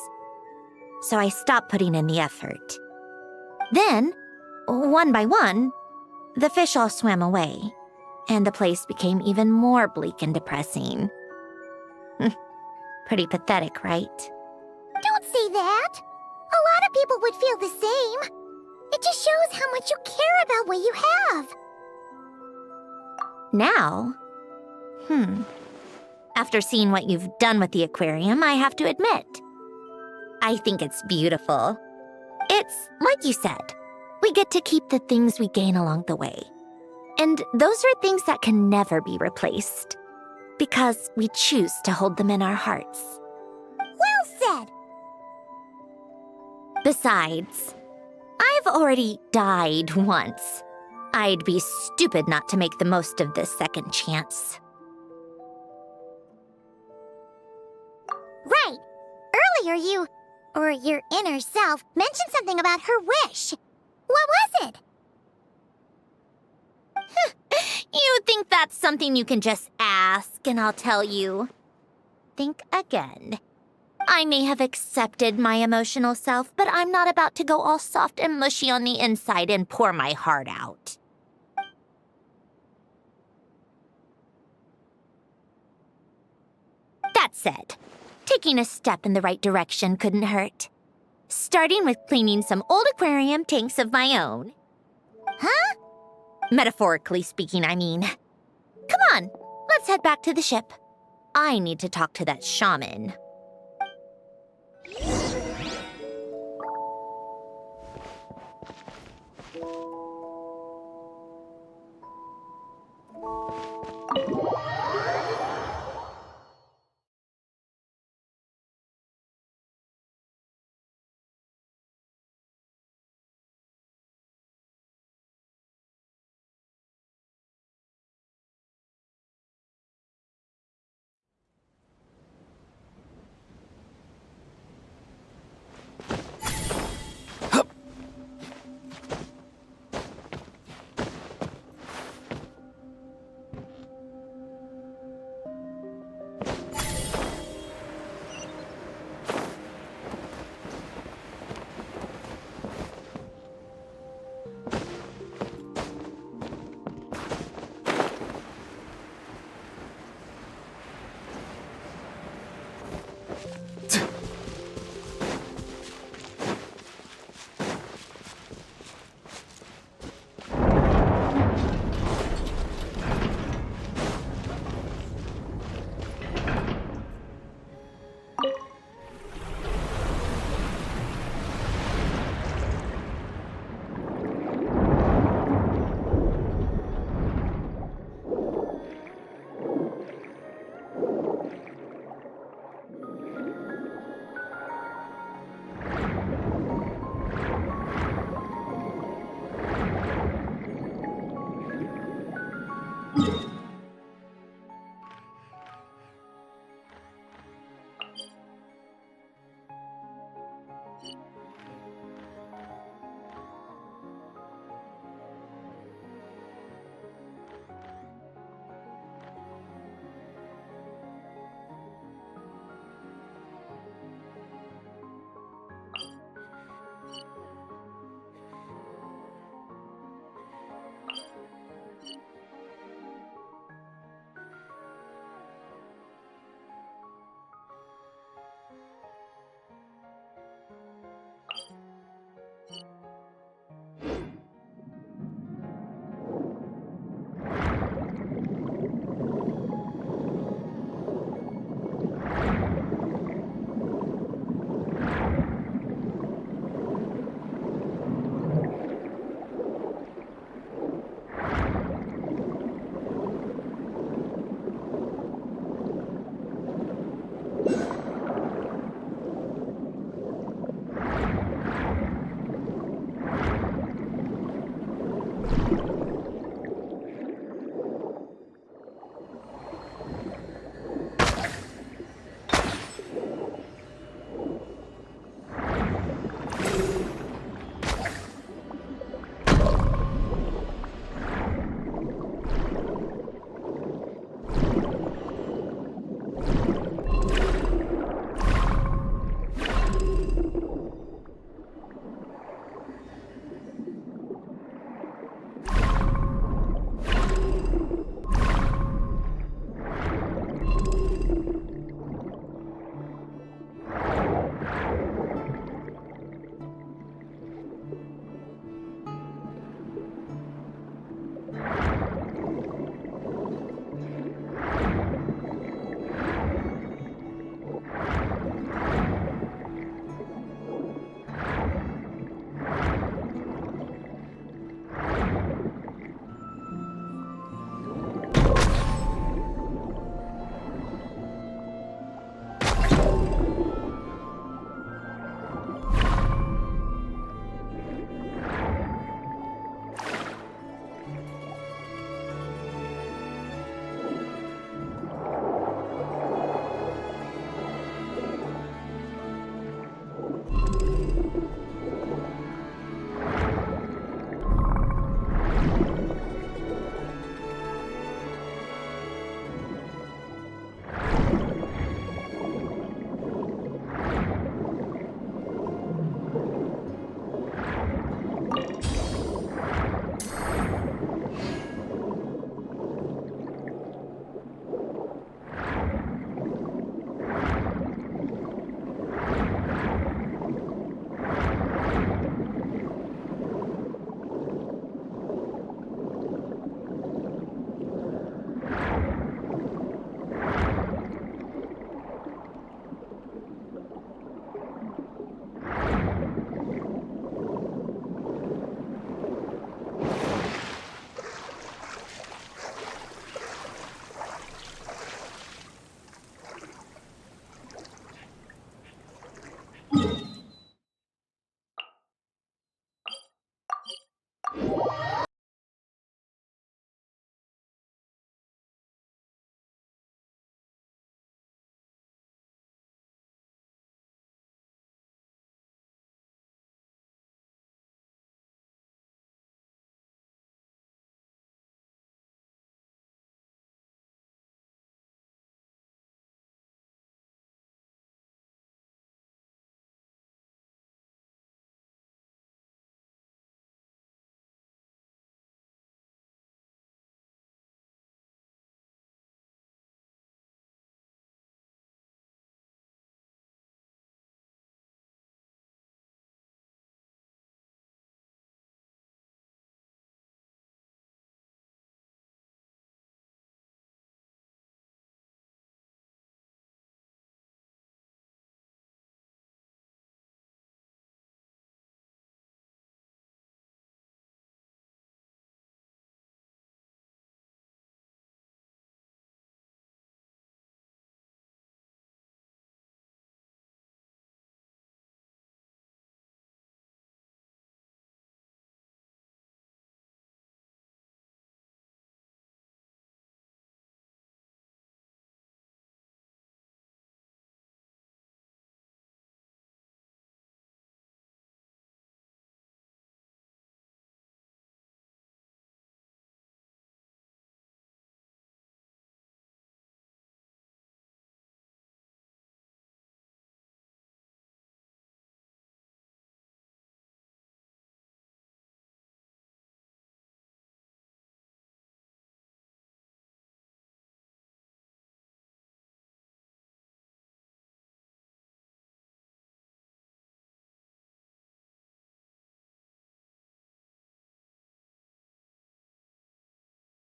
So I stopped putting in the effort. Then, one by one, the fish all swam away, and the place became even more bleak and depressing. Pretty pathetic, right? Don't say that. A lot of people would feel the same. It just shows how much you care about what you have. Now? After seeing what you've done with the aquarium, I have to admit, I think it's beautiful. It's like you said, we get to keep the things we gain along the way. And those are things that can never be replaced, because we choose to hold them in our hearts. Well said. Besides, I've already died once. I'd be stupid not to make the most of this second chance. Right. Earlier you, or your inner self, mentioned something about her wish. What was it? You think that's something you can just ask and I'll tell you? Think again. I may have accepted my emotional self, but I'm not about to go all soft and mushy on the inside and pour my heart out. That said, taking a step in the right direction couldn't hurt. Starting with cleaning some old aquarium tanks of my own. Huh? Metaphorically speaking, I mean. Come on, let's head back to the ship. I need to talk to that shaman.